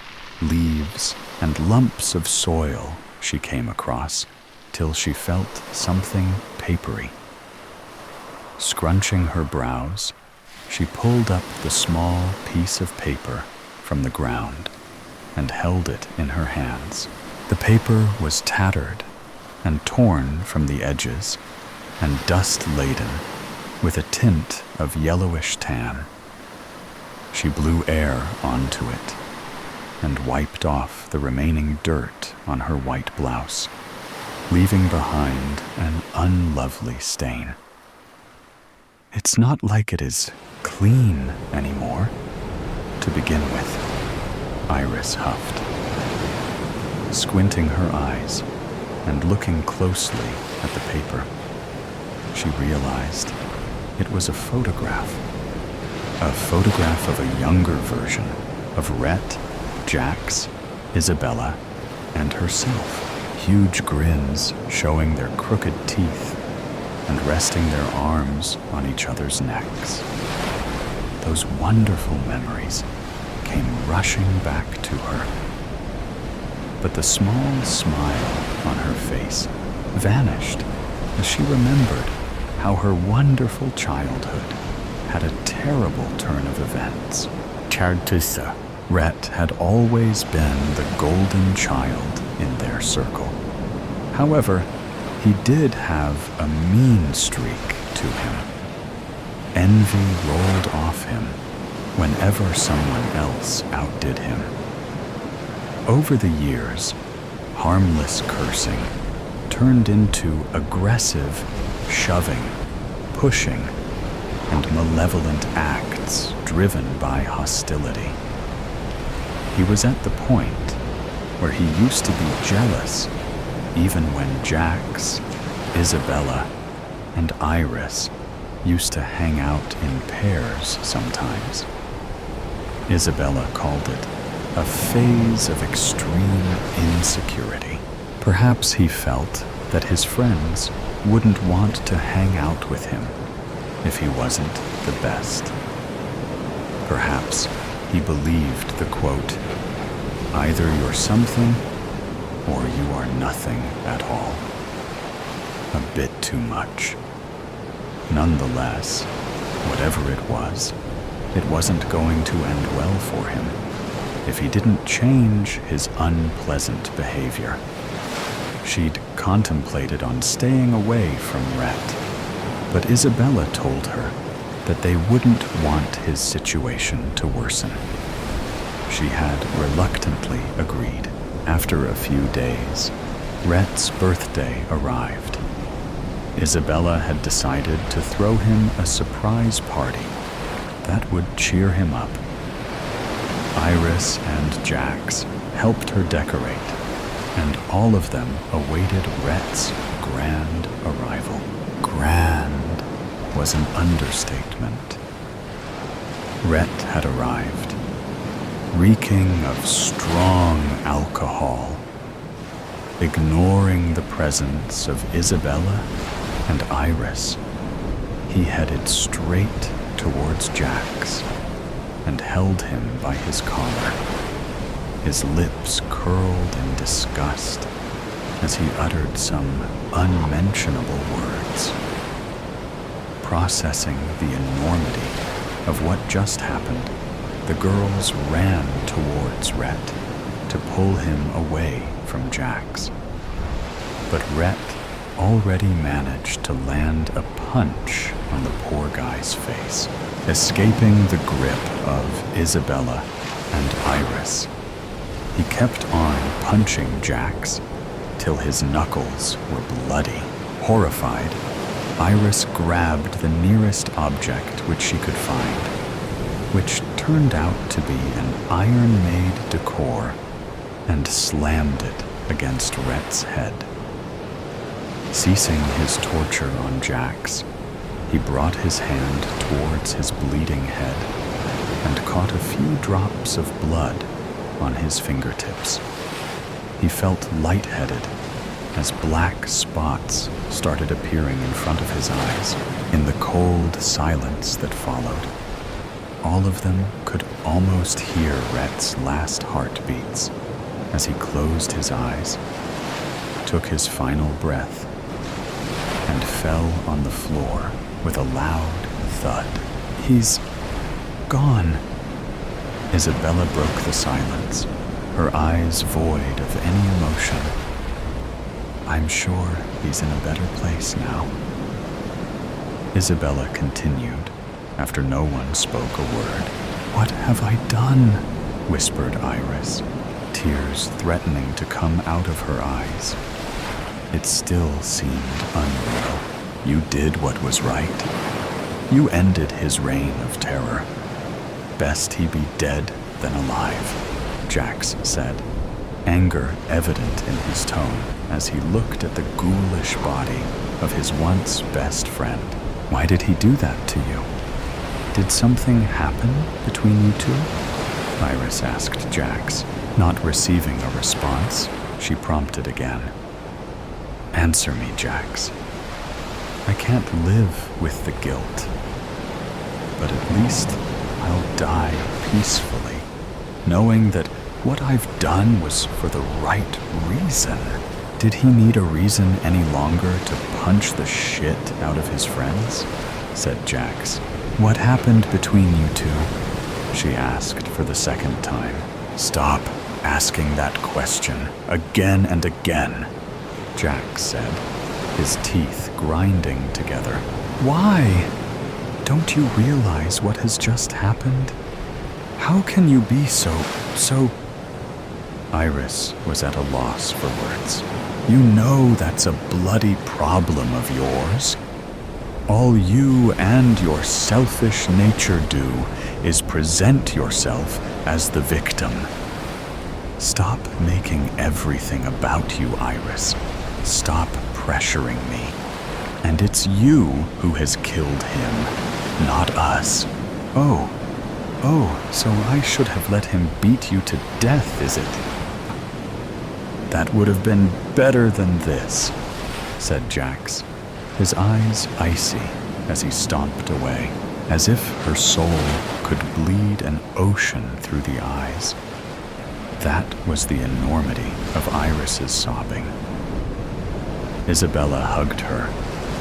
leaves, and lumps of soil she came across till she felt something papery. Scrunching her brows, she pulled up the small piece of paper from the ground and held it in her hands. The paper was tattered and torn from the edges and dust-laden with a tint of yellowish tan. She blew air onto it and wiped off the remaining dirt on her white blouse, leaving behind an unlovely stain. It's not like it is clean anymore, to begin with, Iris huffed. Squinting her eyes and looking closely at the paper, she realized It was a photograph. A photograph of a younger version of Rhett, Jax, Isabella, and herself. Huge grins showing their crooked teeth and resting their arms on each other's necks. Those wonderful memories came rushing back to her. But the small smile on her face vanished as she remembered how her wonderful childhood had a terrible turn of events. Chartusa. Rhett had always been the golden child in their circle. However, he did have a mean streak to him. Envy rolled off him whenever someone else outdid him. Over the years, harmless cursing turned into aggressive shoving, pushing, and malevolent acts driven by hostility. He was at the point where he used to be jealous even when Jax, Isabella, and Iris used to hang out in pairs sometimes. Isabella called it a phase of extreme insecurity. Perhaps he felt that his friends wouldn't want to hang out with him if he wasn't the best. Perhaps he believed the quote, "Either you're something or you are nothing at all," a bit too much. Nonetheless, whatever it wasn't going to end well for him if he didn't change his unpleasant behavior. She'd contemplated on staying away from Rhett, but Isabella told her that they wouldn't want his situation to worsen. She had reluctantly agreed. After a few days, Rhett's birthday arrived. Isabella had decided to throw him a surprise party that would cheer him up. Iris and Jax helped her decorate, and all of them awaited Rhett's grand arrival. Grand was an understatement. Rhett had arrived, reeking of strong alcohol. Ignoring the presence of Isabella and Iris, he headed straight towards Jax and held him by his collar. His lips curled in disgust as he uttered some unmentionable words. Processing the enormity of what just happened, the girls ran towards Rhett to pull him away from Jax. But Rhett already managed to land a punch on the poor guy's face, escaping the grip of Isabella and Iris. He kept on punching Jax till his knuckles were bloody. Horrified, Iris grabbed the nearest object which she could find, which turned out to be an iron-made decor, and slammed it against Rhett's head. Ceasing his torture on Jax, he brought his hand towards his bleeding head and caught a few drops of blood on his fingertips. He felt lightheaded as black spots started appearing in front of his eyes. In the cold silence that followed, all of them could almost hear Rhett's last heartbeats as he closed his eyes, took his final breath, and fell on the floor with a loud thud. "He's gone." Isabella broke the silence, her eyes void of any emotion. "I'm sure he's in a better place now." Isabella continued, after no one spoke a word. "What have I done?" whispered Iris, tears threatening to come out of her eyes. It still seemed unreal. "You did what was right. You ended his reign of terror. Best he be dead than alive," Jax said, anger evident in his tone as he looked at the ghoulish body of his once best friend Why did he do that to you? Did something happen between you two? Iris asked Jax. Not receiving a response, she prompted again. Answer me, Jax. I can't live with the guilt, but at least I'll die peacefully, knowing that what I've done was for the right reason. Did he need a reason any longer to punch the shit out of his friends? Said Jax. What happened between you two? She asked for the second time. Stop asking that question again and again, Jax said, his teeth grinding together. Why? Don't you realize what has just happened? How can you be so... Iris was at a loss for words. You know that's a bloody problem of yours. All you and your selfish nature do is present yourself as the victim. Stop making everything about you, Iris. Stop pressuring me. And it's you who has killed him, not us. Oh, so I should have let him beat you to death, is it? That would have been better than this, said Jax, his eyes icy as he stomped away, as if her soul could bleed an ocean through the eyes. That was the enormity of Iris's sobbing. Isabella hugged her,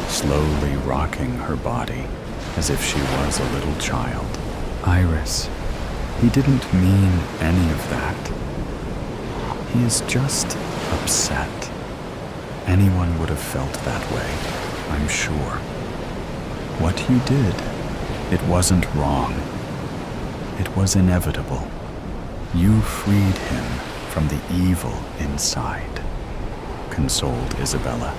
slowly rocking her body as if she was a little child. Iris, he didn't mean any of that. He is just upset. Anyone would have felt that way, I'm sure. What you did, it wasn't wrong. It was inevitable. You freed him from the evil inside, consoled Isabella,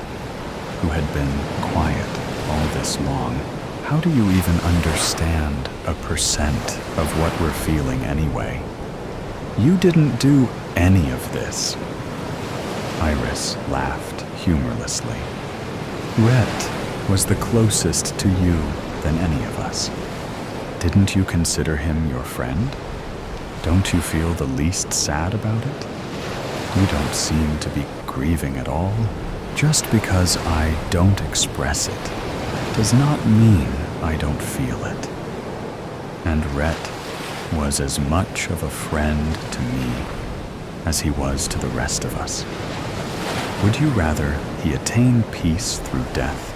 who had been quiet all this long. How do you even understand a percent of what we're feeling anyway? You didn't do any of this. Iris laughed humorlessly. Rhett was the closest to you than any of us. Didn't you consider him your friend? Don't you feel the least sad about it? You don't seem to be grieving at all. Just because I don't express it does not mean I don't feel it. And Rhett was as much of a friend to me as he was to the rest of us. Would you rather he attain peace through death,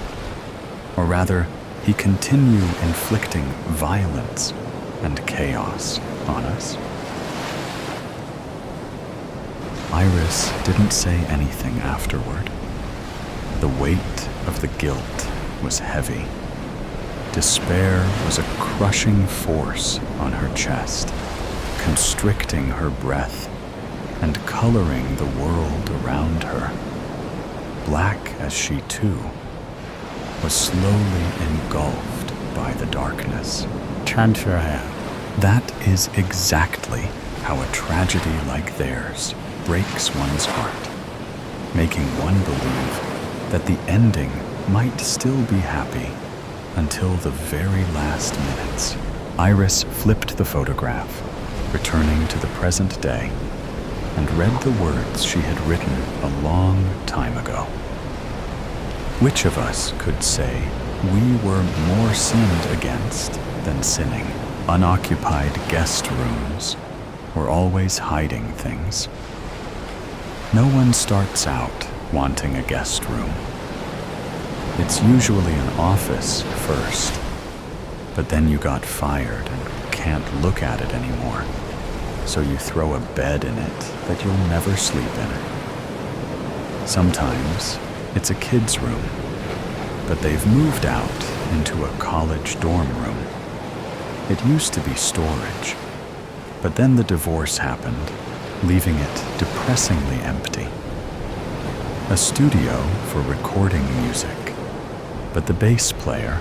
or rather he continue inflicting violence and chaos on us? Iris didn't say anything afterward. The weight of the guilt was heavy. Despair was a crushing force on her chest, constricting her breath and coloring the world around her. Black as she too was slowly engulfed by the darkness. That is exactly how a tragedy like theirs breaks one's heart, making one believe that the ending might still be happy until the very last minutes. Iris flipped the photograph, returning to the present day, and read the words she had written a long time ago. Which of us could say we were more sinned against than sinning? Unoccupied guest rooms were always hiding things. No one starts out wanting a guest room. It's usually an office first, but then you got fired and can't look at it anymore, so you throw a bed in it that you'll never sleep in. Sometimes it's a kid's room, but they've moved out into a college dorm room. It used to be storage, but then the divorce happened, leaving it depressingly empty. A studio for recording music, but the bass player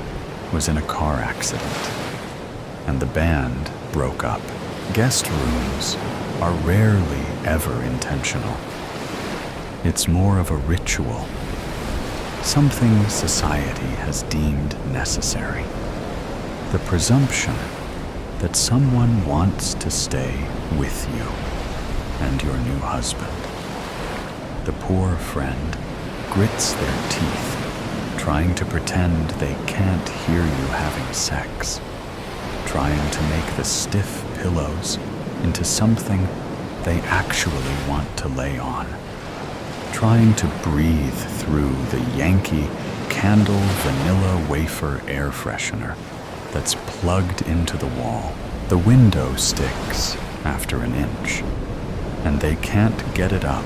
was in a car accident, and the band broke up. Guest rooms are rarely ever intentional. It's more of a ritual, something society has deemed necessary. The presumption that someone wants to stay with you and your new husband. The poor friend grits their teeth, trying to pretend they can't hear you having sex, trying to make the stiff pillows into something they actually want to lay on, trying to breathe through the Yankee Candle Vanilla Wafer air freshener that's plugged into the wall. The window sticks after an inch, and they can't get it up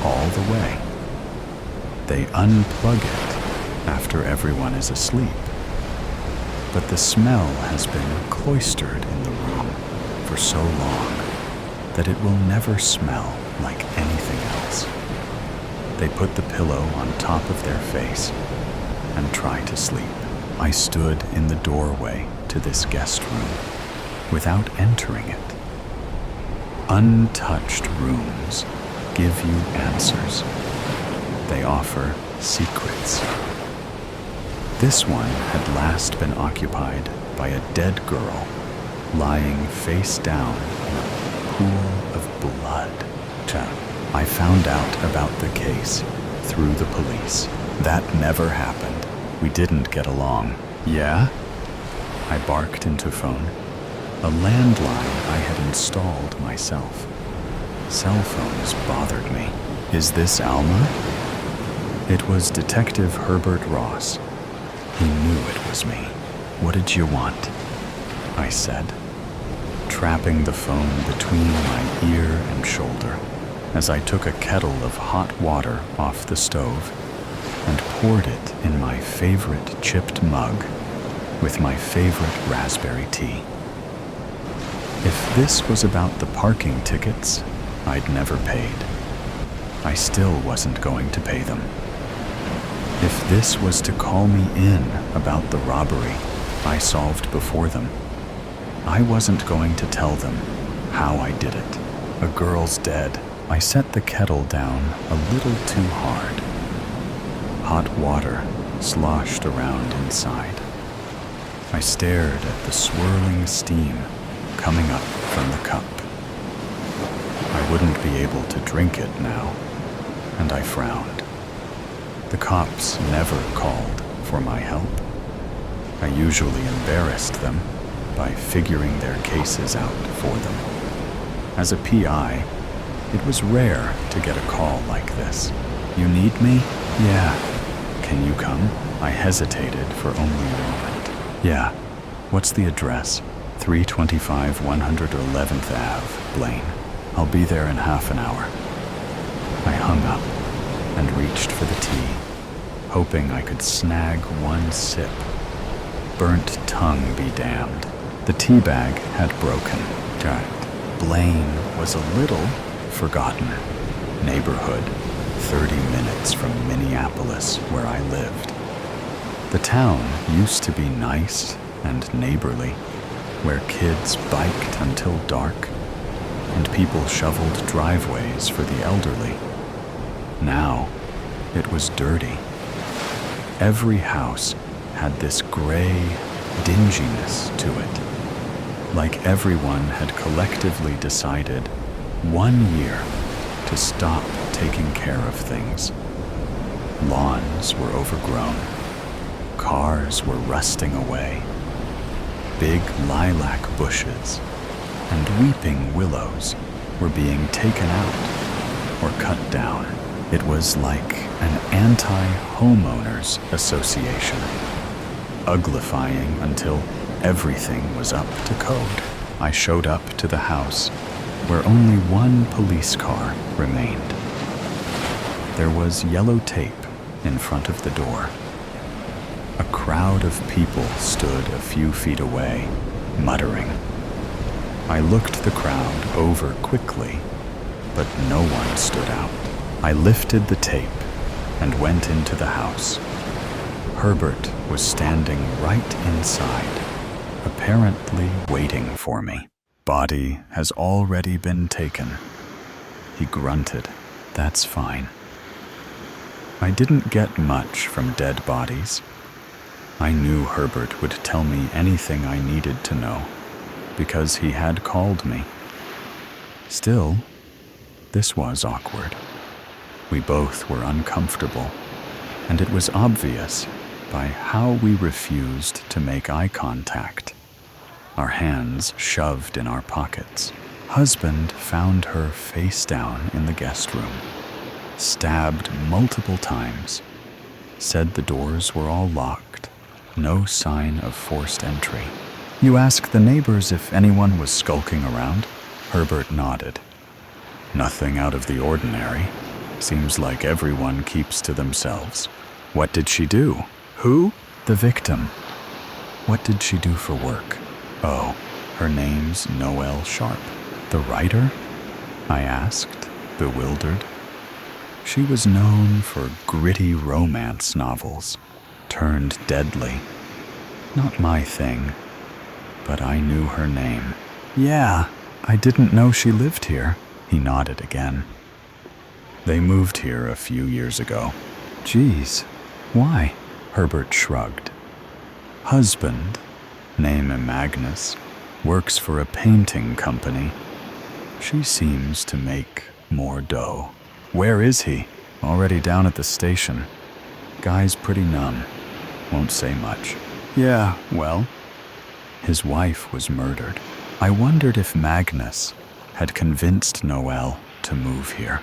all the way. They unplug it after everyone is asleep. But the smell has been cloistered in the room for so long that it will never smell like anything else. They put the pillow on top of their face and try to sleep. I stood in the doorway to this guest room without entering it. Untouched rooms give you answers. They offer secrets. This one had last been occupied by a dead girl lying face down in a pool of blood. I found out about the case through the police. That never happened. We didn't get along. Yeah? I barked into phone. A landline I had installed myself. Cell phones bothered me. Is this Alma? It was Detective Herbert Ross. He knew it was me. What did you want? I said, trapping the phone between my ear and shoulder as I took a kettle of hot water off the stove and poured it in my favorite chipped mug with my favorite raspberry tea. If this was about the parking tickets I'd never paid, I still wasn't going to pay them. If this was to call me in about the robbery I solved before them, I wasn't going to tell them how I did it. A girl's dead. I set the kettle down a little too hard. Hot water sloshed around inside. I stared at the swirling steam coming up from the cup. I wouldn't be able to drink it now, and I frowned. The cops never called for my help. I usually embarrassed them by figuring their cases out for them. As a PI, it was rare to get a call like this. You need me? Yeah. Can you come? I hesitated for only a moment. Yeah. What's the address? 325 111th Ave, Blaine. I'll be there in half an hour. I hung up and reached for the tea, hoping I could snag one sip. Burnt tongue be damned. The tea bag had broken. Blaine was a little forgotten neighborhood, 30 minutes from Minneapolis, where I lived. The town used to be nice and neighborly, where kids biked until dark and people shoveled driveways for the elderly. Now, it was dirty. Every house had this gray dinginess to it, like everyone had collectively decided 1 year to stop taking care of things. Lawns were overgrown. Cars were rusting away. Big lilac bushes and weeping willows were being taken out or cut down. It was like an anti-homeowners association, uglifying until everything was up to code. I showed up to the house where only one police car remained. There was yellow tape in front of the door. A crowd of people stood a few feet away, muttering. I looked the crowd over quickly, but no one stood out. I lifted the tape and went into the house. Herbert was standing right inside, apparently waiting for me. Body has already been taken. He grunted. That's fine. I didn't get much from dead bodies. I knew Herbert would tell me anything I needed to know, because he had called me. Still, this was awkward. We both were uncomfortable, and it was obvious by how we refused to make eye contact, our hands shoved in our pockets. Husband found her face down in the guest room, stabbed multiple times, said the doors were all locked, no sign of forced entry. You ask the neighbors if anyone was skulking around? Herbert nodded. Nothing out of the ordinary. Seems like everyone keeps to themselves. What did she do? Who? The victim. What did she do for work? Oh, her name's Noelle Sharp. The writer? I asked, bewildered. She was known for gritty romance novels, turned deadly. Not my thing, but I knew her name. Yeah, I didn't know she lived here. He nodded again. They moved here a few years ago. Geez, why? Herbert shrugged. Husband, name Magnus, works for a painting company. She seems to make more dough. Where is he? Already down at the station. Guy's pretty numb. Won't say much. Yeah, well, his wife was murdered. I wondered if Magnus had convinced Noelle to move here.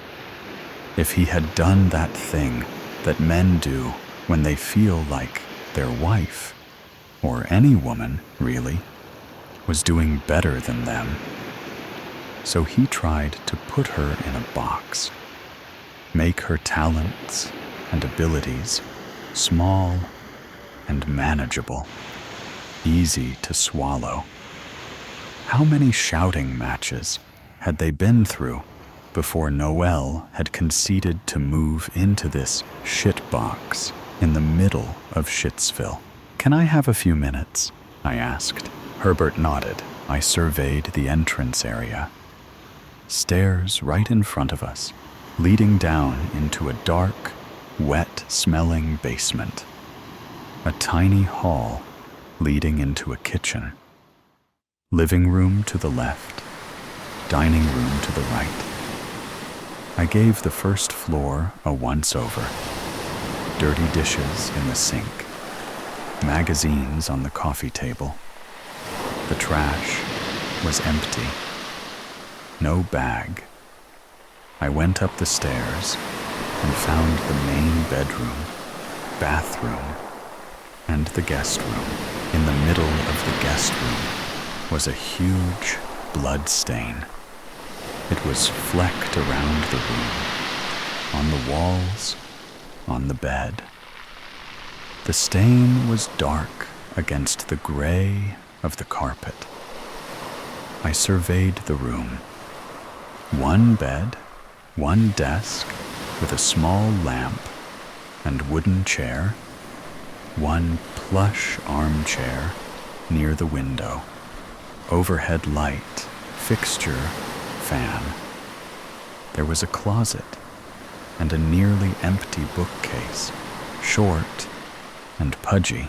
If he had done that thing that men do when they feel like their wife, or any woman, really, was doing better than them. So he tried to put her in a box, make her talents and abilities small and manageable, easy to swallow. How many shouting matches had they been through before Noelle had conceded to move into this shit box in the middle of Shitsville? Can I have a few minutes? I asked. Herbert nodded. I surveyed the entrance area. Stairs right in front of us, leading down into a dark, wet-smelling basement. A tiny hall leading into a kitchen. Living room to the left, dining room to the right. I gave the first floor a once-over. Dirty dishes in the sink. Magazines on the coffee table. The trash was empty. No bag. I went up the stairs and found the main bedroom, bathroom, and the guest room. In the middle of the guest room was a huge blood stain. It was flecked around the room, on the walls, on the bed. The stain was dark against the gray of the carpet. I surveyed the room. One bed, one desk with a small lamp and wooden chair, one plush armchair near the window, overhead light, fixture, fan. There was a closet and a nearly empty bookcase, short and pudgy.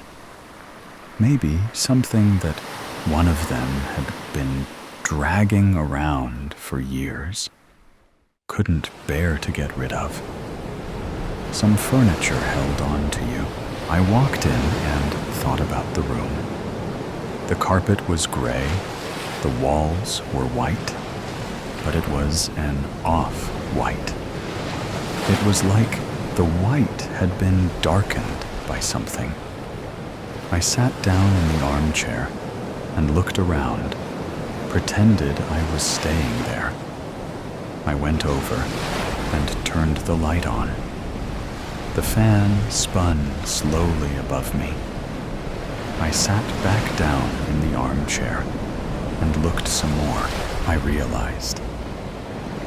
Maybe something that one of them had been dragging around for years, couldn't bear to get rid of. Some furniture held on to you. I walked in and thought about the room. The carpet was gray, the walls were white, but it was an off-white. It was like the white had been darkened by something. I sat down in the armchair and looked around, pretended I was staying there. I went over and turned the light on. The fan spun slowly above me. I sat back down in the armchair and looked some more. I realized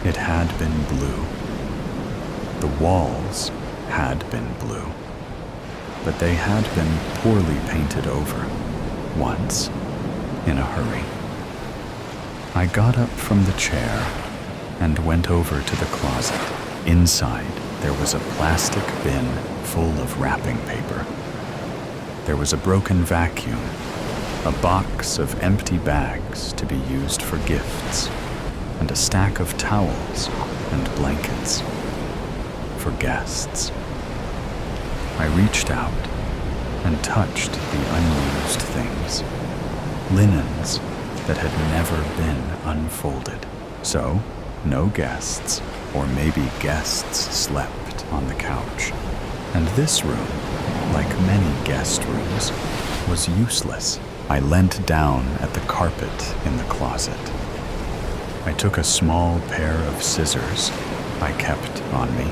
it had been blue. The walls had been blue, but they had been poorly painted over, once, in a hurry. I got up from the chair and went over to the closet. Inside, there was a plastic bin full of wrapping paper. There was a broken vacuum, a box of empty bags to be used for gifts, and a stack of towels and blankets for guests. I reached out and touched the unused things, linens that had never been unfolded. So, no guests, or maybe guests slept on the couch. And this room, like many guest rooms, was useless. I leant down at the carpet in the closet. I took a small pair of scissors I kept on me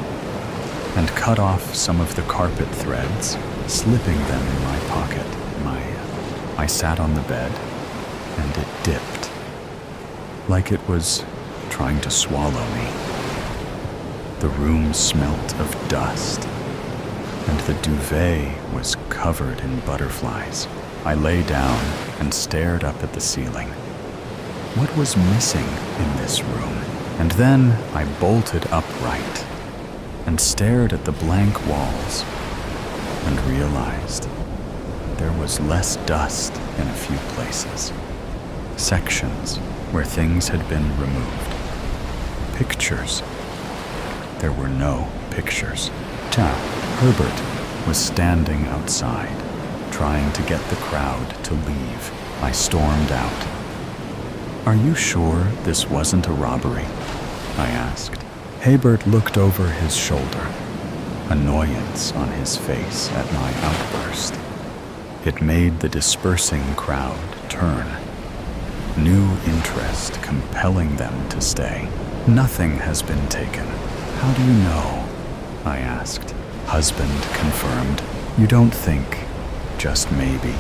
and cut off some of the carpet threads, slipping them in my pocket. I sat on the bed, and it dipped, like it was trying to swallow me. The room smelt of dust, and the duvet was covered in butterflies. I lay down and stared up at the ceiling. What was missing in this room? And then I bolted upright and stared at the blank walls and realized there was less dust in a few places. Sections where things had been removed. Pictures. There were no pictures. Herbert was standing outside, trying to get the crowd to leave. I stormed out. "Are you sure this wasn't a robbery?" I asked. Herbert looked over his shoulder, annoyance on his face at my outburst. It made the dispersing crowd turn, new interest compelling them to stay. "Nothing has been taken." "How do you know?" I asked. Husband confirmed. "You don't think, just maybe,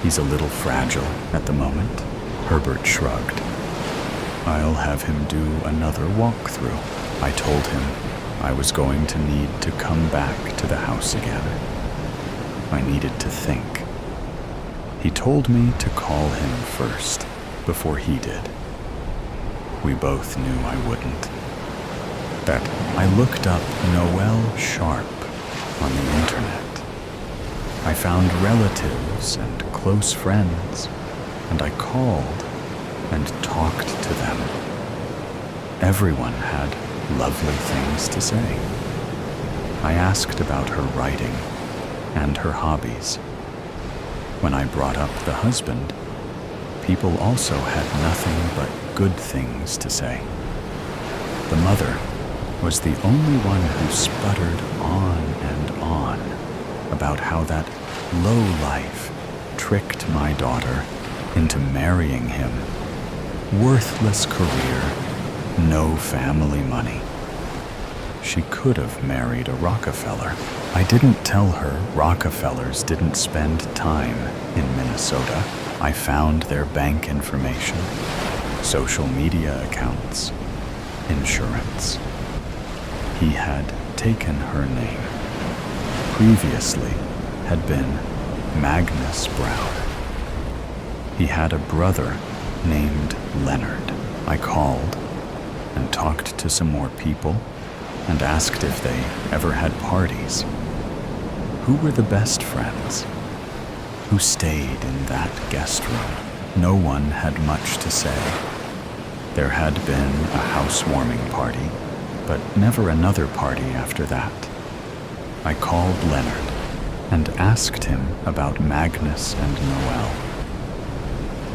he's a little fragile at the moment?" Herbert shrugged. "I'll have him do another walkthrough." I told him I was going to need to come back to the house again. I needed to think. He told me to call him first, before he did. We both knew I wouldn't. That I looked up Noel Sharp on the internet. I found relatives and close friends, and I called and talked to them. Everyone had lovely things to say. I asked about her writing and her hobbies. When I brought up the husband, people also had nothing but good things to say. The mother was the only one who sputtered on and on about how that lowlife tricked my daughter into marrying him. Worthless career, no family money. She could have married a Rockefeller. I didn't tell her Rockefellers didn't spend time in Minnesota. I found their bank information, social media accounts, insurance. He had taken her name. Previously had been Magnus Brown. He had a brother named Leonard. I called and talked to some more people and asked if they ever had parties. Who were the best friends? Who stayed in that guest room? No one had much to say. There had been a housewarming party, but never another party after that. I called Leonard and asked him about Magnus and Noel.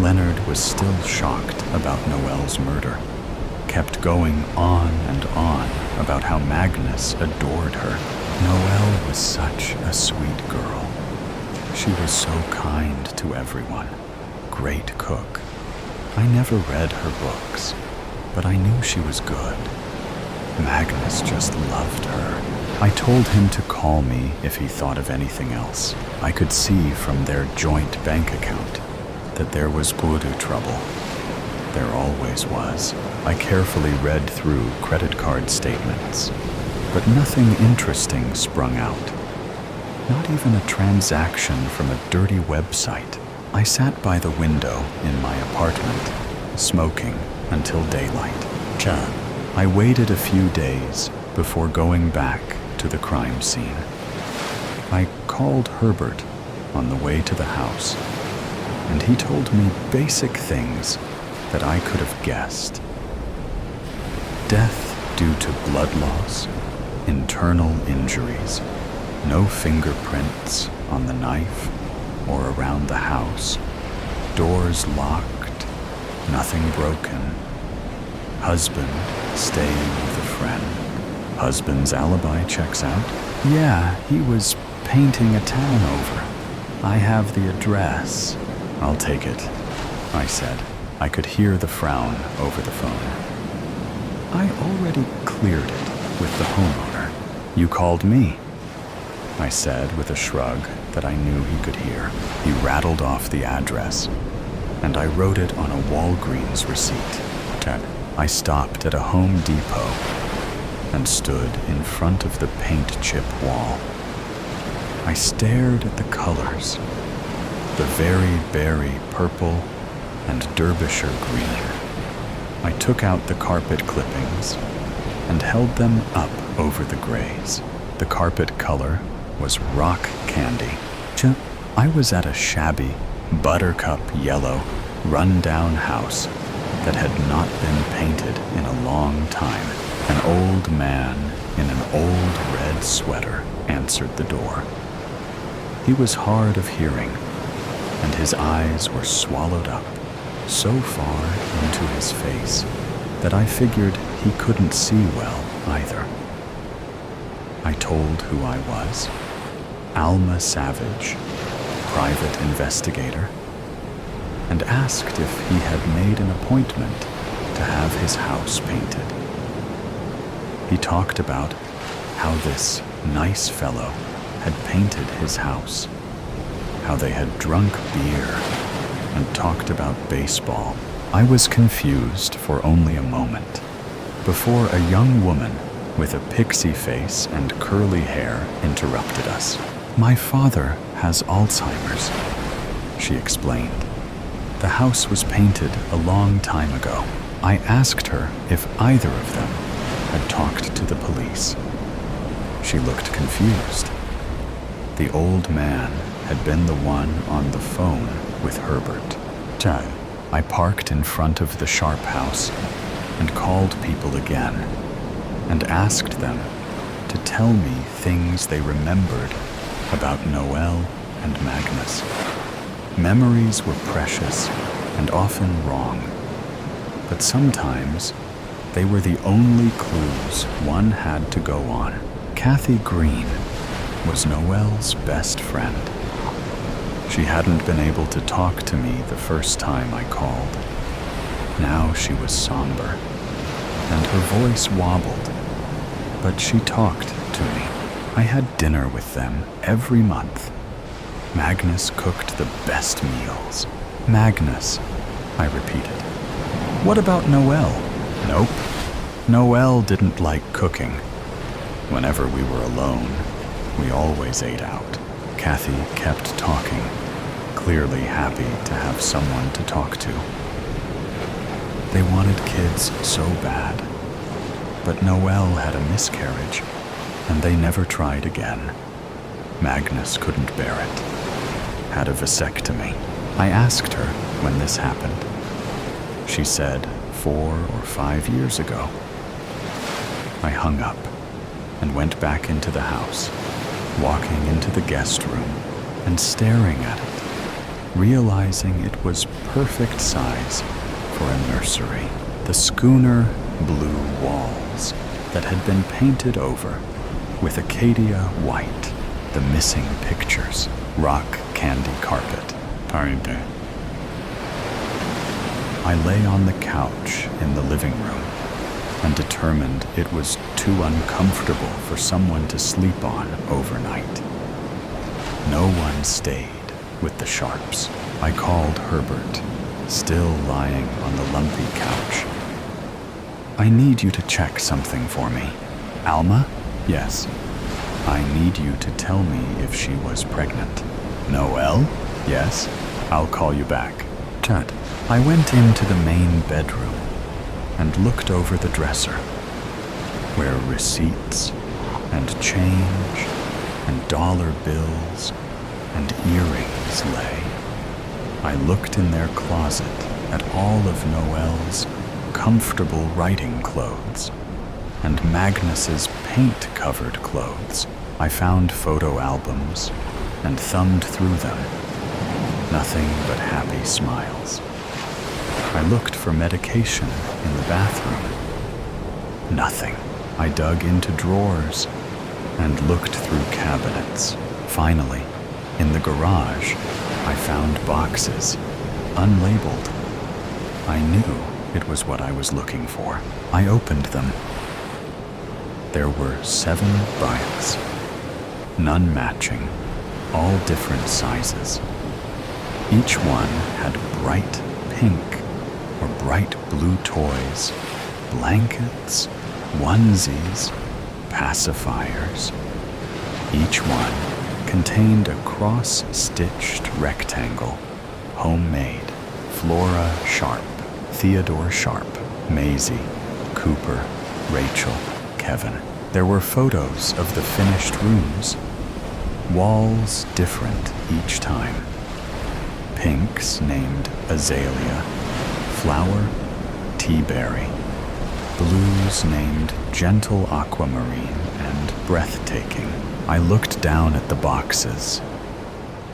Leonard was still shocked about Noel's murder, kept going on and on about how Magnus adored her. Noel was such a sweet girl. She was so kind to everyone. Great cook. I never read her books, but I knew she was good. Magnus just loved her. I told him to call me if he thought of anything else. I could see from their joint bank account that there was voodoo trouble. There always was. I carefully read through credit card statements, but nothing interesting sprung out. Not even a transaction from a dirty website. I sat by the window in my apartment, smoking until daylight. I waited a few days before going back to the crime scene. I called Herbert on the way to the house, and he told me basic things that I could have guessed. Death due to blood loss, internal injuries, no fingerprints on the knife or around the house, doors locked, nothing broken. Husband staying with a friend. Husband's alibi checks out. Yeah, he was painting a town over. I have the address. I'll take it, I said. I could hear the frown over the phone. I already cleared it with the homeowner. You called me, I said with a shrug that I knew he could hear. He rattled off the address, and I wrote it on a Walgreens receipt. I stopped at a Home Depot and stood in front of the paint chip wall. I stared at the colors, the very berry purple and Derbyshire green. I took out the carpet clippings and held them up over the grays. The carpet color was rock candy. I was at a shabby, buttercup yellow, run-down house that had not been painted in a long time. An old man in an old red sweater answered the door. He was hard of hearing, and his eyes were swallowed up so far into his face that I figured he couldn't see well either. I told who I was. Alma Savage, private investigator, and asked if he had made an appointment to have his house painted. He talked about how this nice fellow had painted his house, how they had drunk beer and talked about baseball. I was confused for only a moment before a young woman with a pixie face and curly hair interrupted us. My father has Alzheimer's, she explained. The house was painted a long time ago. I asked her if either of them had talked to the police. She looked confused. The old man had been the one on the phone with Herbert. I parked in front of the Sharp house and called people again and asked them to tell me things they remembered about Noel and Magnus. Memories were precious and often wrong, but sometimes they were the only clues one had to go on. Kathy Green was Noel's best friend. She hadn't been able to talk to me the first time I called. Now she was somber, and her voice wobbled, but she talked to me. I had dinner with them every month. Magnus cooked the best meals. Magnus, I repeated. What about Noel? Nope. Noel didn't like cooking. Whenever we were alone, we always ate out. Kathy kept talking, clearly happy to have someone to talk to. They wanted kids so bad, but Noel had a miscarriage, and they never tried again. Magnus couldn't bear it. Had a vasectomy. I asked her when this happened. She said 4 or 5 years ago. I hung up and went back into the house, walking into the guest room and staring at it, realizing it was perfect size for a nursery. The schooner blue walls that had been painted over with Acacia white, the missing pictures, rock candy carpet. Pardon. I lay on the couch in the living room and determined it was too uncomfortable for someone to sleep on overnight. No one stayed with the Sharps. I called Herbert, still lying on the lumpy couch. I need you to check something for me. Alma? Yes. I need you to tell me if she was pregnant. Noel? Yes. I'll call you back. Tut. I went into the main bedroom and looked over the dresser, where receipts and change and dollar bills and earrings lay. I looked in their closet at all of Noelle's comfortable writing clothes and Magnus's paint-covered clothes. I found photo albums and thumbed through them. Nothing but happy smiles. I looked for medication in the bathroom. Nothing. I dug into drawers and looked through cabinets. Finally, in the garage, I found boxes, unlabeled. I knew it was what I was looking for. I opened them. There were 7 bikes, none matching, all different sizes. Each one had bright pink or bright blue toys, blankets, onesies, pacifiers. Each one contained a cross-stitched rectangle, homemade, Flora Sharp, Theodore Sharp, Maisie, Cooper, Rachel, Kevin. There were photos of the finished rooms, walls different each time. Pinks named Azalea, Flower, Teaberry. Blues named Gentle Aquamarine and Breathtaking. I looked down at the boxes,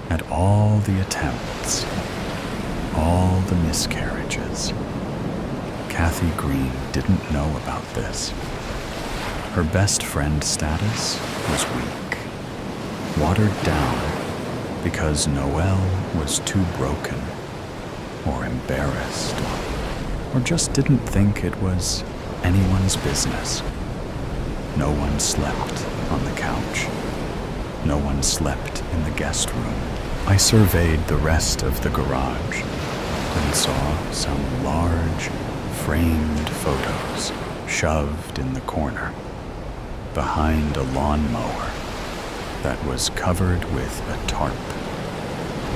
at all the attempts, all the miscarriages. Kathy Green didn't know about this. Her best friend status was weak, watered down because Noelle was too broken or embarrassed or just didn't think it was anyone's business. No one slept on the couch. No one slept in the guest room. I surveyed the rest of the garage and saw some large, framed photos shoved in the corner behind a lawnmower that was covered with a tarp.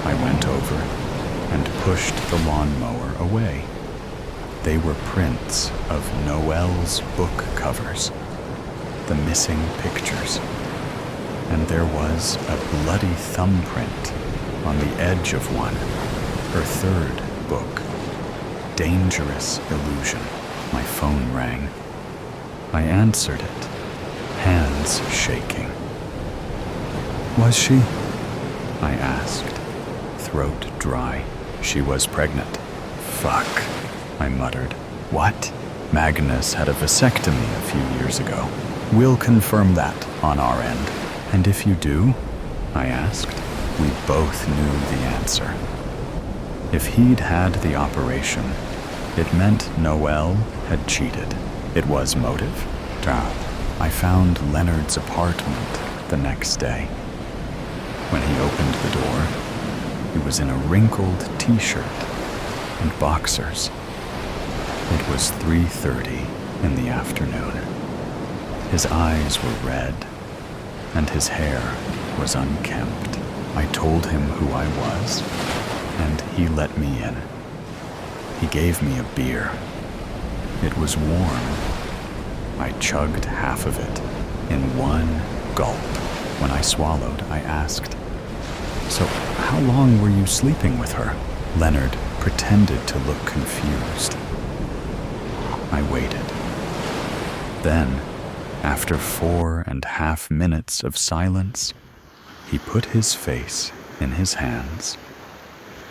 I went over and pushed the lawnmower away. They were prints of Noelle's book covers, the missing pictures, and there was a bloody thumbprint on the edge of one, her 3rd book, Dangerous Illusion. My phone rang. I answered it, hands shaking. Was she? I asked, throat dry. She was pregnant. Fuck, I muttered. What? Magnus had a vasectomy a few years ago. We'll confirm that on our end. And if you do? I asked. We both knew the answer. If he'd had the operation, it meant Noelle had cheated. It was motive. I found Leonard's apartment the next day. When he opened the door, he was in a wrinkled t-shirt and boxers. It was 3:30 in the afternoon. His eyes were red, and his hair was unkempt. I told him who I was, and he let me in. He gave me a beer. It was warm. I chugged half of it in one gulp. When I swallowed, I asked, "So how long were you sleeping with her?" Leonard pretended to look confused. I waited. Then, after 4.5 minutes of silence, he put his face in his hands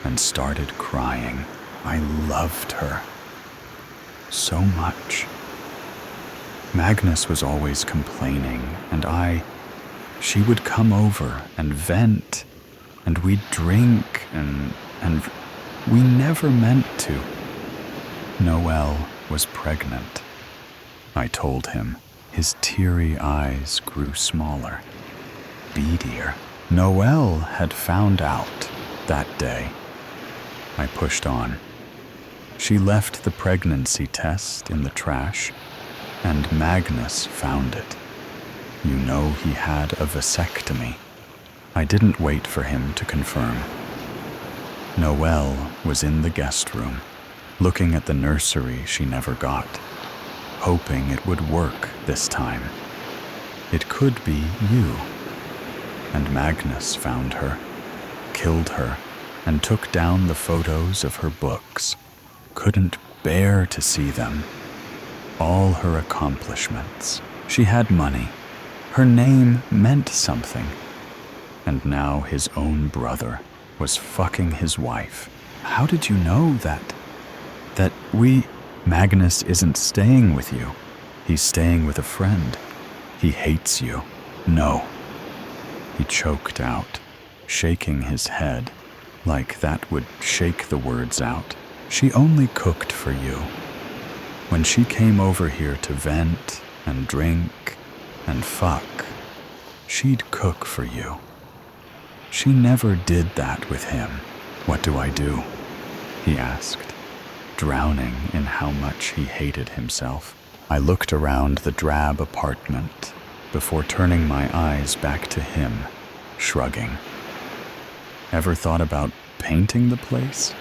and started crying. I loved her so much. Magnus was always complaining, and she would come over and vent, and we'd drink, and we never meant to. Noelle was pregnant. I told him. His teary eyes grew smaller, beadier. Noelle had found out that day. I pushed on. She left the pregnancy test in the trash, and Magnus found it. You know he had a vasectomy. I didn't wait for him to confirm. Noelle was in the guest room, looking at the nursery she never got, hoping it would work this time. It could be you. And Magnus found her, killed her, and took down the photos of her books. Couldn't bear to see them. All her accomplishments. She had money. Her name meant something. And now his own brother was fucking his wife. How did you know that? Magnus isn't staying with you. He's staying with a friend. He hates you. No. He choked out, shaking his head, like that would shake the words out. She only cooked for you. When she came over here to vent and drink and fuck, she'd cook for you. She never did that with him. What do I do? He asked, drowning in how much he hated himself. I looked around the drab apartment before turning my eyes back to him, shrugging. Ever thought about painting the place?